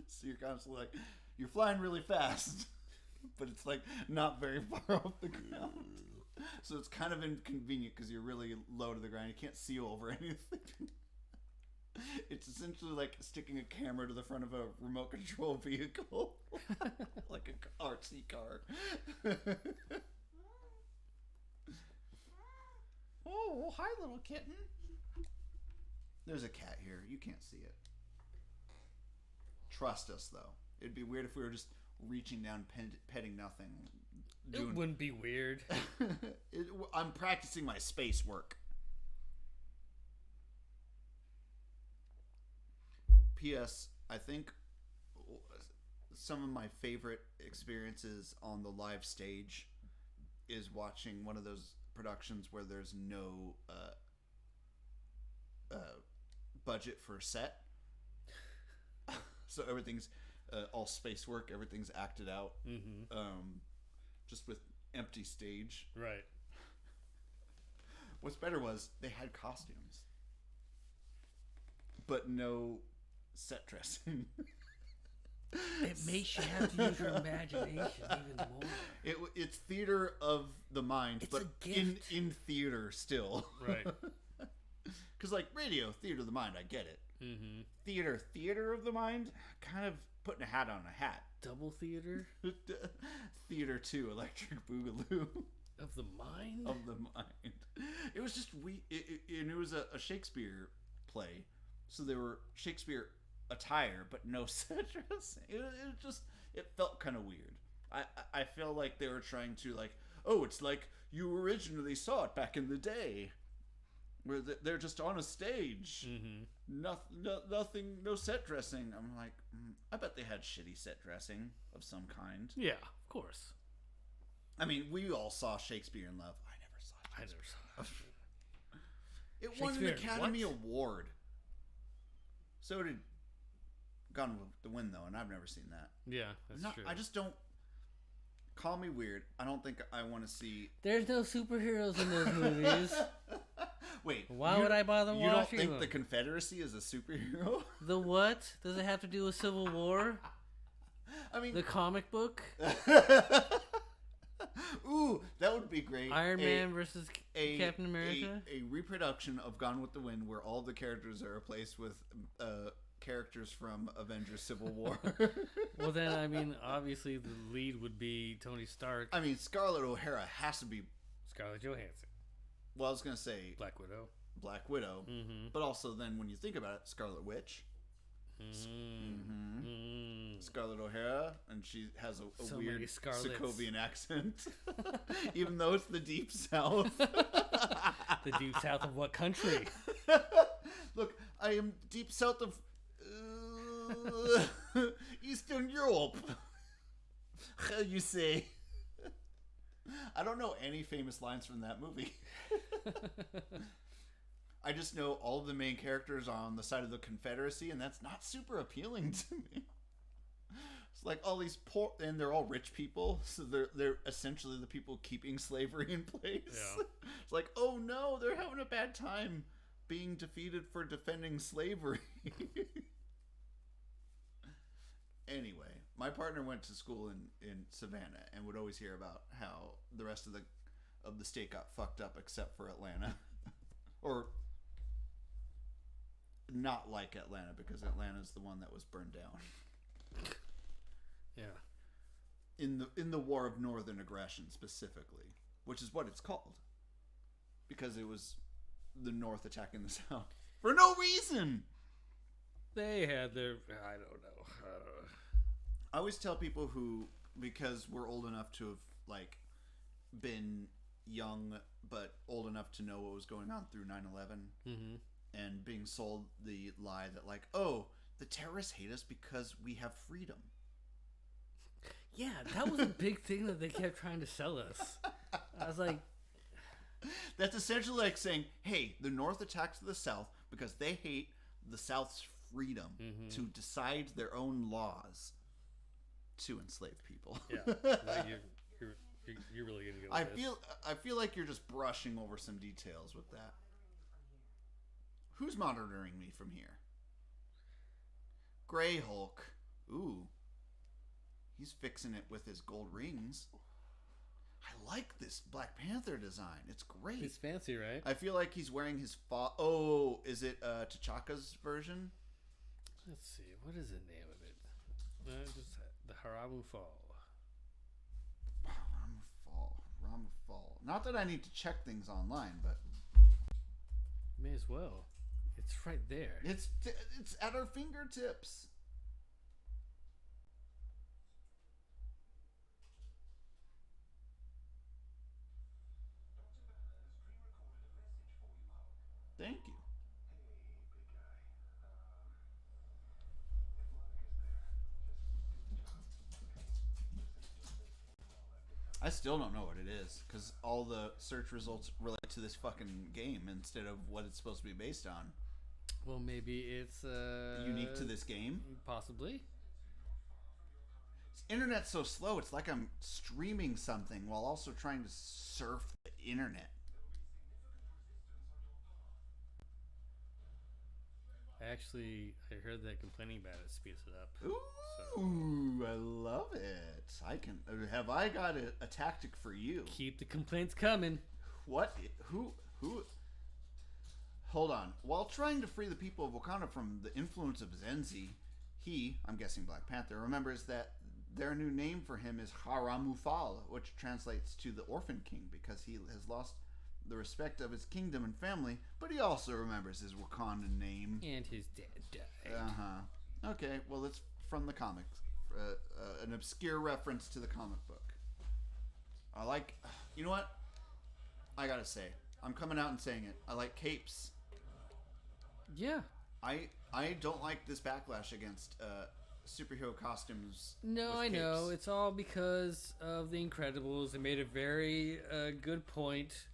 So you're constantly like, you're flying really fast, but it's like not very far off the ground. So it's kind of inconvenient because you're really low to the ground. You can't see over anything. It's essentially like sticking a camera to the front of a remote control vehicle. Like a artsy car. Oh, hi, little kitten. There's a cat here. You can't see it. Trust us, though. It'd be weird if we were just reaching down, petting nothing. It wouldn't be weird. I'm practicing my space work. P.S. I think some of my favorite experiences on the live stage is watching one of those productions where there's no budget for set. So everything's all space work. Everything's acted out. Just with empty stage. Right. What's better was they had costumes, but no set dressing. It makes you have to use your imagination even more. It's theater of the mind, but in theater still. Right. Because like radio, theater of the mind, I get it. Theater of the mind, kind of putting a hat on a hat. Double theater? Theater 2, Electric Boogaloo. Of the mind? Of the mind. It was just and it was a Shakespeare play, so there were Shakespeare attire, but no set dressing. It felt kind of weird. I feel like they were trying to like, oh, it's like you originally saw it back in the day, where they're just on a stage. Nothing, no set dressing. I'm like, I bet they had shitty set dressing of some kind. Yeah, of course. I mean, we all saw Shakespeare in Love. I never saw Shakespeare. It won an Academy Award. So did Gone with the Wind, though, and I've never seen that. Yeah, that's true. I just don't. Call me weird. I don't think I want to see. There's no superheroes in those movies. Wait. Why would I bother watching them? You don't think the Confederacy is a superhero? The what? Does it have to do with Civil War? I mean, the comic book. Ooh, that would be great. Iron Man versus Captain America. A reproduction of Gone with the Wind where all the characters are replaced with characters from Avengers Civil War. Well, then, I mean, obviously the lead would be Tony Stark. I mean, Scarlett O'Hara has to be Scarlett Johansson. Well, I was going to say Black Widow. But also then when you think about it, Scarlet Witch. Scarlett O'Hara, and she has a weird Sokovian accent. Even though it's the Deep South. The Deep South of what country? Look, I am deep south of Eastern Europe. How you say? I don't know any famous lines from that movie. I just know all of the main characters are on the side of the Confederacy, and that's not super appealing to me. It's like all these poor, and they're all rich people, so they're essentially the people keeping slavery in place. Yeah. It's like, oh no, they're having a bad time being defeated for defending slavery. Anyway, My partner went to school in Savannah and would always hear about how the rest of the state got fucked up except for Atlanta. Or not like Atlanta, because Atlanta's the one that was burned down. Yeah. In the War of Northern Aggression specifically, which is what it's called. Because it was the North attacking the South. For no reason! They had their... I don't know. I always tell people who, because we're old enough to have, like, been young, but old enough to know what was going on through 9/11, and being sold the lie that, like, oh, the terrorists hate us because we have freedom. Yeah, that was a big thing that they kept trying to sell us. I was like... That's essentially like saying, hey, the North attacks the South because they hate the South's freedom to decide their own laws to enslave people. Yeah, no, you're really gonna go. I feel like you're just brushing over some details with that. Who's monitoring me from here? Grey Hulk. Ooh, he's fixing it with his gold rings. I like this Black Panther design. It's great. It's fancy, right? I feel like he's wearing his Oh, is it T'Chaka's version? Let's see. What is the name of it? Just the Haramu Fall. Ramufal. Not that I need to check things online, but may as well. It's right there. It's at our fingertips. Thank you. I still don't know what it is, because all the search results relate to this fucking game instead of what it's supposed to be based on. Well, maybe it's unique to this game? Possibly. This internet's so slow, it's like I'm streaming something while also trying to surf the internet. I heard that complaining about it speeds it up. Ooh, so. I love it. Have I got a tactic for you? Keep the complaints coming. What? Who? Hold on. While trying to free the people of Wakanda from the influence of Zenzi, he, I'm guessing Black Panther, remembers that their new name for him is Haramufal, which translates to the Orphan King, because he has lost the respect of his kingdom and family, but he also remembers his Wakandan name. And his dad died. Uh-huh. Okay, well, it's from the comics. An obscure reference to the comic book. You know what? I gotta say, I'm coming out and saying it. I like capes. Yeah. I don't like this backlash against superhero costumes. No, I know. It's all because of The Incredibles. They made a very good point.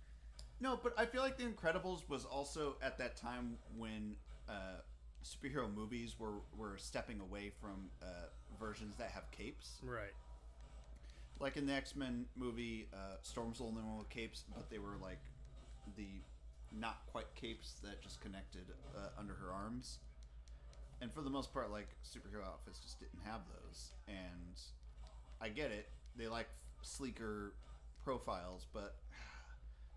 No, but I feel like The Incredibles was also at that time when superhero movies were stepping away from versions that have capes. Right. Like in the X-Men movie, Storm's the only one with capes, but they were like the not quite capes that just connected under her arms. And for the most part, like, superhero outfits just didn't have those. And I get it. They like sleeker profiles, but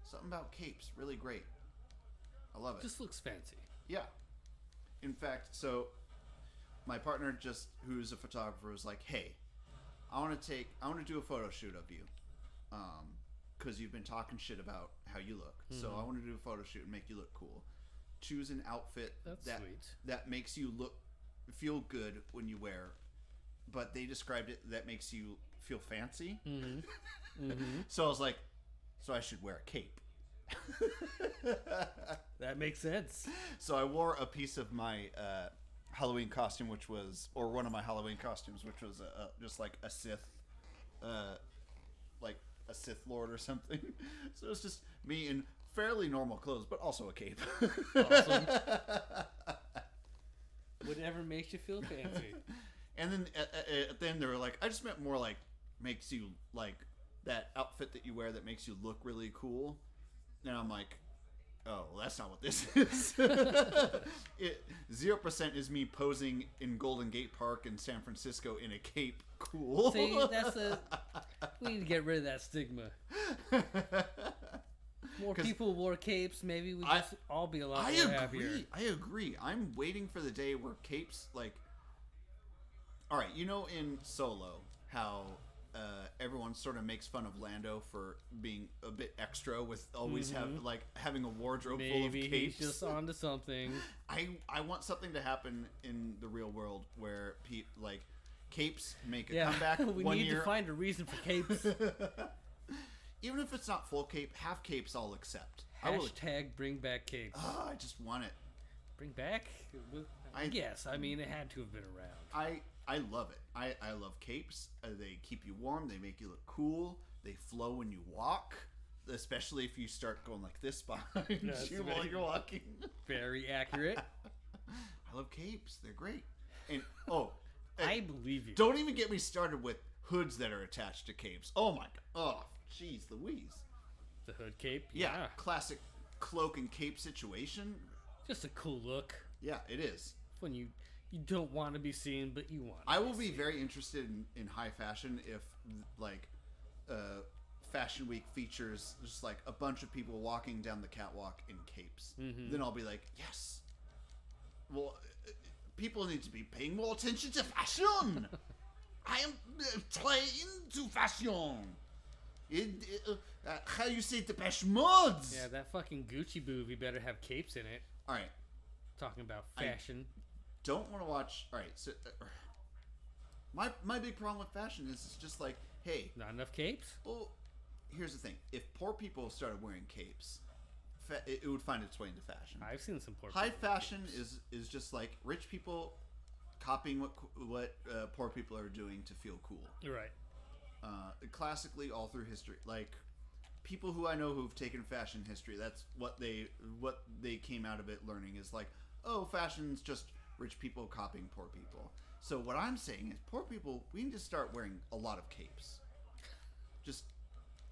something about capes, really great. I love it. Just looks fancy. Yeah. In fact, so my partner, who's a photographer, was like, "Hey, I want to do a photo shoot of you, because you've been talking shit about how you look. Mm-hmm. So I want to do a photo shoot and make you look cool. Choose an outfit that makes you feel good when you wear." But they described it that makes you feel fancy. Mm-hmm. Mm-hmm. So I was like, so I should wear a cape. That makes sense. So I wore a piece of my Halloween costume, one of my Halloween costumes, which was just like a Sith, like a Sith Lord or something. So it's just me in fairly normal clothes, but also a cape. Awesome. Whatever makes you feel fancy. And then at the end they were like, I just meant more like makes you like that outfit that you wear that makes you look really cool. And I'm like, Oh, well, that's not what this is. 0% is me posing in Golden Gate Park in San Francisco in a cape. Cool. See, we need to get rid of that stigma. More people wore capes, maybe we just all be a lot more happier. I agree. I'm waiting for the day where capes, like... Alright, you know in Solo, how... everyone sort of makes fun of Lando for being a bit extra with always having a wardrobe full of capes. Maybe he's just onto something. I want something to happen in the real world where capes make a comeback. We need to find a reason for capes. Even if it's not full cape, half capes I'll accept. Hashtag bring back capes. I just want it. Bring back? Yes, I mean it had to have been around. I love it. I love capes. They keep you warm. They make you look cool. They flow when you walk, especially if you start going like this behind you while you're walking. Very accurate. I love capes. They're great. And I believe you. Don't even get me started with hoods that are attached to capes. Oh my god. Oh, jeez Louise. The hood cape? Yeah. Classic cloak and cape situation. Just a cool look. Yeah, it is. When you don't want to be seen, but you want to I will be very interested in high fashion if, Fashion Week features just, like, a bunch of people walking down the catwalk in capes. Mm-hmm. Then I'll be like, yes. Well, people need to be paying more attention to fashion. I am trying to fashion. How you say Depeche Mode? Yeah, that fucking Gucci movie better have capes in it. All right. Talking about fashion. Don't want to watch. All right, so my big problem with fashion is it's just like, hey, not enough capes. Well, here's the thing: if poor people started wearing capes, it would find its way into fashion. I've seen some poor. High fashion is just like rich people copying what poor people are doing to feel cool. Right. Classically, all through history, like people who I know who've taken fashion history, that's what they came out of it learning is like, oh, fashion's just rich people copying poor people. So what I'm saying is poor people, we need to start wearing a lot of capes. Just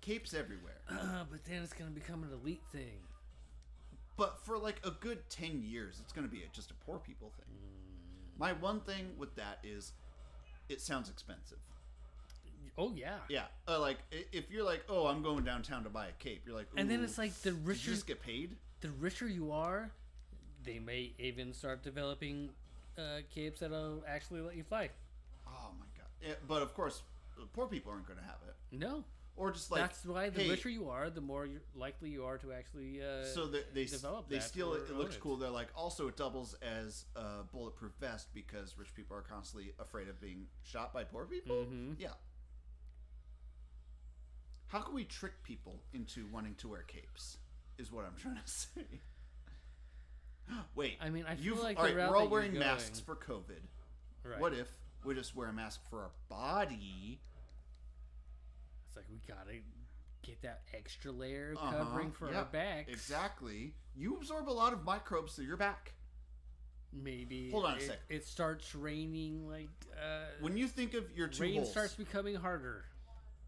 capes everywhere. But then it's going to become an elite thing. But for like a good 10 years, it's going to be just a poor people thing. My one thing with that is it sounds expensive. Oh, yeah. Yeah. Like, if you're like, oh, I'm going downtown to buy a cape, you're like, ooh, and then it's like the richer... Did you just get paid? The richer you are, they may even start developing capes that'll actually let you fly. Oh, my God. Yeah, but, of course, poor people aren't going to have it. No. Or just like... That's why the richer you are, the more likely you are to actually develop that. They steal it. It looks cool. They're like, also, it doubles as a bulletproof vest because rich people are constantly afraid of being shot by poor people? Mm-hmm. Yeah. How can we trick people into wanting to wear capes? Is what I'm trying to say. Wait. I mean, I feel like we're all wearing masks for COVID. Right. What if we just wear a mask for our body? It's like we gotta get that extra layer of covering for our backs. Exactly. You absorb a lot of microbes through your back. Maybe. Hold on a sec. It starts raining like. When you think of your two holes. Rain starts becoming harder.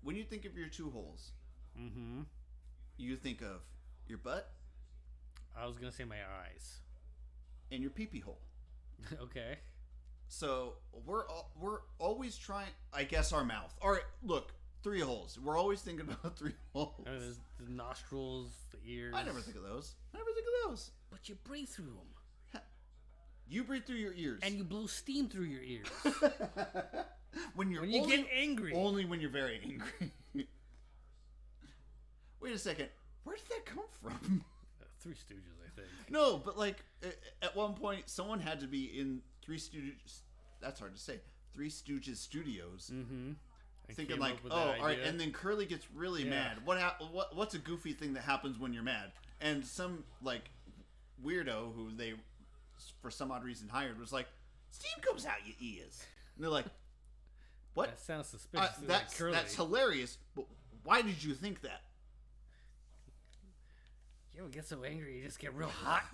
When you think of your two holes, you think of your butt. I was gonna say my eyes. And your pee-pee hole. Okay. So we're always trying. I guess our mouth. All right, look, 3 holes. We're always thinking about 3 holes. I mean, there's the nostrils, the ears. I never think of those. But you breathe through them. You breathe through your ears, and you blow steam through your ears. when you get angry. Only when you're very angry. Wait a second. Where did that come from? 3 Stooges, I think. No, but like at one point, someone had to be in 3 Stooges. That's hard to say. 3 Stooges Studios. Mm-hmm. Thinking like, oh, all right, and then Curly gets really mad. What's a goofy thing that happens when you're mad? And some like weirdo who they, for some odd reason, hired was like, steam comes out your ears. And they're like, what? That sounds suspicious. That's hilarious. But why did you think that? You ever get so angry you just get real hot?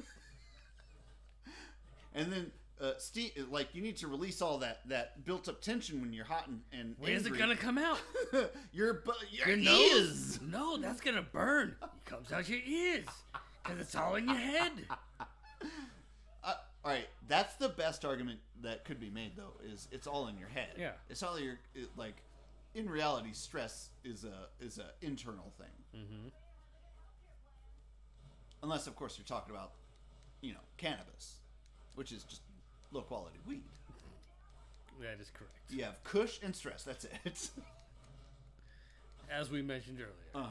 And then steam, like you need to release all that built up tension when you're hot and Where's angry. it gonna come out? your ears. No, that's gonna burn. It comes out your ears. Because it's all in your head. All right, that's the best argument that could be made, though. Is it's all in your head? Yeah. It's all like. In reality, stress is a internal thing. Mm-hmm. Unless, of course, you're talking about, cannabis, which is just low quality weed. That is correct. You have kush and stress. That's it. As we mentioned earlier.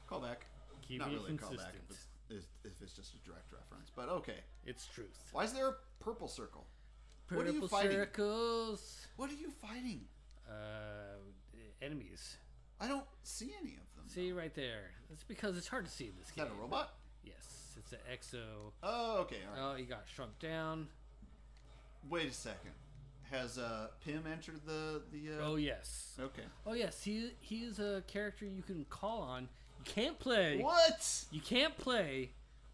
Call back. Keep Not it really a consistent. callback if it's just a direct reference. But okay. It's truth. Why is there a purple circle? Purple what are you fighting? Circles. What are you fighting? Enemies. I don't see any of them. See right there. That's because it's hard to see in this game. Is that a robot? Yes, it's an exo. Oh, okay. All right. Oh, he got shrunk down. Wait a second. Has Pym entered the? Oh yes. Okay. Oh yes. He is a character you can call on. You can't play. What? You can't play,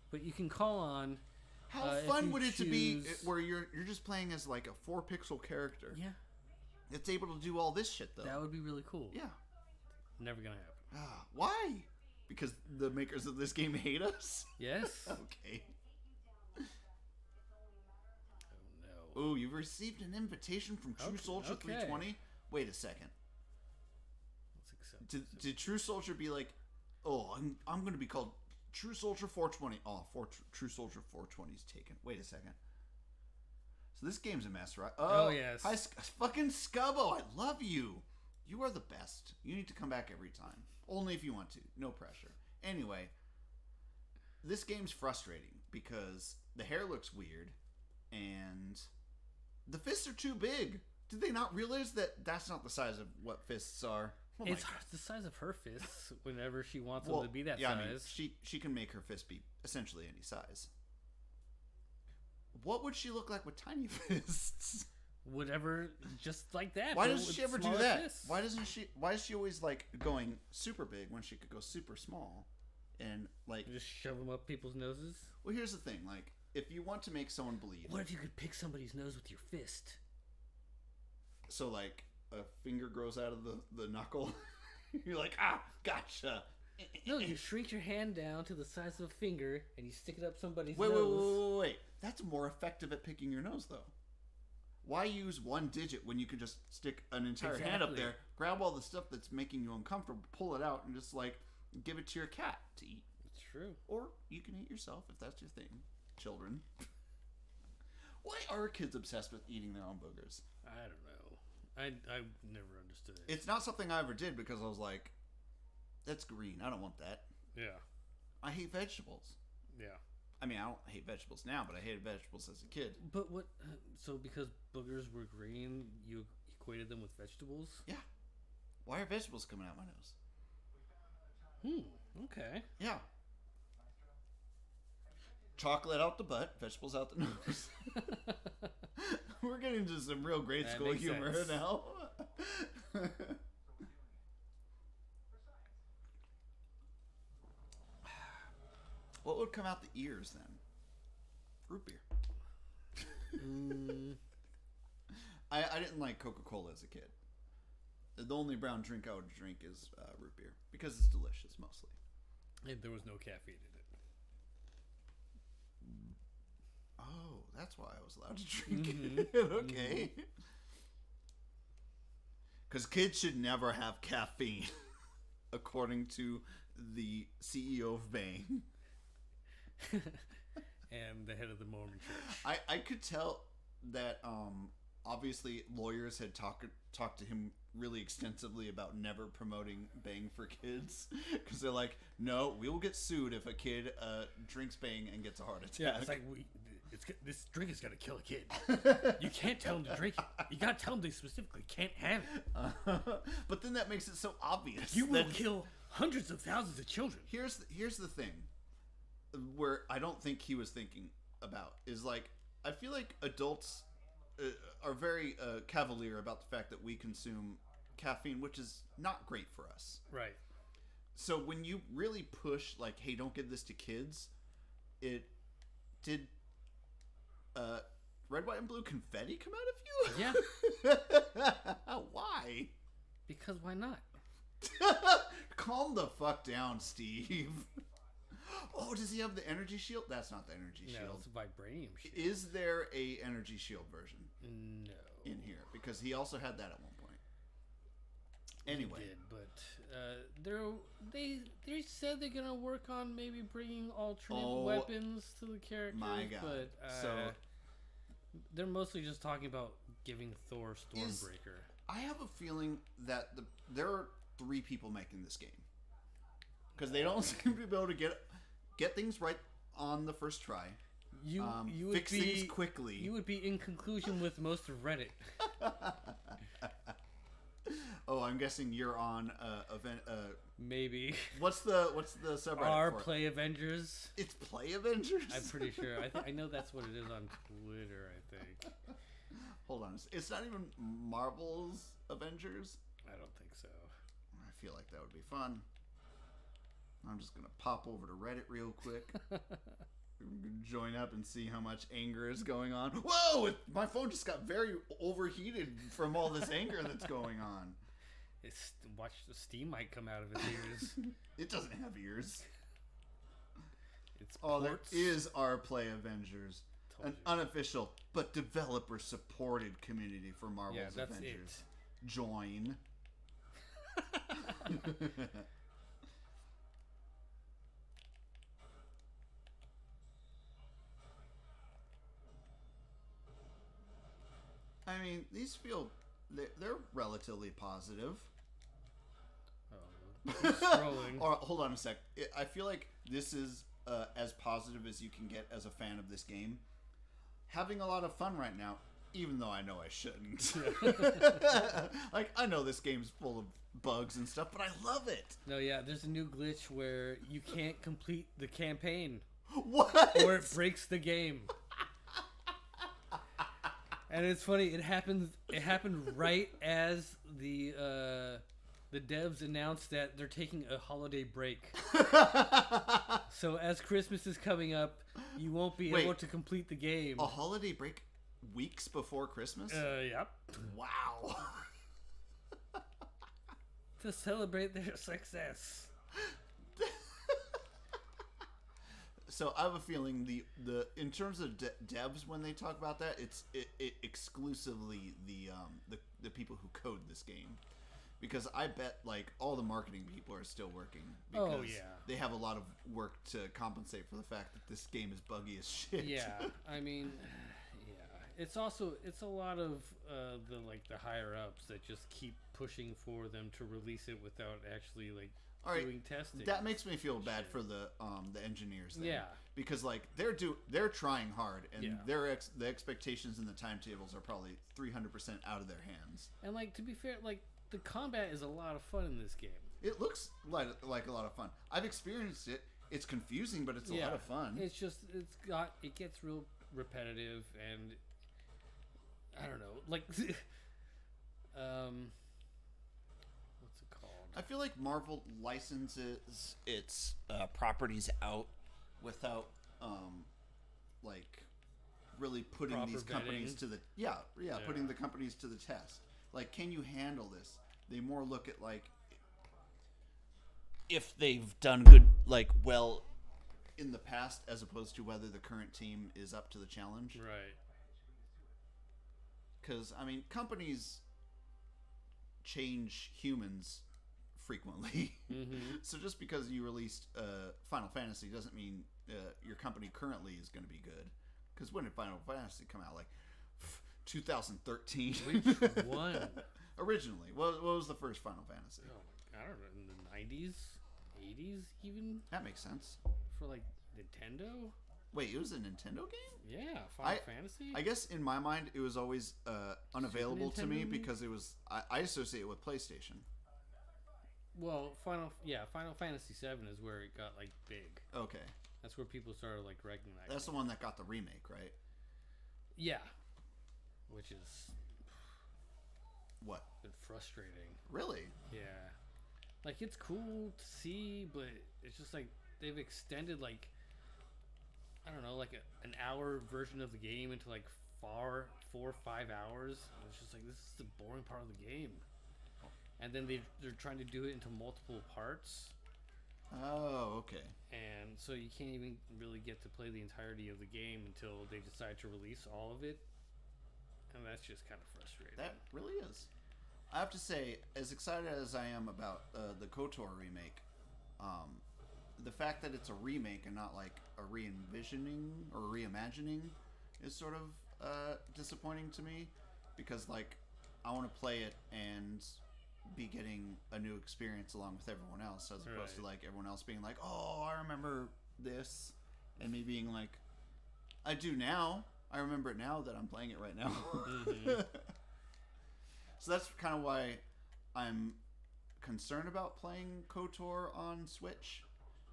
but you can call on. How fun would it to be where you're just playing as like a 4-pixel character? Yeah. It's able to do all this shit though. That would be really cool. Yeah. Never gonna happen. Why? Because the makers of this game hate us? Yes. Okay. Oh no. Ooh, you've received an invitation from True Soldier 320? Wait a second. Let's accept. Did True Soldier be like, oh, I'm going to be called True Soldier 420? Oh, True Soldier 420 is taken. Wait a second. So this game's a mess, right? Oh yes. Hi, fucking Scubbo. I love you. You are the best. You need to come back every time. Only if you want to. No pressure. Anyway, this game's frustrating because the hair looks weird and the fists are too big. Did they not realize that that's not the size of what fists are? Oh it's the size of her fists whenever she wants them to be that size. I mean, she can make her fist be essentially any size. What would she look like with tiny fists? Whatever, just like that. Why doesn't she ever do that? Fists. Why is she always like going super big when she could go super small? And like just shove them up people's noses? Well, here's the thing. Like, if you want to make someone bleed, what if you could pick somebody's nose with your fist? So like a finger grows out of the knuckle. You're like, gotcha. No, you shrink your hand down to the size of a finger and you stick it up somebody's nose. Wait. That's more effective at picking your nose, though. Why use one digit when you can just stick an entire hand up there, grab all the stuff that's making you uncomfortable, pull it out, and just like give it to your cat to eat? It's true. Or you can eat yourself if that's your thing. Children. Why are kids obsessed with eating their own boogers? I don't know. I never understood it. It's not something I ever did because I was like, that's green. I don't want that. Yeah. I hate vegetables. Yeah. I mean, I don't hate vegetables now, but I hated vegetables as a kid. But what? So because boogers were green, you equated them with vegetables? Yeah. Why are vegetables coming out my nose? Okay. Yeah. Chocolate out the butt, vegetables out the nose. We're getting into some real grade school humor now. What would come out the ears then? Root beer. I didn't like Coca-Cola as a kid. The only brown drink I would drink is root beer because it's delicious mostly. And there was no caffeine in it. Oh, that's why I was allowed to drink it. Okay. Because kids should never have caffeine, according to the CEO of Bang. And the head of the Mormon church. I could tell that obviously lawyers had talked to him really extensively about never promoting Bang for kids because they're like, no, we will get sued if a kid drinks Bang and gets a heart attack. Yeah, it's like this drink is gonna kill a kid. You can't tell them to drink it. You gotta tell them they specifically can't have it. But then that makes it so obvious. You will kill hundreds of thousands of children. Here's the thing. Where I don't think he was thinking about is like, I feel like adults are very cavalier about the fact that we consume caffeine, which is not great for us. Right. So when you really push like, hey, don't give this to kids, it did red, white, and blue confetti come out of you? Yeah. Why? Because why not? Calm the fuck down, Steve. Oh, does he have the energy shield? That's not the energy shield. No, it's a vibranium shield. Is there a energy shield version? No. In here, because he also had that at one point. Anyway, he did, but they said they're gonna work on maybe bringing alternate weapons to the characters. My God. But so they're mostly just talking about giving Thor Stormbreaker. I have a feeling that there are 3 people making this game because they don't seem to be able to get things right on the first try. You would fix things quickly. You would be in conclusion with most of Reddit. Oh, I'm guessing you're on event. Maybe. What's the subreddit R for Play Avengers. It's Play Avengers. I'm pretty sure. I know that's what it is on Twitter. I think. Hold on, it's not even Marvel's Avengers. I don't think so. I feel like that would be fun. I'm just gonna pop over to Reddit real quick. Join up and see how much anger is going on. Whoa! My phone just got very overheated from all this anger that's going on. Watch the steam might come out of its ears. It doesn't have ears. It's there is our Play Avengers, an unofficial but developer-supported community for Marvel's Avengers. Join. I mean, these they're relatively positive. Oh, scrolling. Or hold on a sec. I feel like this is as positive as you can get as a fan of this game. Having a lot of fun right now, even though I know I shouldn't. Like, I know this game's full of bugs and stuff, but I love it. No, yeah, there's a new glitch where you can't complete the campaign. What? Or it breaks the game. And it's funny. It happened right as the devs announced that they're taking a holiday break. So as Christmas is coming up, you won't be able to complete the game. A holiday break weeks before Christmas? Yep. Wow. To celebrate their success. So I have a feeling the in terms of devs, when they talk about that, it's exclusively the people who code this game, because I bet like all the marketing people are still working because they have a lot of work to compensate for the fact that this game is buggy as shit. Yeah, I mean, it's a lot of the higher ups that just keep pushing for them to release it without actually doing testing. That makes me feel bad for the engineers then. Yeah. Because like they're trying hard, and the expectations and the timetables are probably 300% out of their hands. And to be fair, the combat is a lot of fun in this game. It looks like a lot of fun. I've experienced it. It's confusing, but it's a lot of fun. It's just it gets real repetitive, and I don't know, what's it called? I feel like Marvel licenses its properties out without really putting Proper these companies vetting. to the putting the companies to the test. Like, can you handle this? They more look at if they've done good well in the past, as opposed to whether the current team is up to the challenge. Right. Because I mean, companies change humans frequently. Mm-hmm. So just because you released Final Fantasy doesn't mean your company currently is going to be good. Because when did Final Fantasy come out? 2013. Which one? Originally, what was the first Final Fantasy? Oh, I don't know, in the 90s, 80s, even. That makes sense. For Nintendo. Wait, it was a Nintendo game? Yeah, Final Fantasy. I guess in my mind it was always unavailable to me because it was I associate it with PlayStation. Well, Final Fantasy VII is where it got big. Okay. That's where people started recognizing. That's the one that got the remake, right? Yeah. Which is what? Been frustrating. Really? Yeah. It's cool to see, but it's just they've extended I don't know, an hour version of the game into 4 or 5 hours. And it's just this is the boring part of the game. And then they're trying to do it into multiple parts. Oh, okay. And so you can't even really get to play the entirety of the game until they decide to release all of it. And that's just kind of frustrating. That really is. I have to say, as excited as I am about the KOTOR remake, the fact that it's a remake and not like a re-envisioning or reimagining is sort of disappointing to me, because like I want to play it and be getting a new experience along with everyone else, as opposed to like everyone else being like, oh, I remember this, and me being like, I do now. I remember it now that I'm playing it right now. Mm-hmm. So that's kind of why I'm concerned about playing KOTOR on Switch,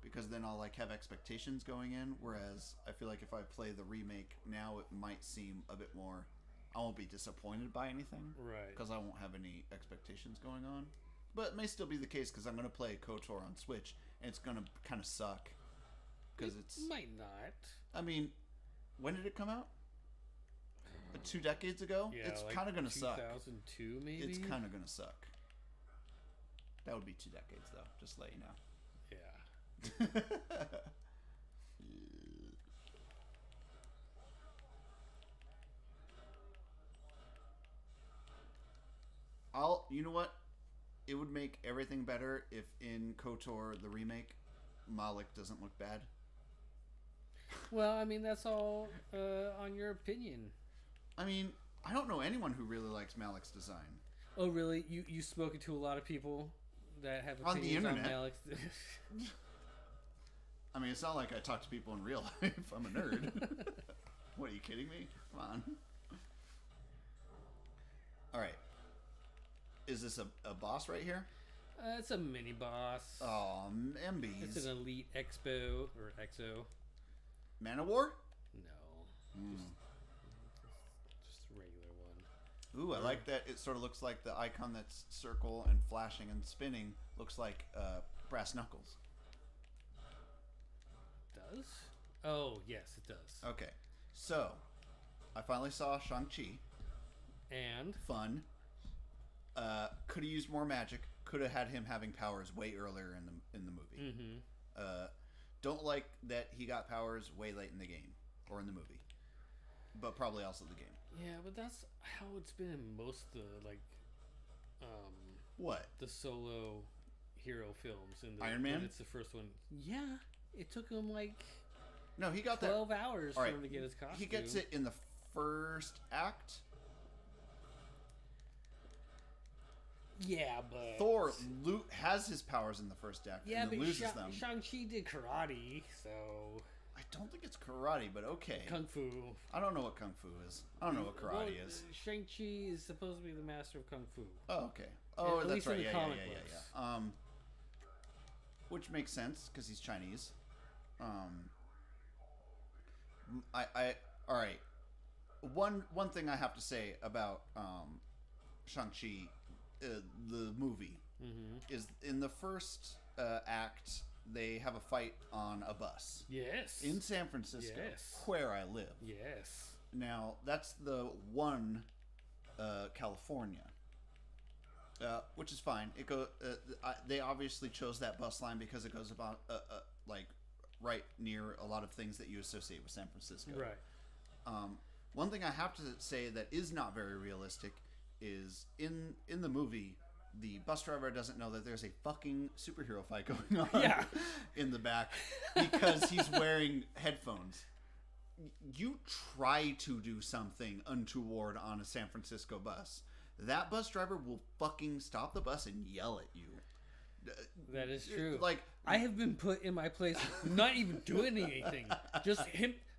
because then I'll like have expectations going in, whereas I feel like if I play the remake now, it might seem a bit more, I won't be disappointed by anything, right? Because I won't have any expectations going on. But it may still be the case, because I'm going to play KOTOR on Switch and it's going to kind of suck, because it's might not. I mean, when did it come out? 2 decades ago? Yeah, it's like kind of going to suck. 2002, maybe? It's kind of going to suck. That would be 2 decades, though, just to let you know. Yeah. You know what? It would make everything better if in KOTOR, the remake, Malik doesn't look bad. Well, I mean, that's all on your opinion. I mean, I don't know anyone who really likes Malik's design. Oh, really? You've spoken to a lot of people that have opinions on Malik's. I mean, it's not like I talk to people in real life. I'm a nerd. What, are you kidding me? Come on. All right. Is this a boss right here? It's a mini boss. Oh, MBs. It's an elite expo or exo. Manowar? No. Just a regular one. Ooh, I like that. It sort of looks like the icon that's circle and flashing and spinning looks like brass knuckles. Does? Oh, yes, it does. Okay. So, I finally saw Shang-Chi. And? Fun. Could have used more magic. Could have had him having powers way earlier in the movie. Mm-hmm. Don't like that he got powers way late in the game or in the movie, but probably also the game. Yeah, but that's how it's been in most of the what the solo hero films. Iron Man. It's the first one. Yeah, it took him like he got 12 hours for him to get his costume. He gets it in the first act. Yeah, but Thor has his powers in the first act, and then loses them. Shang-Chi did karate, so I don't think it's karate, but okay. Kung Fu. I don't know what Kung Fu is. I don't know what karate is. Shang-Chi is supposed to be the master of Kung Fu. Oh, okay. Oh, at that's least right. In the comic books. Which makes sense because he's Chinese. All right. One thing I have to say about Shang-Chi. The movie is in the first act. They have a fight on a bus. Yes. In San Francisco, where I live. Yes. Now that's the one, California, which is fine. It they obviously chose that bus line because it goes about like right near a lot of things that you associate with San Francisco. Right. One thing I have to say that is not very realistic is in the movie, the bus driver doesn't know that there's a fucking superhero fight going on in the back because he's wearing headphones. You try to do something untoward on a San Francisco bus, that bus driver will fucking stop the bus and yell at you. That is true. Like, I have been put in my place, not even doing anything,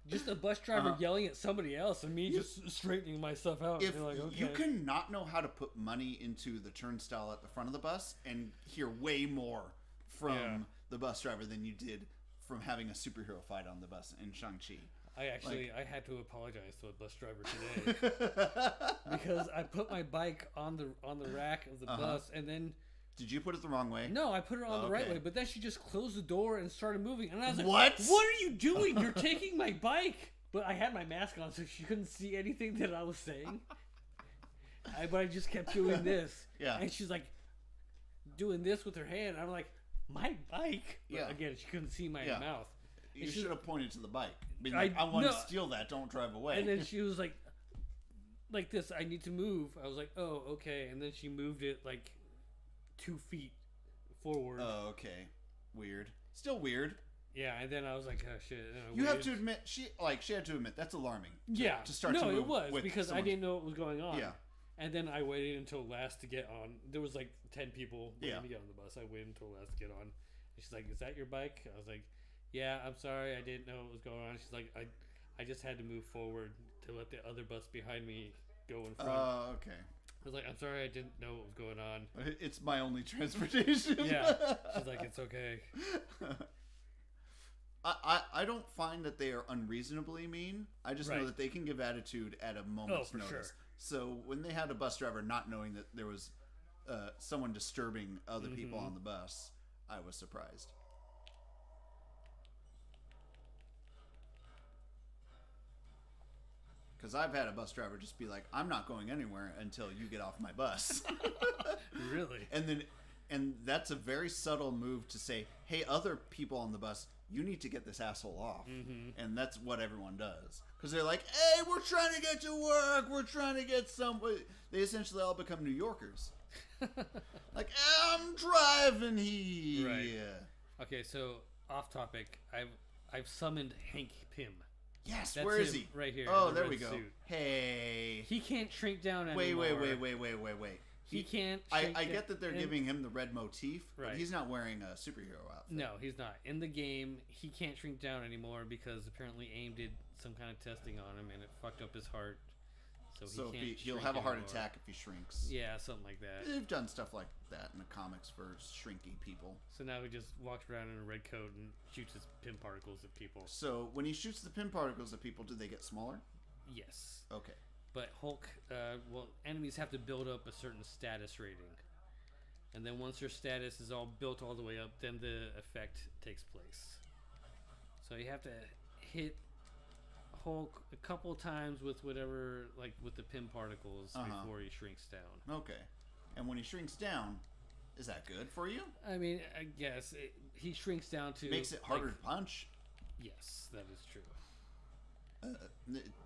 just a bus driver yelling at somebody else and me just straightening myself out. If like, okay. You can not know how to put money into the turnstile at the front of the bus and hear way more from the bus driver than you did from having a superhero fight on the bus in Shang-Chi. I had to apologize to a bus driver today because I put my bike on the rack of the bus and then. Did you put it the wrong way? No, I put it on the right way, but then she just closed the door and started moving. And I was like, What are you doing? You're taking my bike. But I had my mask on, so she couldn't see anything that I was saying. But I just kept doing this. Yeah. And she's like doing this with her hand. I'm like, my bike. But Yeah. again, she couldn't see my mouth. You should have pointed to the bike. Being like, I want to steal that. Don't drive away. And then she was like this. I need to move. I was like, oh, okay. And then she moved it like 2 feet forward. Oh, okay. Weird. Still weird. Yeah, and then I was like, oh shit. You have to admit she had to admit that's alarming. To start. No, to move it was because I didn't know what was going on. Yeah. And then I waited until last to get on. There was like 10 people waiting to get on the bus. I waited until last to get on. And she's like, "Is that your bike?" I was like, "Yeah, I'm sorry, I didn't know what was going on." She's like, I just had to move forward to let the other bus behind me go in front." Oh, okay. I was like, "I'm sorry, I didn't know what was going on." It's my only transportation. Yeah. She's like, "It's okay." I don't find that they are unreasonably mean. I just know that they can give attitude at a moment's notice. Sure. So when they had a bus driver not knowing that there was someone disturbing other people on the bus, I was surprised. Because I've had a bus driver just be like, "I'm not going anywhere until you get off my bus." Really? And that's a very subtle move to say, "Hey, other people on the bus, you need to get this asshole off." And that's what everyone does. Because they're like, "Hey, we're trying to get to work. We're trying to get somewhere." They essentially all become New Yorkers. Like, "I'm driving here." Right. Okay, so off topic. I've summoned Hank Pym. Yes, That's where is he? Right here. Oh, there we go. Suit. Hey. He can't shrink down anymore. Wait. He can't. I get that they're giving him the red motif, right. But he's not wearing a superhero outfit. No, he's not. In the game, he can't shrink down anymore because apparently AIM did some kind of testing on him and it fucked up his heart. So he'll have a heart attack if he shrinks. Yeah, something like that. They've done stuff like that in the comics for shrinky people. So now he just walks around in a red coat and shoots his pin particles at people. So when he shoots the pin particles at people, do they get smaller? Yes. Okay. But Hulk, enemies have to build up a certain status rating. And then once their status is all built all the way up, then the effect takes place. So you have to hit Hulk a couple times with whatever, like with the pin particles before he shrinks down. Okay. And when he shrinks down, is that good for you? I mean, I guess he shrinks down to... Makes it harder to punch? Yes, that is true.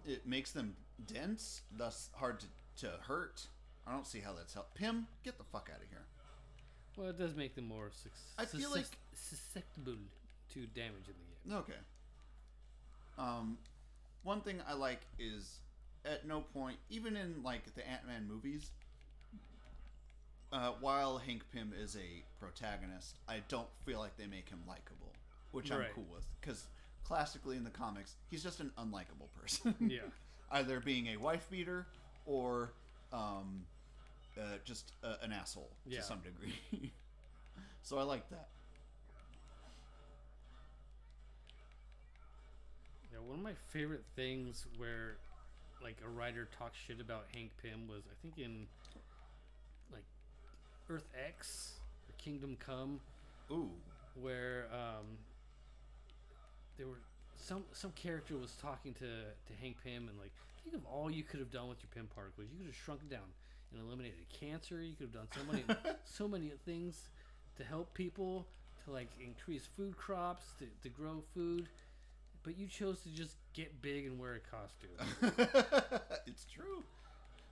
It makes them dense, thus hard to hurt. I don't see how that's helped. Pym, get the fuck out of here. Well, it does make them more susceptible to damage in the game. Okay. One thing I like is at no point, even in like the Ant-Man movies, while Hank Pym is a protagonist, I don't feel like they make him likable, which I'm cool with. Because classically in the comics, he's just an unlikable person. Yeah. Either being a wife beater or just an asshole to some degree. So I like that. Yeah, one of my favorite things where like a writer talks shit about Hank Pym was I think in like Earth X or Kingdom Come. Ooh. Where there were some character was talking to Hank Pym and like, think of all you could have done with your Pym particles. You could have shrunk down and eliminated cancer. You could have done so many things to help people, to like increase food crops, to grow food. But you chose to just get big and wear a costume. It's true.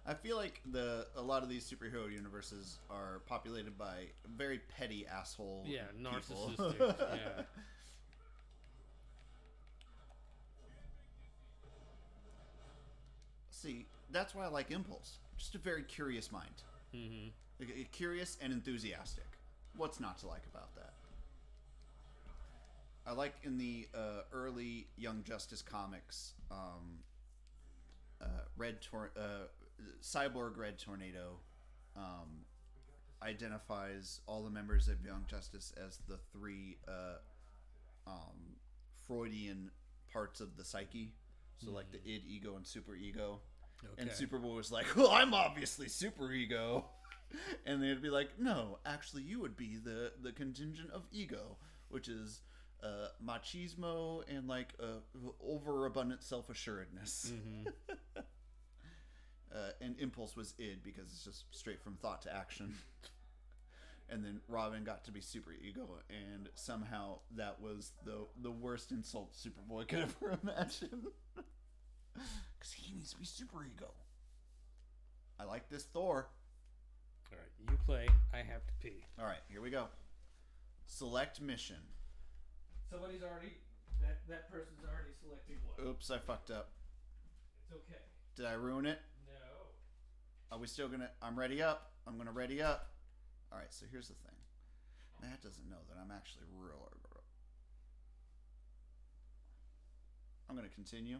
I feel like a lot of these superhero universes are populated by very petty asshole narcissistic. Yeah. See, that's why I like Impulse. Just a very curious mind. Mm-hmm. Curious and enthusiastic. What's not to like about that? I like in the early Young Justice comics, Cyborg Red Tornado identifies all the members of Young Justice as the three Freudian parts of the psyche. So like the id, ego, and superego. Okay. And Superboy was like, "Well, I'm obviously superego." And they'd be like, "No, actually you would be the contingent of ego, which is machismo and like overabundant self-assuredness." Mm-hmm. And Impulse was id because it's just straight from thought to action. And then Robin got to be Super Ego, and somehow that was the worst insult Superboy could ever imagine. Because he needs to be Super Ego. I like this Thor. All right, you play. I have to pee. All right, here we go. Select mission. Somebody's already... That person's already selecting one. Oops, I fucked up. It's okay. Did I ruin it? No. Are we still gonna... I'm ready up. I'm gonna ready up. Alright, so here's the thing. Matt doesn't know that I'm actually real. I'm gonna continue.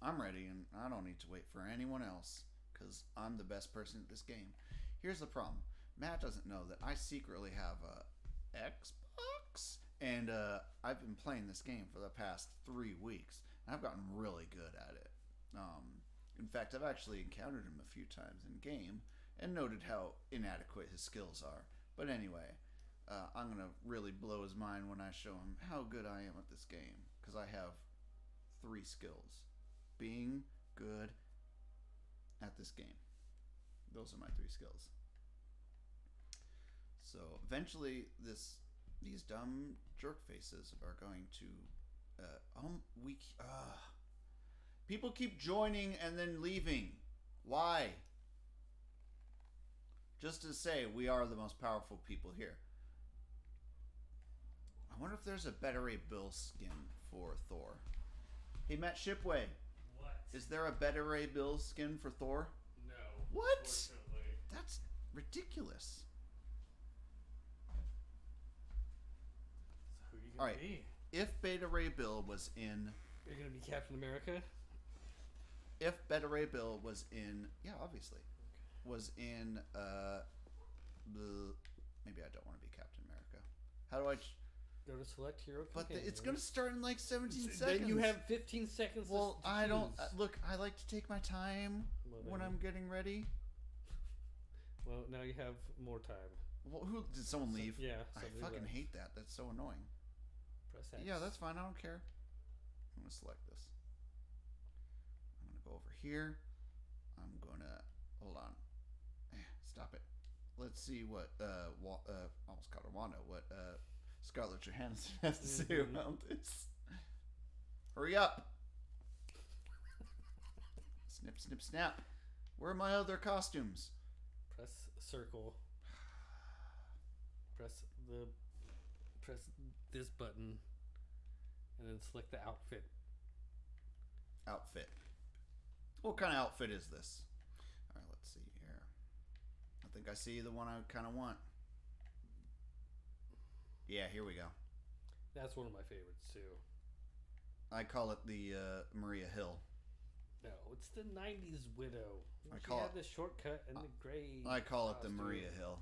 I'm ready, and I don't need to wait for anyone else, because I'm the best person at this game. Here's the problem. Matt doesn't know that I secretly have a Xbox, and I've been playing this game for the past 3 weeks, and I've gotten really good at it. In fact, I've actually encountered him a few times in game and noted how inadequate his skills are. But anyway, I'm going to really blow his mind when I show him how good I am at this game, because I have 3 skills. Being good at this game. Those are my 3 skills. So eventually these dumb jerk faces are going to people keep joining and then leaving. Why? Just to say we are the most powerful people here. I wonder if there's a Better Ray Bill skin for Thor. Hey, Matt Shipway. What? Is there a Better Ray Bill skin for Thor? No. What? Unfortunately. That's ridiculous. So who are you All gonna right. be? If Beta Ray Bill was in... You're gonna be Captain America? If Beta Ray Bill was in... Yeah, obviously. Okay. Was in... maybe I don't want to be Captain America. How do I... Go to select hero. But companion. it's going to start in like 17 seconds. Then you have 15 seconds. Well, to I don't... choose. Look, I like to take my time when I'm getting ready. Well, now you have more time. Well, did someone leave? Yeah. I fucking hate that. That's so annoying. Press X. Yeah, that's fine. I don't care. I'm going to select this. I'm going to go over here. I'm going to... Hold on. Stop it. Let's see what... almost called her Wanda. What... Scarlett Johansson has to say about this. Hurry up! Snip, snip, snap. Where are my other costumes? Press circle. Press this button, and then select the outfit. Outfit. What kind of outfit is this? All right, let's see here. I think I see the one I kind of want. Yeah, here we go. That's one of my favorites too. I call it the Maria Hill. No, it's the '90s widow. I She call had it- the shortcut and the gray. I call it the costume. Maria Hill.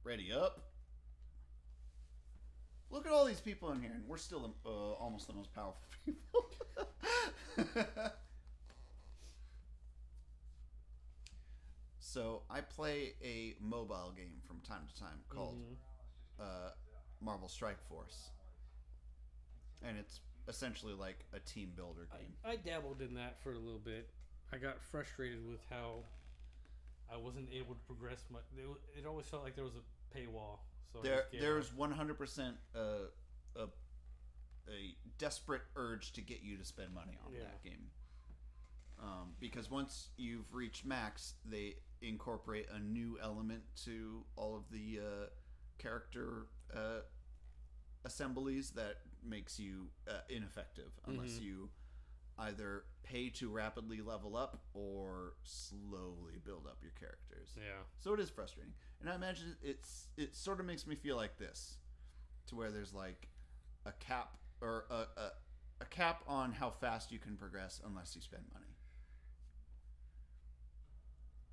Ready up. Look at all these people in here, and we're still almost the most powerful people. So I play a mobile game from time to time called Marvel Strike Force, and it's essentially like a team builder game. I dabbled in that for a little bit. I got frustrated with how I wasn't able to progress much. It always felt like there was a paywall. So There's 100% a desperate urge to get you to spend money on that game. Because once you've reached max, they incorporate a new element to all of the character assemblies that makes you ineffective unless you either pay to rapidly level up or slowly build up your characters. Yeah. So it is frustrating. And I imagine it sort of makes me feel like this, to where there's like a cap or a cap on how fast you can progress unless you spend money.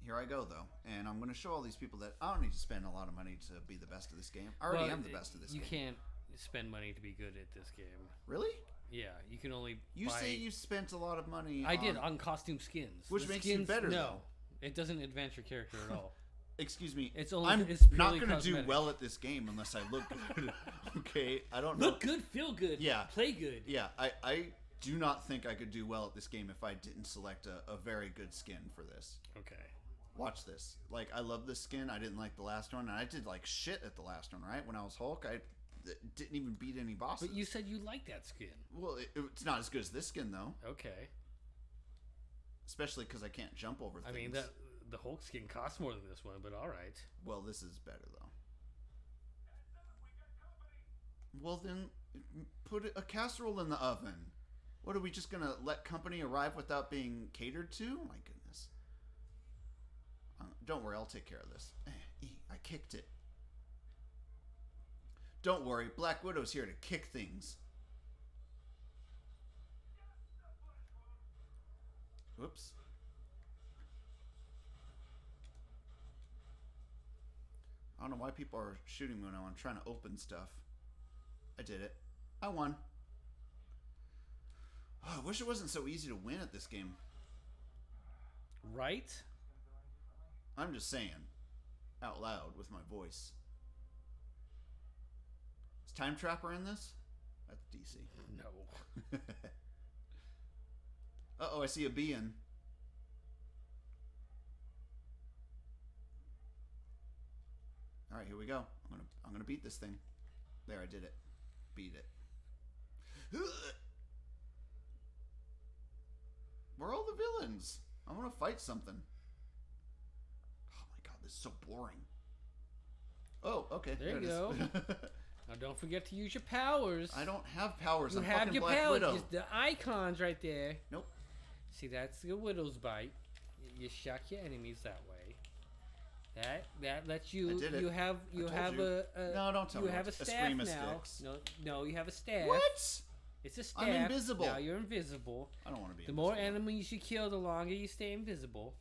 Here I go, though, and I'm going to show all these people that I don't need to spend a lot of money to be the best of this game. I already am the best of this game. You can't spend money to be good at this game. Really? Yeah, you can only You buy... say you spent a lot of money I did, on costume skins. Which The makes you better, No, though. it doesn't advance your character at all. Excuse me. It's only, I'm it's not purely going to do cosmetic. well at this game unless I look good. Okay? I don't know. Look good, feel good, Yeah. play good. Yeah, do not think I could do well at this game if I didn't select a very good skin for this. Okay. Watch this. Like, I love this skin. I didn't like the last one, and I did like shit at the last one, right? When I was Hulk, I didn't even beat any bosses. But you said you liked that skin. Well, it's not as good as this skin, though. Okay. Especially because I can't jump over things. I mean, the Hulk skin costs more than this one, but all right. Well, this is better, though. Well, then, put a casserole in the oven. What, are we just going to let company arrive without being catered to? My goodness. Don't worry, I'll take care of this. I kicked it. Don't worry, Black Widow's here to kick things. Whoops. I don't know why people are shooting me when I'm trying to open stuff. I did it. I won. Oh, I wish it wasn't so easy to win at this game. Right? I'm just saying. Out loud with my voice. Is Time Trapper in this? That's DC. No. Uh-oh, I see a bee in. Alright, here we go. I'm gonna beat this thing. There, I did it. Beat it. Where are all the villains? I want to fight something. Oh my god, this is so boring. Oh, okay. There you go. Now don't forget to use your powers. I don't have powers. You I'm have fucking your Black powers. Widow. Just the icons right there. Nope. See, that's the Widow's bite. You shock your enemies that way. That lets you. I did it. You have you. a No, don't tell you me. have a A staff scream of now. sticks. No, you have a staff. What? It's a staff. I'm invisible. Now you're invisible. I don't want to be The invisible. more enemies you kill, the longer you stay invisible.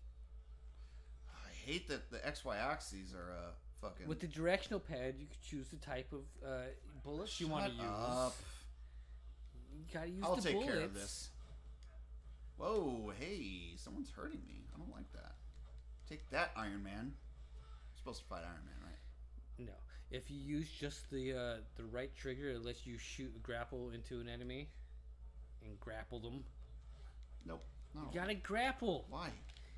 I hate that the XY axes are fucking... With the directional pad, you can choose the type of bullets you want to use. Up. You gotta use I'll the take bullets. care of this. Whoa, hey, someone's hurting me. I don't like that. Take that, Iron Man. You're supposed to fight Iron Man, right? No. If you use just the right trigger, it lets you grapple into an enemy and grapple them. Nope. No. You gotta grapple. Why?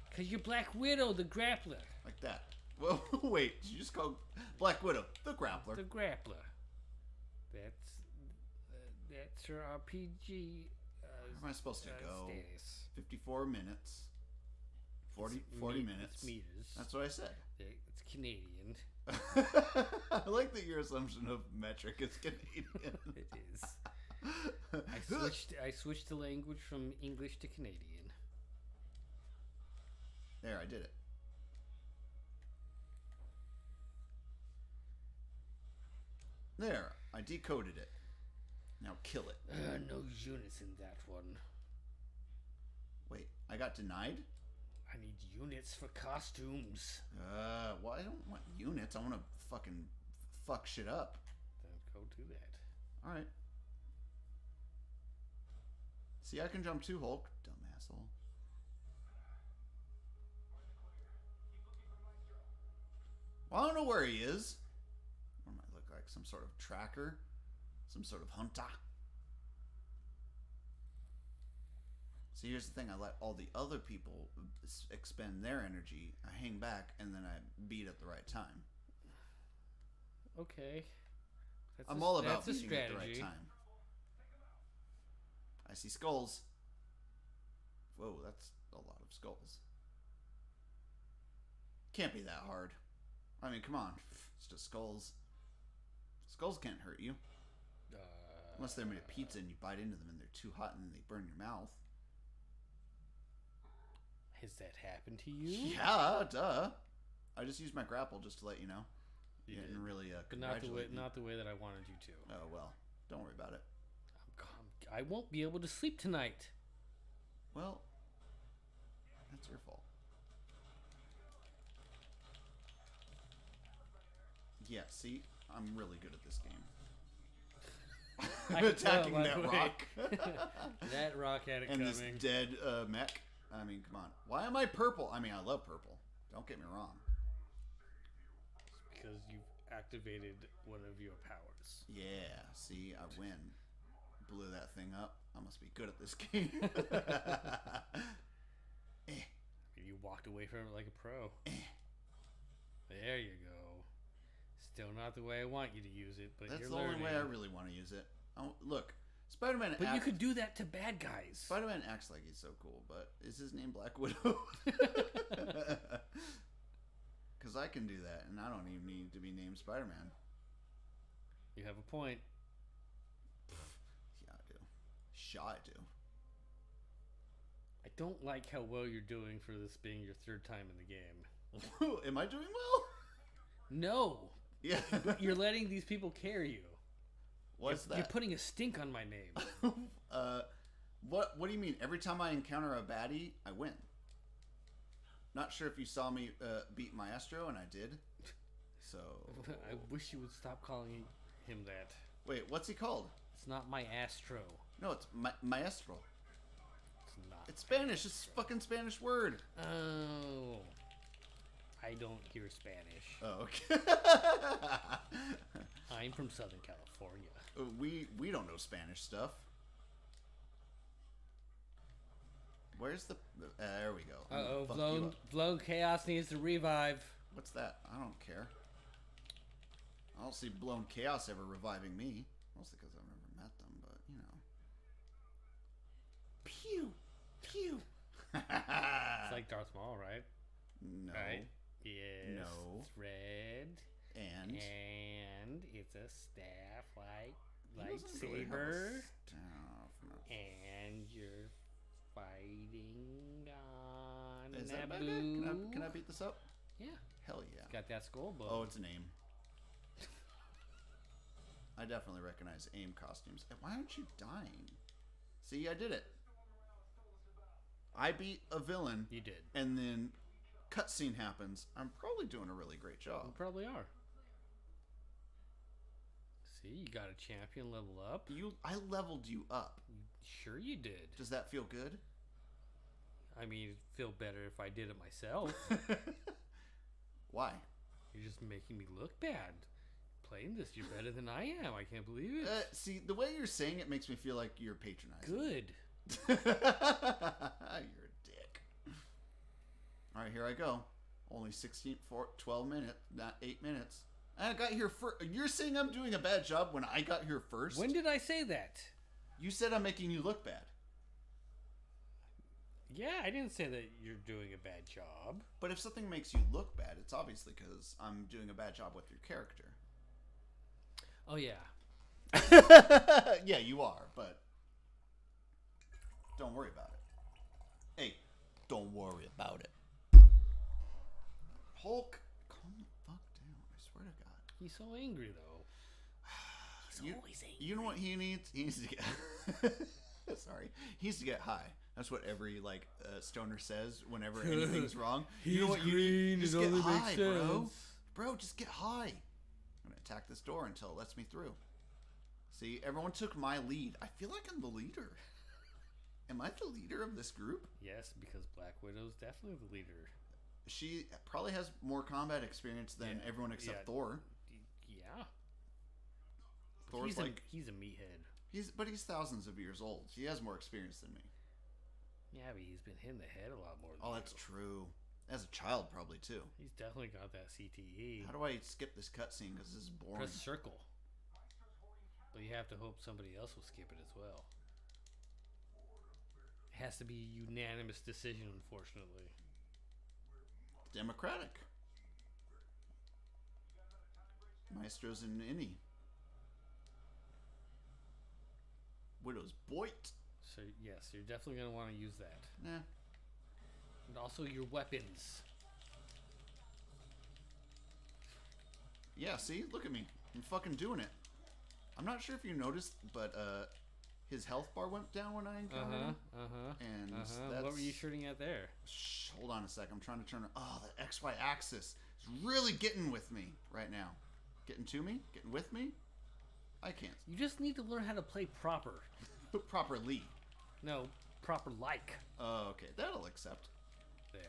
Because you're Black Widow, the grappler. Like that. Well, wait. Did you just call Black Widow the grappler? The grappler. That's her RPG. Where am I supposed to go? Status. 54 minutes. 40 minutes. It's meters. That's what I said. It's Canadian. I like that your assumption of metric is Canadian. It is. I switched the language from English to Canadian. There, I did it. There, I decoded it. Now kill it. No units in that one. Wait, I got denied? I need units for costumes. Well, I don't want units. I want to fucking fuck shit up. Then go do that. Alright. See, I can jump too, Hulk. Dumb asshole. Well, I don't know where he is. What might look like? Some sort of tracker? Some sort of hunter? See, here's the thing. I let all the other people expend their energy. I hang back, and then I beat at the right time. Okay. I'm all about beating at the right time. I see skulls. Whoa, that's a lot of skulls. Can't be that hard. I mean, come on. It's just skulls. Skulls can't hurt you. Unless they're made of pizza and you bite into them and they're too hot and then they burn your mouth. Has that happened to you? Yeah, duh. I just used my grapple just to let you know. You didn't really but not the way that I wanted you to. Oh, well. Don't worry about it. I won't be able to sleep tonight. Well, that's your fault. Yeah, see? I'm really good at this game. I'm attacking that rock. That rock had it and coming. This dead mech. I mean, come on. Why am I purple? I mean, I love purple. Don't get me wrong. Because you've activated one of your powers. Yeah, see, I win. blew that thing up. I must be good at this game. You walked away from it like a pro. There you go. Still not the way I want you to use it, but that's you're the learning. only way I really want to use it. Oh, look, Spider-Man. But you could do that to bad guys. Spider-Man acts like he's so cool, but is his name Black Widow? Because I can do that, and I don't even need to be named Spider-Man. You have a point. Yeah, I do. I do. I don't like how well you're doing for this being your third time in the game. Am I doing well? No. Yeah. You're letting these people carry you. What's that? You're putting a stink on my name. What do you mean? Every time I encounter a baddie, I win. Not sure if you saw me beat Maestro, and I did. So I wish you would stop calling him that. Wait, what's he called? It's not my Astro. No, it's Maestro. It's not. It's Spanish. It's a fucking Spanish word. Oh. I don't hear Spanish. Oh, okay. I'm from Southern California. We don't know Spanish stuff. Where's the... there we go. Uh-oh, Blown Chaos needs to revive. What's that? I don't care. I don't see Blown Chaos ever reviving me. Mostly because I've never met them, but, you know. Pew! Pew! It's like Darth Maul, right? No. Right? Yes. No. It's red. And it's a staff like He doesn't really have a lightsaber. staff, no. And you're fighting on Is that bad? Naboo. Can I beat this up? Yeah. Hell yeah. Got that skull bone. Oh, it's an AIM. I definitely recognize AIM costumes. And why aren't you dying? See, I did it. I beat a villain. You did. And then cutscene happens. I'm probably doing a really great job. You probably are. See, you got a champion level up. I leveled you up. Sure you did. Does that feel good? I mean, it'd feel better if I did it myself. Why? You're just making me look bad. Playing this, you're better than I am. I can't believe it. See, the way you're saying it makes me feel like you're patronizing. Good. You're a dick. All right, here I go. Only 12 minutes, not 8 minutes. I got here first. You're saying I'm doing a bad job when I got here first? When did I say that? You said I'm making you look bad. Yeah, I didn't say that you're doing a bad job. But if something makes you look bad, it's obviously because I'm doing a bad job with your character. Oh, yeah. Yeah, you are, but don't worry about it. Hey, don't worry about it. Hulk, calm the fuck down. I swear to God. He's so angry, though. He's always angry. You know what he needs? He needs to get... Sorry. He needs to get high. That's what every stoner says whenever anything's wrong. He's you know what? green. Just it get only high, makes sense. bro. Bro, just get high. I'm gonna attack this door until it lets me through. See, everyone took my lead. I feel like I'm the leader. Am I the leader of this group? Yes, because Black Widow's definitely the leader. She probably has more combat experience than everyone except Thor. Yeah. Thor's he's a meathead. He's thousands of years old. He has more experience than me. Yeah, but he's been hit in the head a lot more than Oh, that's true. As a child, probably too. He's definitely got that CTE. How do I skip this cutscene? Because this is boring. Press circle. But you have to hope somebody else will skip it as well. It has to be a unanimous decision, unfortunately. Democratic. Maestro's an innie. Widow's Boit. So, yes, you're definitely going to want to use that. Nah. And also your weapons. Yeah, see? Look at me. I'm fucking doing it. I'm not sure if you noticed, but his health bar went down when I encountered him. And that's... What were you shooting at there? Shh, hold on a sec. I'm trying to turn it... Oh, the XY axis is really getting with me right now. Getting to me? Getting with me? I can't. You just need to learn how to play proper. Properly. No, proper like. Oh, okay. That'll accept. There.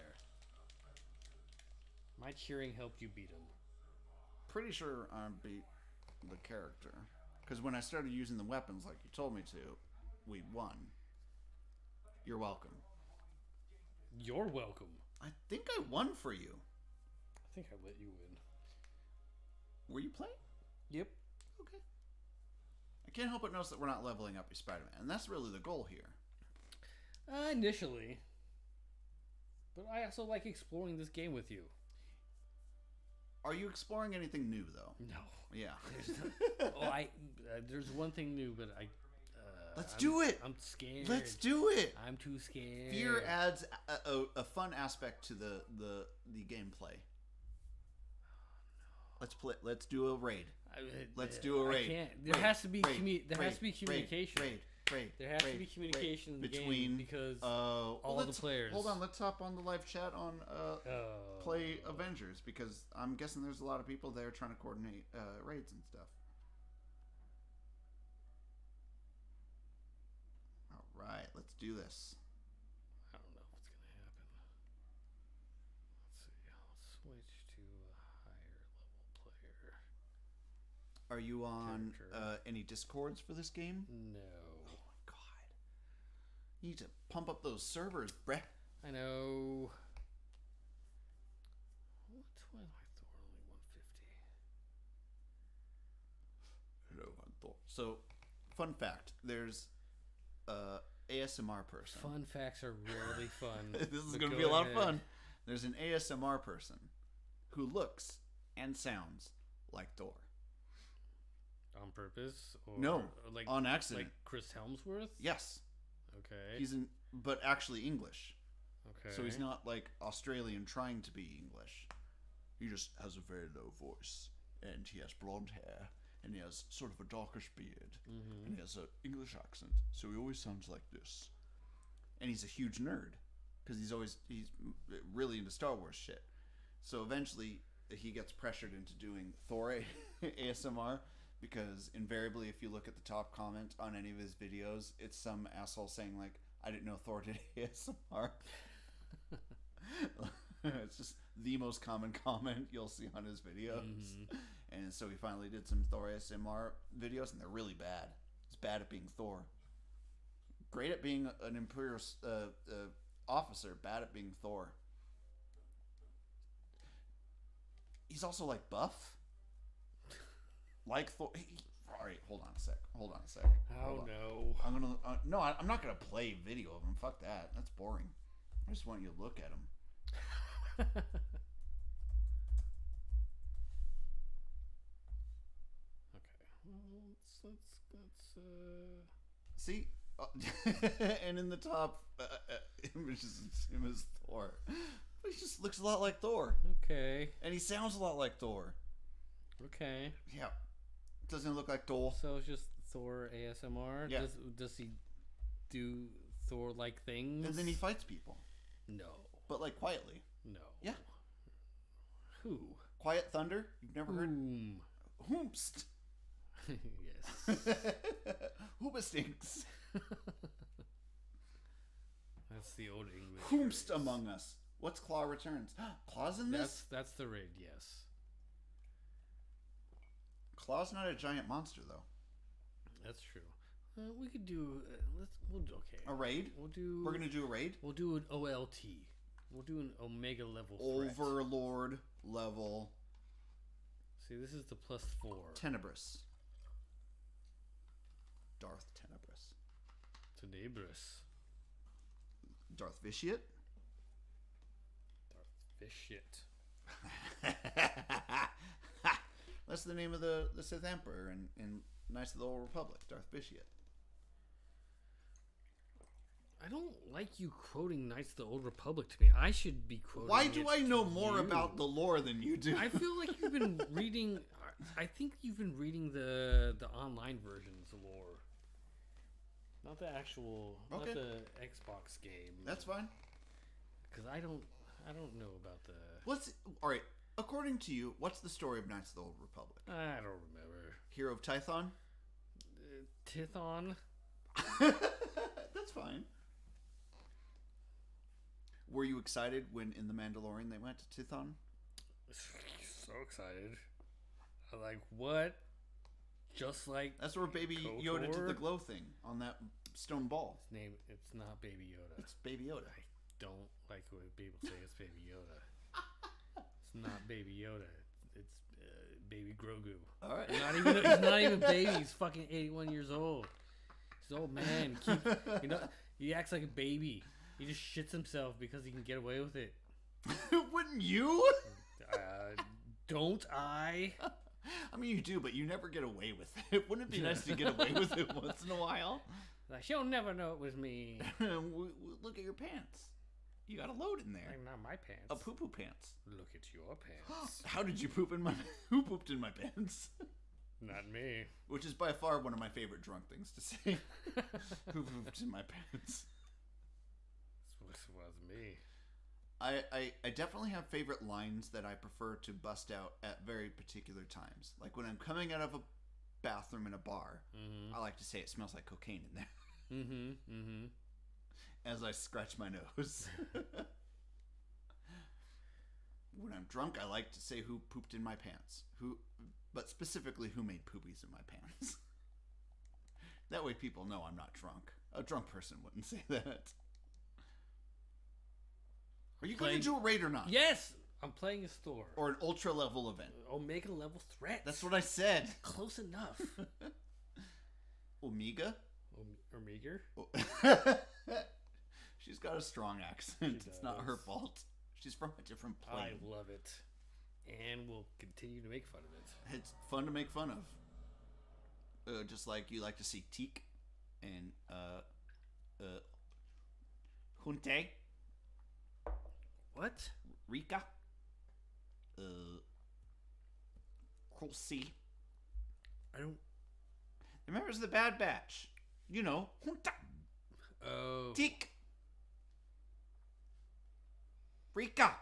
My cheering helped you beat him. Pretty sure I beat the character. Because when I started using the weapons like you told me to, we won. You're welcome. You're welcome. I think I won for you. I think I let you win. Were you playing? Yep. Okay. I can't help but notice that we're not leveling up your Spider-Man, and that's really the goal here. Initially. But I also like exploring this game with you. Are you exploring anything new, though? No. Yeah. There's one thing new, but Let's do it. I'm scared. Let's do it. I'm too scared. Fear adds a fun aspect to the gameplay. Let's play. Let's do a raid. Let's do a raid. I can't. There has to be communication. Raid. There has to be communication in the game because all the players. Hold on, let's hop on the live chat on play Avengers because I'm guessing there's a lot of people there trying to coordinate raids and stuff. All right, let's do this. I don't know what's gonna happen. Let's see. I'll switch to a higher level player. Are you on any Discords for this game? No. You need to pump up those servers, bruh. I know. Why am I Thor only 150? Hello, I'm Thor. So, fun fact: there's ASMR person. Fun facts are really fun. This is going to be a lot of fun. There's an ASMR person who looks and sounds like Thor. On purpose? Or No, like on accident. Like Chris Helmsworth? Yes. Okay. But actually English. Okay. So he's not like Australian trying to be English. He just has a very low voice, and he has blonde hair, and he has sort of a darkish beard, and he has an English accent. So he always sounds like this. And he's a huge nerd because he's really into Star Wars shit. So eventually he gets pressured into doing Thor ASMR. Because invariably, if you look at the top comment on any of his videos, it's some asshole saying like, "I didn't know Thor did ASMR." It's just the most common comment you'll see on his videos. And so he finally did some Thor ASMR videos, and they're really bad. He's bad at being Thor. Great at being an Imperial officer. Bad at being Thor. He's also like buff. Like Thor. All right, hold on a sec. Oh no! I'm gonna. I'm not gonna play video of him. Fuck that. That's boring. I just want you to look at him. Okay. Well, let's see. And in the top image is him as Thor. But he just looks a lot like Thor. Okay. And he sounds a lot like Thor. Okay. Yeah. Doesn't it look like Thor? So it's just Thor ASMR? Yeah. Does he do Thor-like things? And then he fights people. No. But like quietly. No. Yeah. Who? Quiet Thunder? You've never heard? Hoomst. Yes. Hoobastinks. That's the old English. Hoomst phrase. Among Us. What's Claw Returns? Claw's in this? That's the raid, yes. Claw's not a giant monster, though. That's true. We could do. Okay. A raid? We're gonna do a raid. We'll do an OLT. We'll do an Omega level threat. Overlord level. See, this is the +4. Tenebrous. Darth Tenebrous. Tenebrous. Darth Vitiate. Darth Vitiate. That's the name of the Sith Emperor in Knights of the Old Republic, Darth Vitiate. I don't like you quoting Knights of the Old Republic to me. I should be quoting. Why do I know more about the lore than you do? I feel like you've been reading. I think you've been reading the online versions of lore, not the actual, not the Xbox game. That's fine. Because I don't know about the. All right? According to you, what's the story of Knights of the Old Republic? I don't remember. Hero of Tython? Tithon? That's fine. Were you excited when in The Mandalorian they went to Tithon? So excited. I'm like, what Just like that's where Baby Yoda did the glow thing on that stone ball. His name, it's not Baby Yoda. It's Baby Yoda. I don't like when people say it's Baby Yoda. It's not Baby Yoda. It's Baby Grogu. All right. He's not even baby. He's fucking 81 years old. He's an old man. He acts like a baby. He just shits himself because he can get away with it. Wouldn't you? Don't I? I mean, you do, but you never get away with it. Wouldn't it be nice to get away with it once in a while? Like, she'll never know it was me. Look at your pants. You got a load in there. Like, not my pants. A poo-poo pants. Look at your pants. How did you poop in my... Who pooped in my pants? Not me. Which is by far one of my favorite drunk things to say. Who pooped in my pants? This was me. I definitely have favorite lines that I prefer to bust out at very particular times. Like when I'm coming out of a bathroom in a bar, I like to say it smells like cocaine in there. As I scratch my nose. When I'm drunk, I like to say who pooped in my pants. But specifically who made poopies in my pants. That way people know I'm not drunk. A drunk person wouldn't say that. Are you going to do a raid or not? Yes! I'm playing a store. Or an ultra level event. Omega level threat. That's what I said. Close enough. Omega? Omega? She's got a strong accent. It's not her fault. She's from a different plane. I love it. And we'll continue to make fun of it. It's fun to make fun of. Just like you like to see Teak and Hunte. What? Rika. Krusi. I don't... The members of the Bad Batch. You know, Hunta. Oh. Teak. Rika.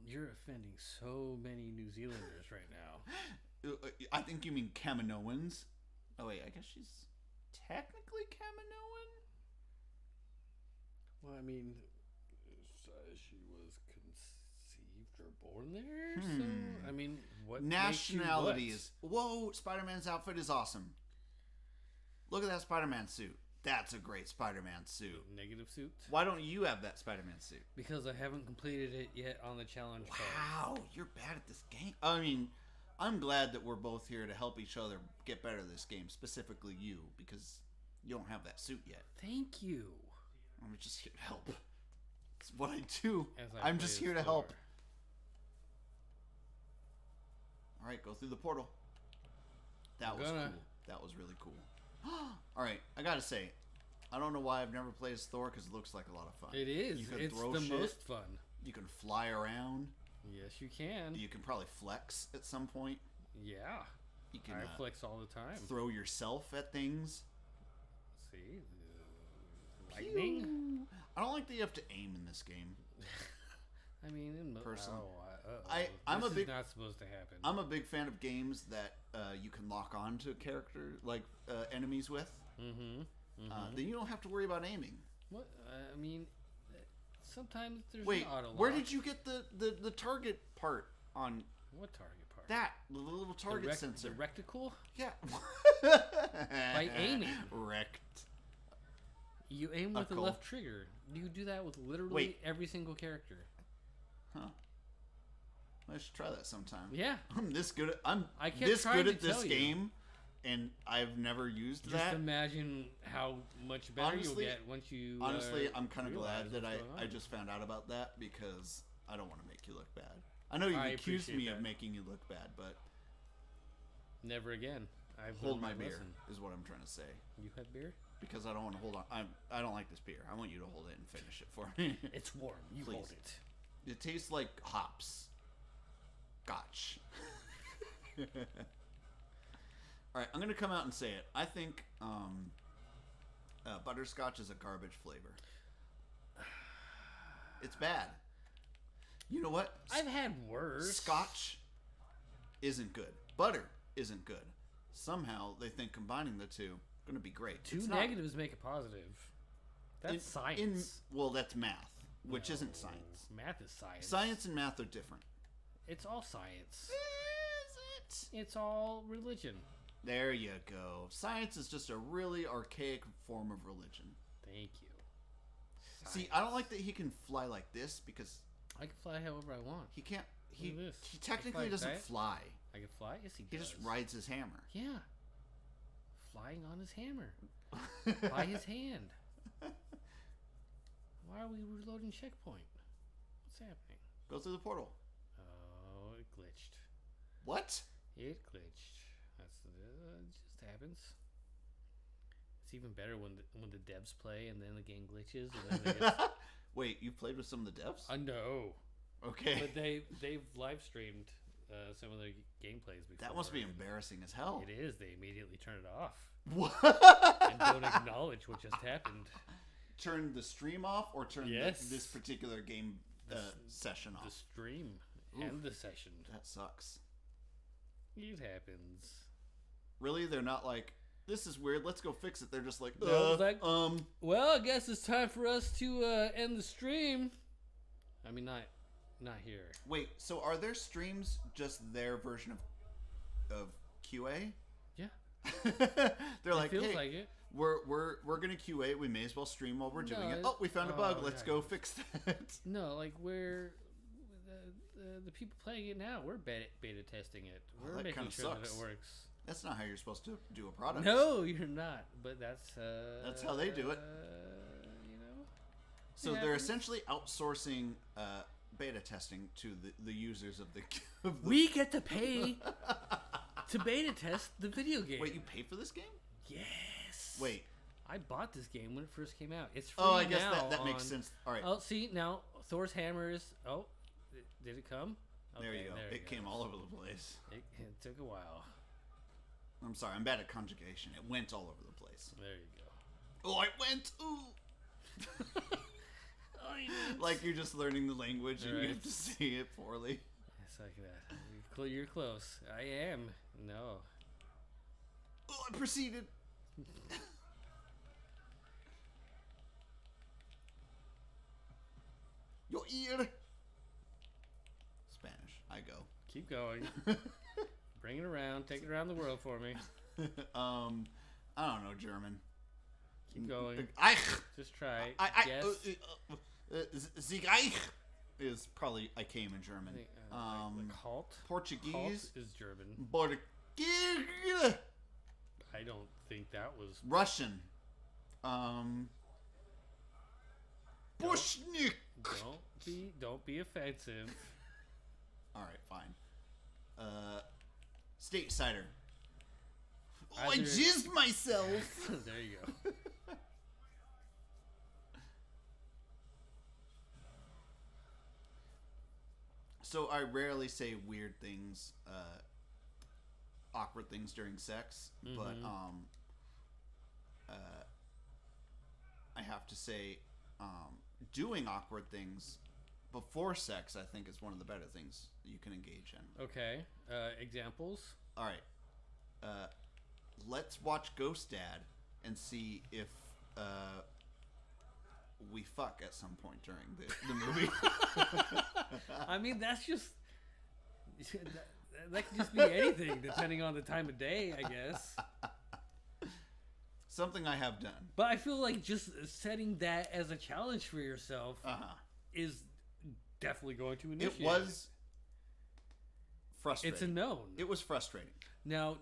You're offending so many New Zealanders right now. I think you mean Kaminoans. Oh wait, I guess she's technically Kaminoan? Well, I mean, she was conceived or born there, so, I mean, what nationality is... Whoa, Spider-Man's outfit is awesome. Look at that Spider-Man suit. That's a great Spider-Man suit. Negative suit? Why don't you have that Spider-Man suit? Because I haven't completed it yet on the challenge Wow, you're bad at this game. I mean, I'm glad that we're both here to help each other get better at this game. Specifically you, because you don't have that suit yet. Thank you. I'm just here to help. It's what I do. I'm just here to help. Alright, go through the portal. That was cool. That was really cool. Alright, I gotta say, I don't know why I've never played as Thor, because it looks like a lot of fun. It is. It's the most fun. You can fly around. Yes, you can. You can probably flex at some point. Yeah. You can I flex all the time. Throw yourself at things. See? Lightning? Pew. I don't like that you have to aim in this game. I mean, personally, I'm a big. Not supposed to happen. I'm a big fan of games that you can lock on to character like enemies with. Then you don't have to worry about aiming. What? I mean, sometimes there's an auto lock. Where did you get the target part on? What target part? That the little target sensor. The reticle? Yeah. By aiming. Wrecked. You aim with the left trigger. You do that with literally every single character. Huh. I should try that sometime. Yeah. I'm this good at this game, and I've never used that. Just imagine how much better you'll get once you honestly, I'm kind of glad that I just found out about that, because I don't want to make you look bad. I know you've accused me of making you look bad, but... Never again. Hold my beer, is what I'm trying to say. You have beer? Because I don't want to hold on. I don't like this beer. I want you to hold it and finish it for me. It's warm. You hold it. It tastes like hops. Gotch. Alright, I'm going to come out and say it. I think butterscotch is a garbage flavor. It's bad. You know what? I've had worse. Scotch isn't good. Butter isn't good. Somehow they think combining the two going to be great. Two negatives make a positive. That's science. Well, that's math, which isn't science. Math is science. Science and math are different. It's all science. Is it? it. It's all religion. There you go. Science is just a really archaic form of religion. Thank you. Science. See, I don't like that he can fly like this because I can fly however I want. he can't. He technically doesn't fly. I can fly? Yes, he does. He just rides his hammer. Yeah. Flying on his hammer. By his hand. Why are we reloading checkpoint? What's happening? Go through the portal. Oh, it glitched. What? It glitched. It just happens. It's even better when the devs play and then the game glitches. And then Wait, you played with some of the devs? I know. Okay. But they've live streamed some of their gameplays before. That must be embarrassing as hell. It is. They immediately turn it off. What? And don't acknowledge what just happened. Turn the stream off or turn Yes. this particular game session off? The stream Oof. and the session. That sucks. It happens. Really? They're not like, this is weird, let's go fix it. They're just like, well, I guess it's time for us to end the stream. I mean, not here. Wait, so are their streams just their version of QA? Yeah. They're like, feels hey, like it. we're gonna QA. We may as well stream while we're doing it. Oh, we found a bug. Let's go fix that. No, like we're the people playing it now. We're beta testing it. We're making sure that it works. That's not how you're supposed to do a product. No, you're not. But that's how they do it. You know. So they're essentially outsourcing beta testing to the users of the. We get to pay to beta test the video game. Wait, you pay for this game? Yes. Wait. I bought this game when it first came out. It's free I guess now that makes sense. All right. Oh, see, now Thor's hammer is... Oh, did it come? Okay, there you go. It came all over the place. It took a while. I'm sorry. I'm bad at conjugation. It went all over the place. There you go. Oh, I went. Ooh. Like you're just learning the language and you have to say it poorly. It's like that. You're close. I am. No. Oh, I proceeded. Your ear. Spanish. I go. Keep going. Bring it around. Take it around the world for me. I don't know German. Keep going. Just try. Sieg is probably I came in German. Like halt. Portuguese Halt is German. I don't think that was Russian. Bushnik. Don't be offensive. All right, fine. State cider. Oh, I jizzed myself. There you go. So I rarely say weird things, awkward things during sex, but I have to say, doing awkward things before sex, I think, is one of the better things that you can engage in. Okay, examples. All right, let's watch Ghost Dad and see if we fuck at some point during the movie. I mean, that's just that could just be anything depending on the time of day, I guess. Something I have done. But I feel like just setting that as a challenge for yourself is definitely going to initiate. It was frustrating. It's a known. It was frustrating. Now,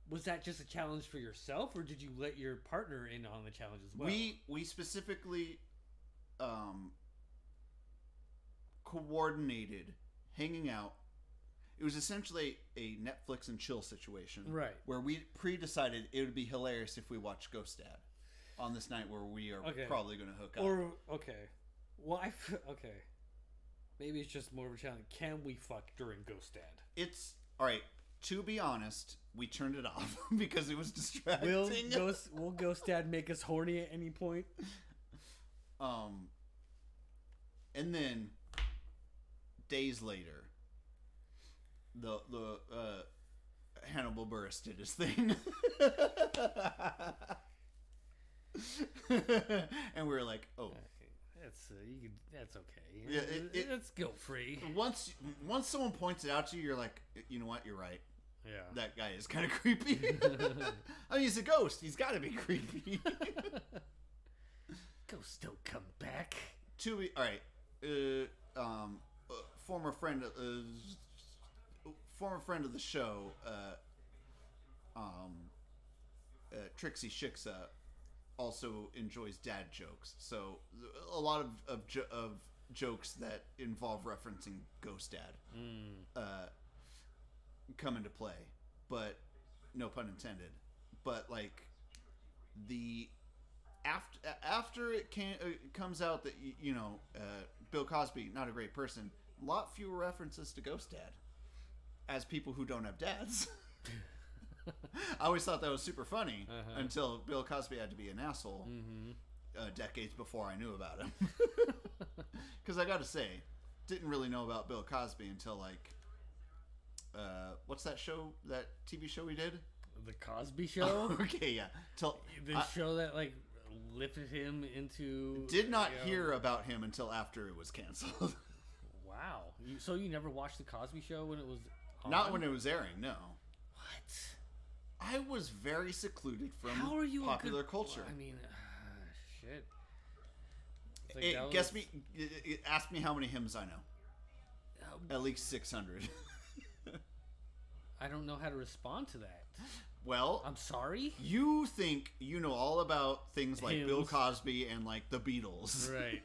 was that just a challenge for yourself, or did you let your partner in on the challenge as well? We specifically coordinated hanging out. It was essentially a Netflix and chill situation, right? Where we pre-decided it would be hilarious if we watched Ghost Dad on this night where we are probably going to hook up. Well, maybe it's just more of a challenge. Can we fuck during Ghost Dad? It's all right. To be honest, we turned it off because it was distracting. Will Ghost Dad make us horny at any point? And then days later, the Hannibal Buress did his thing, and we were like, "Oh, That's okay. Yeah, it's guilt free. Once someone points it out to you, you're like, you know what? You're right. Yeah. That guy is kind of creepy. I mean, he's a ghost. He's got to be creepy. Ghosts don't come back. All right. Former friend of the show, Trixie Shiksa, also enjoys dad jokes. So a lot of jokes that involve referencing Ghost Dad come into play, but no pun intended. But like the after it comes out that Bill Cosby, not a great person, a lot fewer references to Ghost Dad as people who don't have dads. I always thought that was super funny until Bill Cosby had to be an asshole decades before I knew about him. Because I gotta say, didn't really know about Bill Cosby until like what's that show, that TV show we did? The Cosby Show? Oh, okay, yeah. The show that like lifted him into... Did not hear about him until after it was canceled. Wow. So you never watched The Cosby Show when it was on? Not when it was airing, no. What? I was very secluded from How are you popular culture. I mean, shit. Ask me how many hymns I know. At least 600. I don't know how to respond to that. Well, I'm sorry? You think you know all about things like Hymns. Bill Cosby and like the Beatles. Right.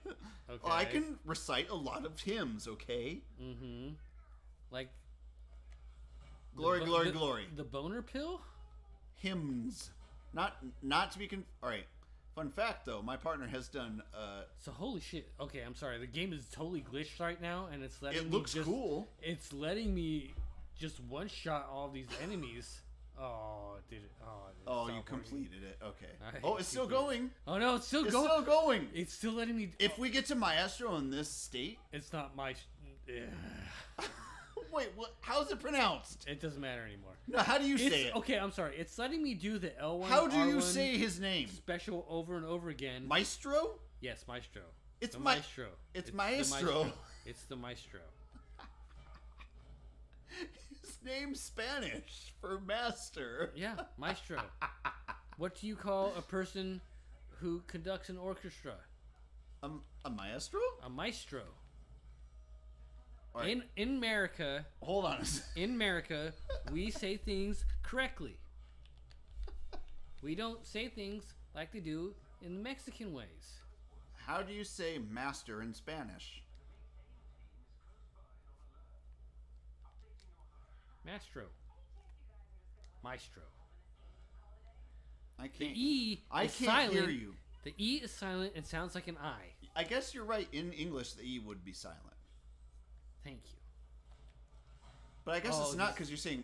Okay. Well, I can recite a lot of hymns, okay? Mm-hmm. Like... Glory, glory, glory. The boner pill? Hymns. Not to be... Alright. Fun fact, though. My partner has done... So, holy shit. Okay, I'm sorry. The game is totally glitched right now, and it's letting me It looks cool. It's letting me just one-shot all these enemies. Oh, did it? Oh, you completed it. Okay. Oh, it's still going. Oh, no, it's still going. It's still going. It's still letting me... If we get to Maestro in this state... It's not my... Wait, what? How's it pronounced? It doesn't matter anymore. No, how do you say it? Okay, I'm sorry. It's letting me do the L1, How do you R1 say his name? special over and over again. Maestro? Yes, Maestro. It's Maestro. It's Maestro. It's the Maestro. His name's Spanish for master. Yeah, Maestro. What do you call a person who conducts an orchestra? A maestro? A maestro. Right. In America, hold on a second. In America, we say things correctly. We don't say things like they do in the Mexican ways. How do you say master in Spanish? Maestro. Maestro. I can't. The E I is can't silent. hear you. The E is silent and sounds like an I. I guess you're right. In English, the E would be silent. Thank you. But I guess it's not because you're saying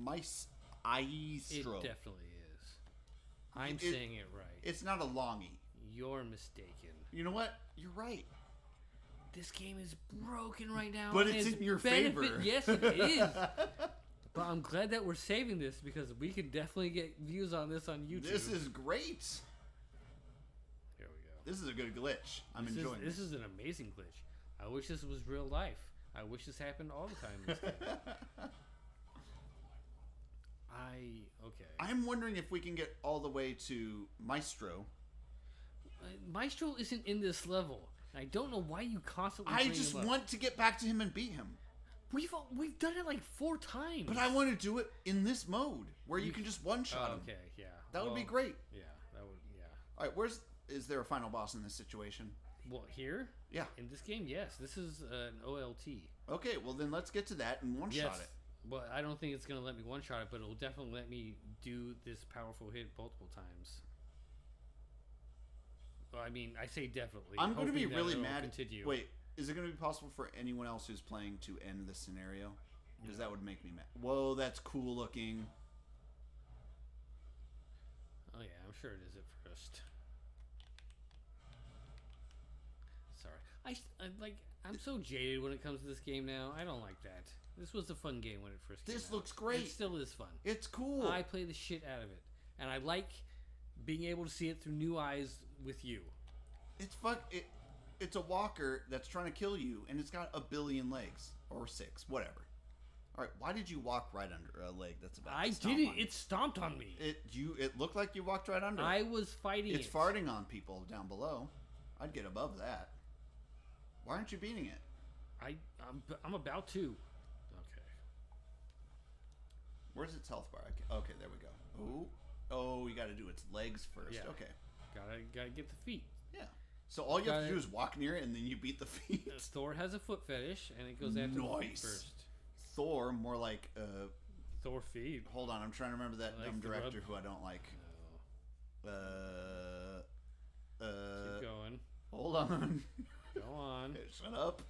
maestro. It definitely is. I'm saying it right. It's not a long E. You're mistaken. You know what? You're right. This game is broken right now. But it's in your favor. Yes, it is. But I'm glad that we're saving this because we can definitely get views on this on YouTube. This is great. Here we go. This is a good glitch. I'm enjoying this. This is an amazing glitch. I wish this was real life. I wish this happened all the time in this game. Okay. I'm wondering if we can get all the way to Maestro. Maestro isn't in this level. I don't know why you constantly. I just want to get back to him and beat him. We've done it like 4 times. But I want to do it in this mode where you can just one shot him. Okay, yeah. That would be great. Yeah, that would. Yeah. All right, is there a final boss in this situation? Well, here? Yeah. In this game, yes. This is an OLT. Okay, well then let's get to that and one-shot it. Well, I don't think it's going to let me one-shot it, but it'll definitely let me do this powerful hit multiple times. Well, I mean, I say definitely. I'm going to be really mad. Continue. Wait, is it going to be possible for anyone else who's playing to end this scenario? Because that would make me mad. Whoa, that's cool looking. Oh yeah, I'm sure it is at first. Sorry, I'm so jaded when it comes to this game now. I don't like that. This was a fun game when it first came out. This looks great. It still is fun. It's cool. I play the shit out of it, and I like being able to see it through new eyes with you. It's fun. it's a walker that's trying to kill you, and it's got a billion legs or 6, whatever. All right, why did you walk right under a leg that's about? I didn't. It stomped on me. It looked like you walked right under. I was fighting. It's farting on people down below. I'd get above that. Why aren't you beating it? I'm about to. Okay. Where's its health bar? Okay, there we go. Oh, you got to do its legs first. Yeah. Okay. Gotta get the feet. Yeah. So all you have to do is walk near it, and then you beat the feet. Thor has a foot fetish, and it goes after the feet first. Thor, more like Thor feet. Hold on, I'm trying to remember that dumb director who I don't like. No. Keep going. Hold on. Go on. Shut up.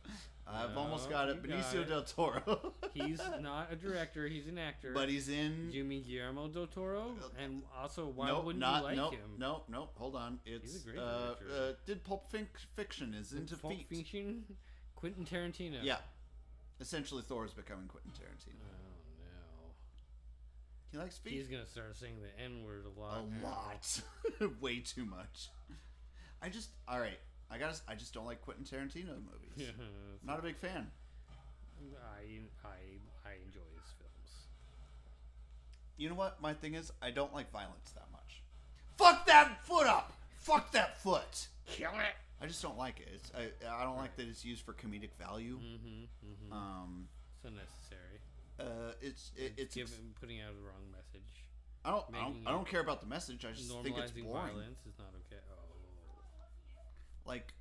I've almost got it. Benicio del Toro. He's not a director. He's an actor. But he's in... Do you mean Guillermo del Toro? And also, why wouldn't you like him? No. Hold on. He's a great director. Did Pulp Fiction is into Pulp feet. Fiction? Quentin Tarantino. Yeah. Essentially, Thor is becoming Quentin Tarantino. Oh, no. He likes feet. He's going to start saying the N-word a lot. A lot. Way too much. All right. I just don't like Quentin Tarantino movies. Not a big fan. I enjoy his films. You know what? My thing is, I don't like violence that much. Fuck that foot up! Fuck that foot! Kill it! I just don't like it. I don't like that it's used for comedic value. It's unnecessary. It's putting out the wrong message. I don't care about the message. I just think it's boring. Normalizing violence is not okay. Oh. Like,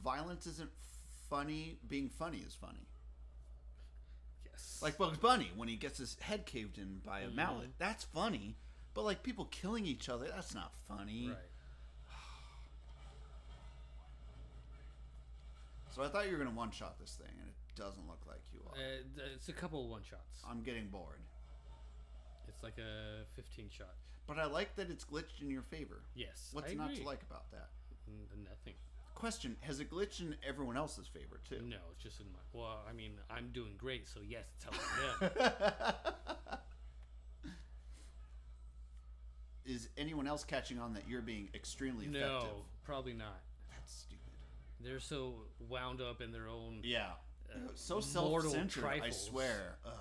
violence isn't funny. Being funny is funny. Yes. Like Bugs Bunny when he gets his head caved in by a mallet. That's funny. But like people killing each other, that's not funny. Right. So I thought you were gonna one-shot this thing, and it doesn't look like you are. It's a couple of one-shots. I'm getting bored. It's like a 15-shot. But I like that it's glitched in your favor. Yes, What's not to like about that? Nothing. Question: has it glitched in everyone else's favor too? No, it's just in my. Well, I mean, I'm doing great, so yes, it's helping them. Is anyone else catching on that you're being extremely effective? No, probably not. That's stupid. They're so wound up in their own. Yeah. So self-centered. I swear. Ugh.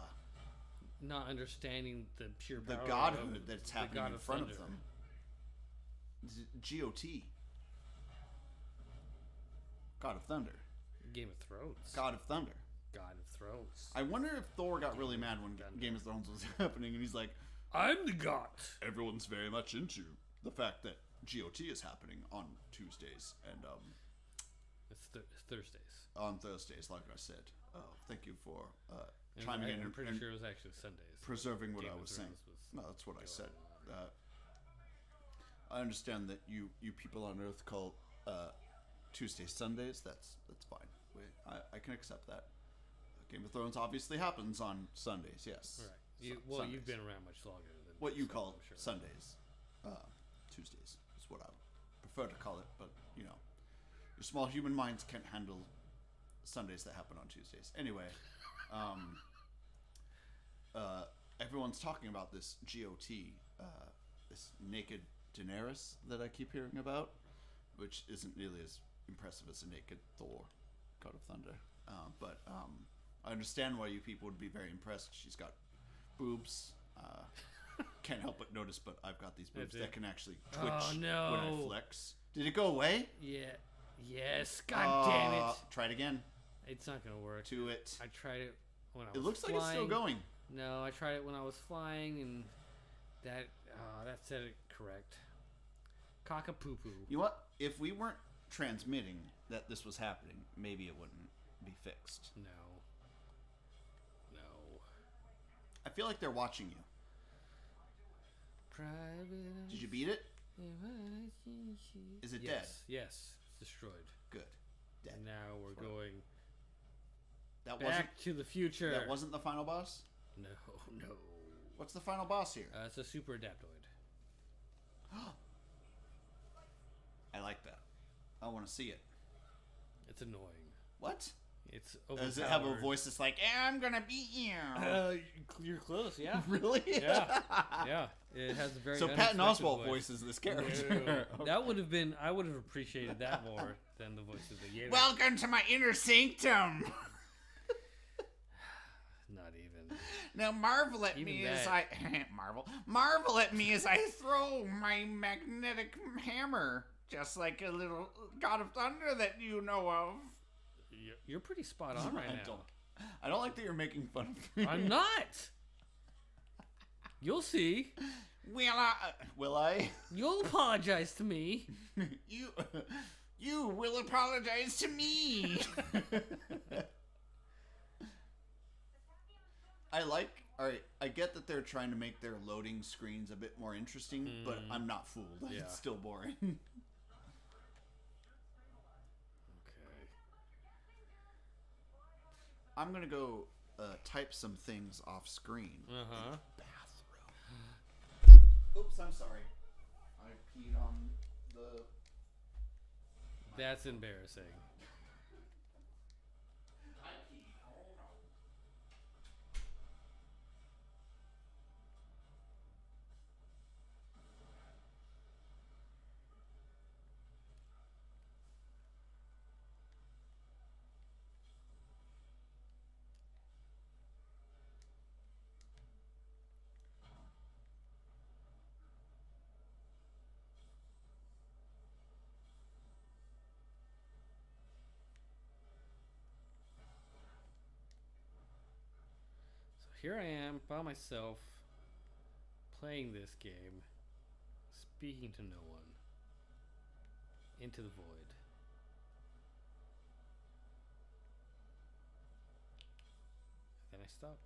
Not understanding the pure power the godhood that's happening in front of them. GOT. God of Thunder. Game of Thrones. God of Thunder. God of Thrones. I wonder if Thor got really mad when Game of Thrones was happening, and he's like, I'm the god. Everyone's very much into the fact that GOT is happening on Tuesdays and it's Thursdays. On Thursdays, like I said. Thank you for chiming in. I'm pretty sure it was actually Sundays. Preserving what I was saying. No, that's what I said. I understand that you people on Earth call Tuesdays Sundays. That's fine. I can accept that. Game of Thrones obviously happens on Sundays. Yes. Right. Sundays. You've been around much longer than what me, you call sure. Sundays. Tuesdays is what I prefer to call it. But you know, your small human minds can't handle Sundays that happen on Tuesdays. Anyway, everyone's talking about this GOT, this naked Daenerys that I keep hearing about, which isn't nearly as impressive as a naked Thor, God of Thunder. But I understand why you people would be very impressed. She's got boobs. Can't help but notice, but I've got these boobs that can actually twitch when I flex. Did it go away? Yeah. Yes. God damn it. Try it again. It's not going to work. Do it. I tried it when I was It looks flying. like it's still going. No, I tried it when I was flying, and that said it correct. Cock-a-poo-poo. You know what? If we weren't transmitting that this was happening, maybe it wouldn't be fixed. No. I feel like they're watching you. Did you beat it? Is it dead? Yes. It's destroyed. Good. Dead. And now we're going back to the future. That wasn't the final boss? No. What's the final boss here? It's a super adaptoid. I like that. I want to see it. It's annoying. What? It's overpowered. Does it have a voice that's like, I'm gonna beat you? You're close, yeah. Really? Yeah. It has a very So Patton Oswalt voices this character. No. That would have been. I would have appreciated that more. than the voice of the Yeti. Welcome to my inner sanctum. Not even. Now marvel at me as I marvel at me as I throw my magnetic hammer, just like a little god of thunder that you know of. You're pretty spot on right now. I don't like that you're making fun of me. I'm not. You'll see. Will I? You'll apologize to me. You will apologize to me. Alright, I get that they're trying to make their loading screens a bit more interesting, but I'm not fooled. Yeah. It's still boring. Okay. I'm gonna go type some things off screen. Uh-huh. Bathroom. Oops, I'm sorry. I peed on the... That's embarrassing. Here I am by myself playing this game, speaking to no one, into the void. Then I stop.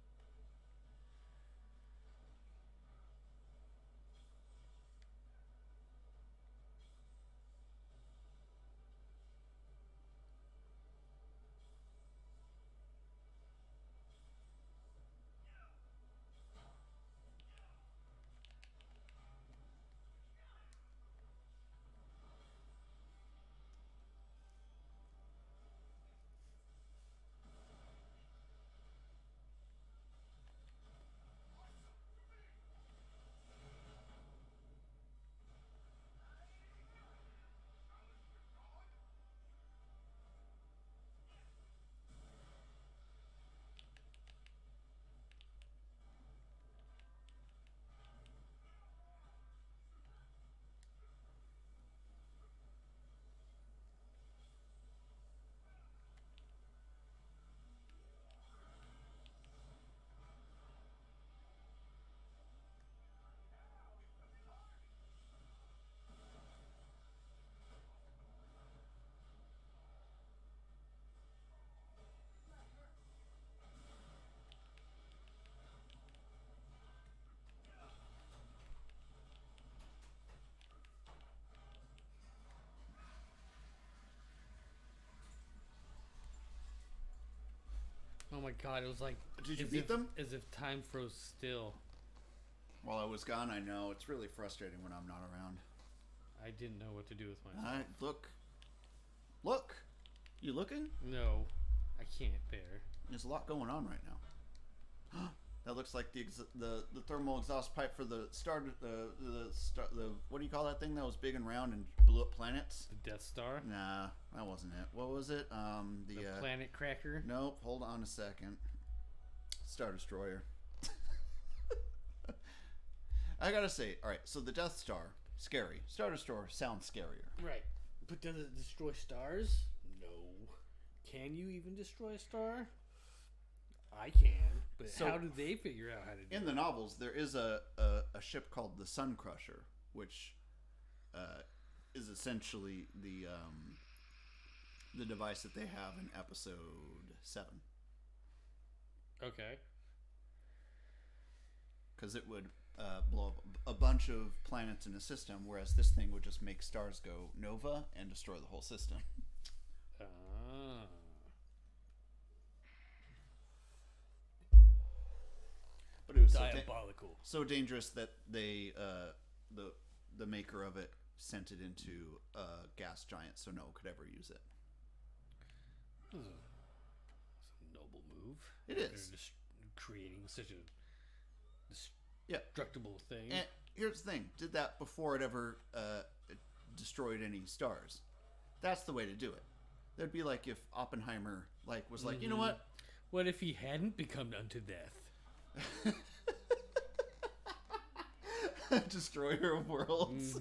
Oh my god, it was like... Did you beat them? As if time froze still. While I was gone, I know. It's really frustrating when I'm not around. I didn't know what to do with myself. Look. Look! You looking? No, I can't bear. There's a lot going on right now. That looks like the thermal exhaust pipe for the what do you call that thing that was big and round and blew up planets? The Death Star? Nah, that wasn't it. What was it? The Planet Cracker? Nope. Hold on a second. Star Destroyer. I gotta say, all right. So the Death Star, scary. Star Destroyer sounds scarier. Right. But does it destroy stars? No. Can you even destroy a star? I can, but so, how do they figure out how to do it? In the novels, there is a ship called the Sun Crusher, which is essentially the device that they have in episode 7. Okay. Because it would blow up a bunch of planets in a system, whereas this thing would just make stars go nova and destroy the whole system. But it was diabolical. So dangerous that they, the maker of it, sent it into a gas giant so no one could ever use it. It's a noble move. It is. They're just creating such a destructible thing. And here's the thing: did that before it ever destroyed any stars. That's the way to do it. That'd be like if Oppenheimer like was like, you know what? What if he hadn't become unto death? Destroyer of worlds.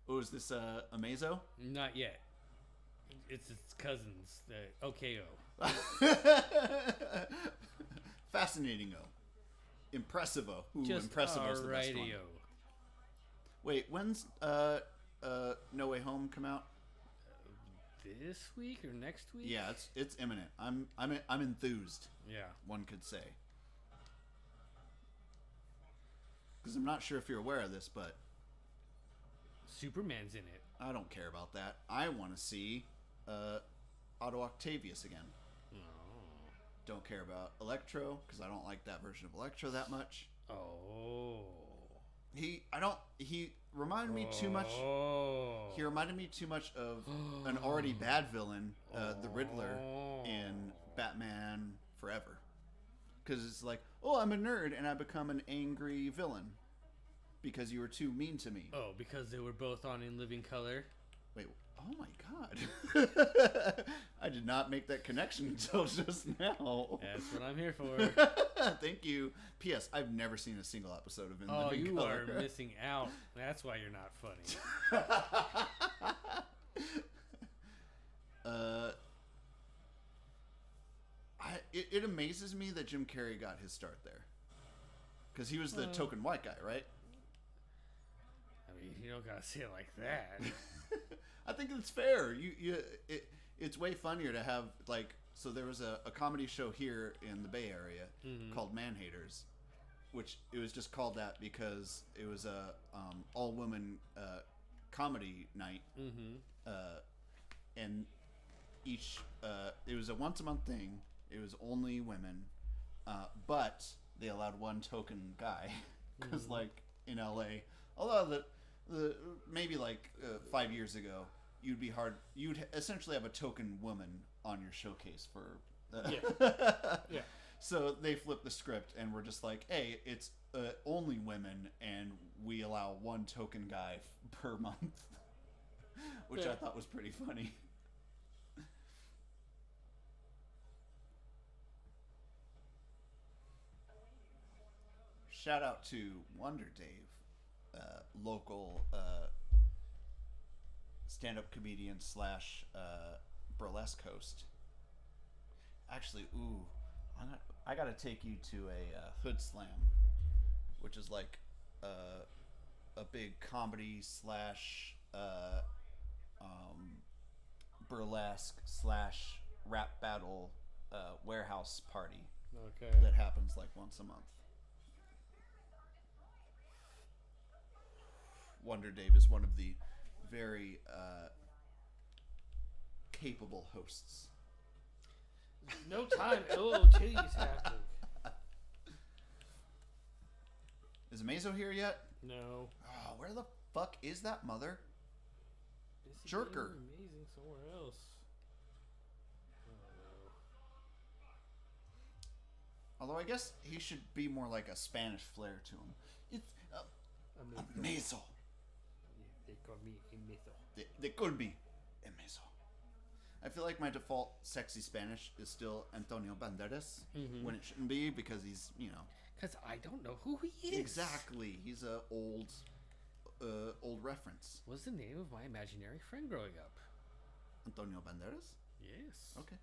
Oh, is this Amazo? Not yet. It's its cousins, the OKO. Fascinating-o. Impressive-o. Ooh, Just Impressive-o's the best one. alrighty-o. Wait, when's No Way Home come out? This week or next week? Yeah, it's imminent. I'm enthused. Yeah. One could say. Because I'm not sure if you're aware of this, but Superman's in it. I don't care about that. I want to see Otto Octavius again. Oh. Don't care about Electro because I don't like that version of Electro that much. Oh. He reminded me too much. He reminded me too much of an already bad villain, the Riddler, in Batman Forever. Because it's like, oh, I'm a nerd and I become an angry villain because you were too mean to me. Oh, because they were both on In Living Color. Wait, oh my god. I did not make that connection until just now. That's what I'm here for. Thank you. P.S. I've never seen a single episode of In Oh, Living you Color. are missing out. That's why you're not funny. It amazes me that Jim Carrey got his start there. Because he was the token white guy, right? I mean, you don't gotta say it like that. I think it's fair. It's way funnier to have, like, so there was a comedy show here in the Bay Area called Man Haters, which it was just called that because it was a all-woman comedy night. And each, it was a once-a-month thing. It was only women, but they allowed one token guy. Because, like, in LA, although the maybe like 5 years ago, you'd essentially have a token woman on your showcase for Yeah. So they flipped the script and were just like, hey, it's only women and we allow one token guy per month. Which I thought was pretty funny. Shout out to Wonder Dave, local stand-up comedian / burlesque host. Actually, I gotta take you to a Hood Slam, which is like a big comedy / burlesque / rap battle warehouse party. Okay. That happens like once a month. Wonder Dave is one of the very capable hosts. No time. LOT's happening. Is Amazo here yet? No. Oh, where the fuck is that mother? This Jerker. Amazing somewhere else. Although I guess he should be more like a Spanish flair to him. It's Amazo. They call me Amazo. They could be Amazo. I feel like my default sexy Spanish is still Antonio Banderas when it shouldn't be because he's, Because I don't know who he is. Exactly. He's a old reference. What's the name of my imaginary friend growing up? Antonio Banderas? Yes. Okay.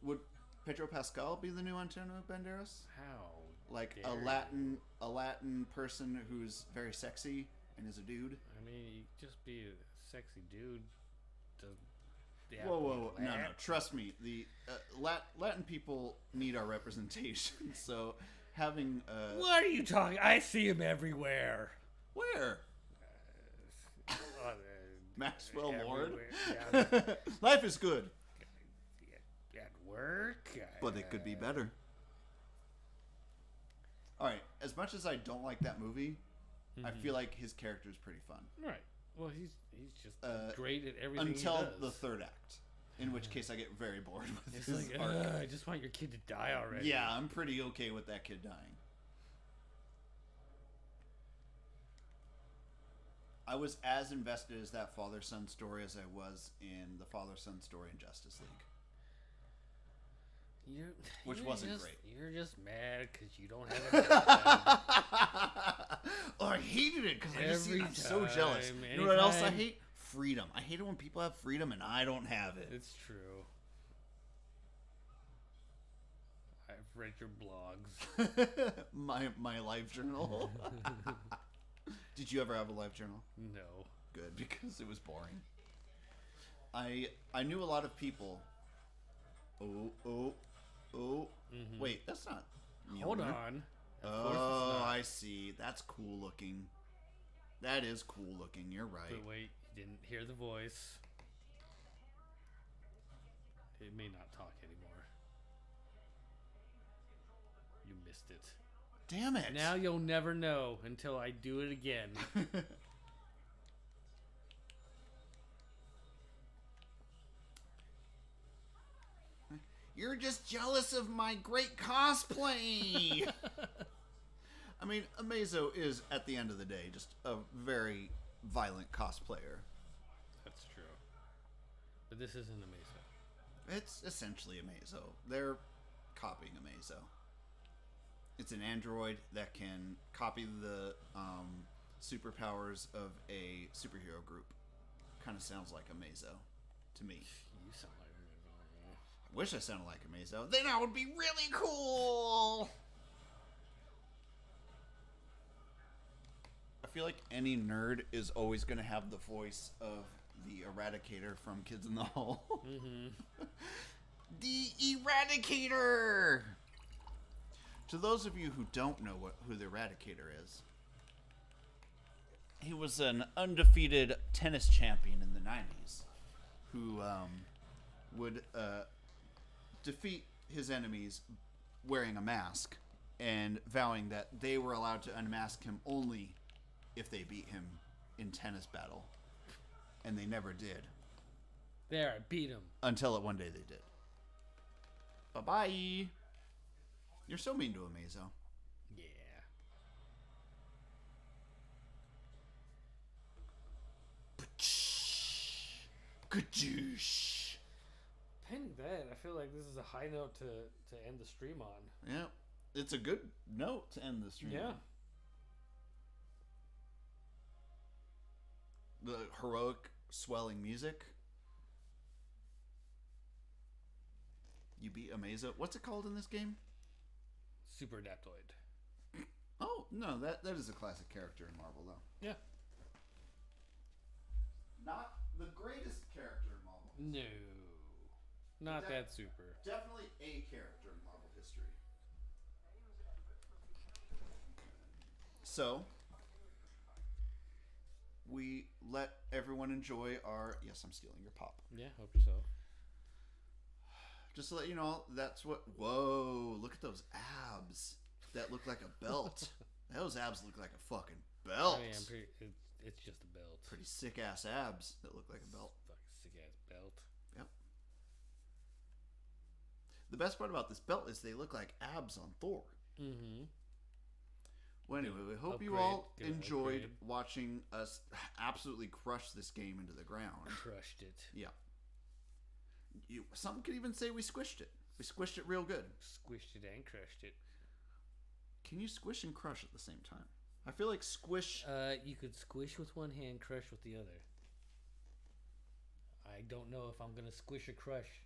Would Pedro Pascal be the new Antonio Banderas? How? Like dare a Latin person who's very sexy and is a dude? I mean, you just be a sexy dude. Whoa. No. Trust me. The Latin people need our representation. So having... What are you talking? I see him everywhere. Where? Maxwell Lord? Yeah. Life is good. At work. But it could be better. Alright, as much as I don't like that movie, I feel like his character is pretty fun. Right. Well, he's just great at everything until he does. the third act, in which case I get very bored with It's his like, arc. I just want your kid to die already. Yeah, I'm pretty okay with that kid dying. I was as invested as that father-son story as I was in the father-son story in Justice League. Which wasn't great. You're just mad because you don't have a dad. Oh, I hated it because I'm so jealous. You know what else I hate? Freedom. I hate it when people have freedom and I don't have it. It's true. I've read your blogs. my life journal. Did you ever have a life journal? No. Good, because it was boring. I knew a lot of people. Oh. Mm-hmm. Wait, that's not Mjolnir. Hold on. Oh, I see. That's cool looking. That is cool looking. You're right. But wait, you didn't hear the voice. It may not talk anymore. You missed it. Damn it. Now you'll never know until I do it again. You're just jealous of my great cosplay. I mean, Amazo is, at the end of the day, just a very violent cosplayer. That's true. But this isn't Amazo. It's essentially Amazo. They're copying Amazo. It's an android that can copy the superpowers of a superhero group. Kind of sounds like Amazo to me. You sound like I wish I sounded like Amazo. Then I would be really cool. I feel like any nerd is always going to have the voice of the Eradicator from Kids in the Hall. Mm-hmm. The Eradicator! To those of you who don't know who the Eradicator is, he was an undefeated tennis champion in the 90s who would defeat his enemies wearing a mask and vowing that they were allowed to unmask him only if they beat him in tennis battle. And they never did. There, I beat him. Until one day they did. Bye-bye. You're so mean to Amazo. Yeah. Kadoosh. Pending that, I feel like this is a high note to end the stream on. Yeah. It's a good note to end the stream on. The heroic, swelling music. You beat Amazo. What's it called in this game? Super Adaptoid. Oh, no, that is a classic character in Marvel, though. Yeah. Not the greatest character in Marvel. No. Not that super. Definitely a character in Marvel history. So, we let everyone enjoy our... Yes, I'm stealing your pop. Yeah, hope so. Just to let you know, that's what... Whoa, look at those abs. That look like a belt. Those abs look like a fucking belt. Oh, yeah, it's just a belt. Pretty sick-ass abs that look like a belt. Fucking sick-ass belt. Yep. The best part about this belt is they look like abs on Thor. Mm-hmm. Well, anyway, we hope you all enjoyed watching us absolutely crush this game into the ground. Crushed it. Yeah. Some could even say we squished it. We squished it real good. Squished it and crushed it. Can you squish and crush at the same time? I feel like squish... You could squish with one hand, crush with the other. I don't know if I'm going to squish or crush.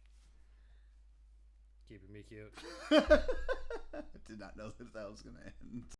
Keep me cute. I did not know that was going to end.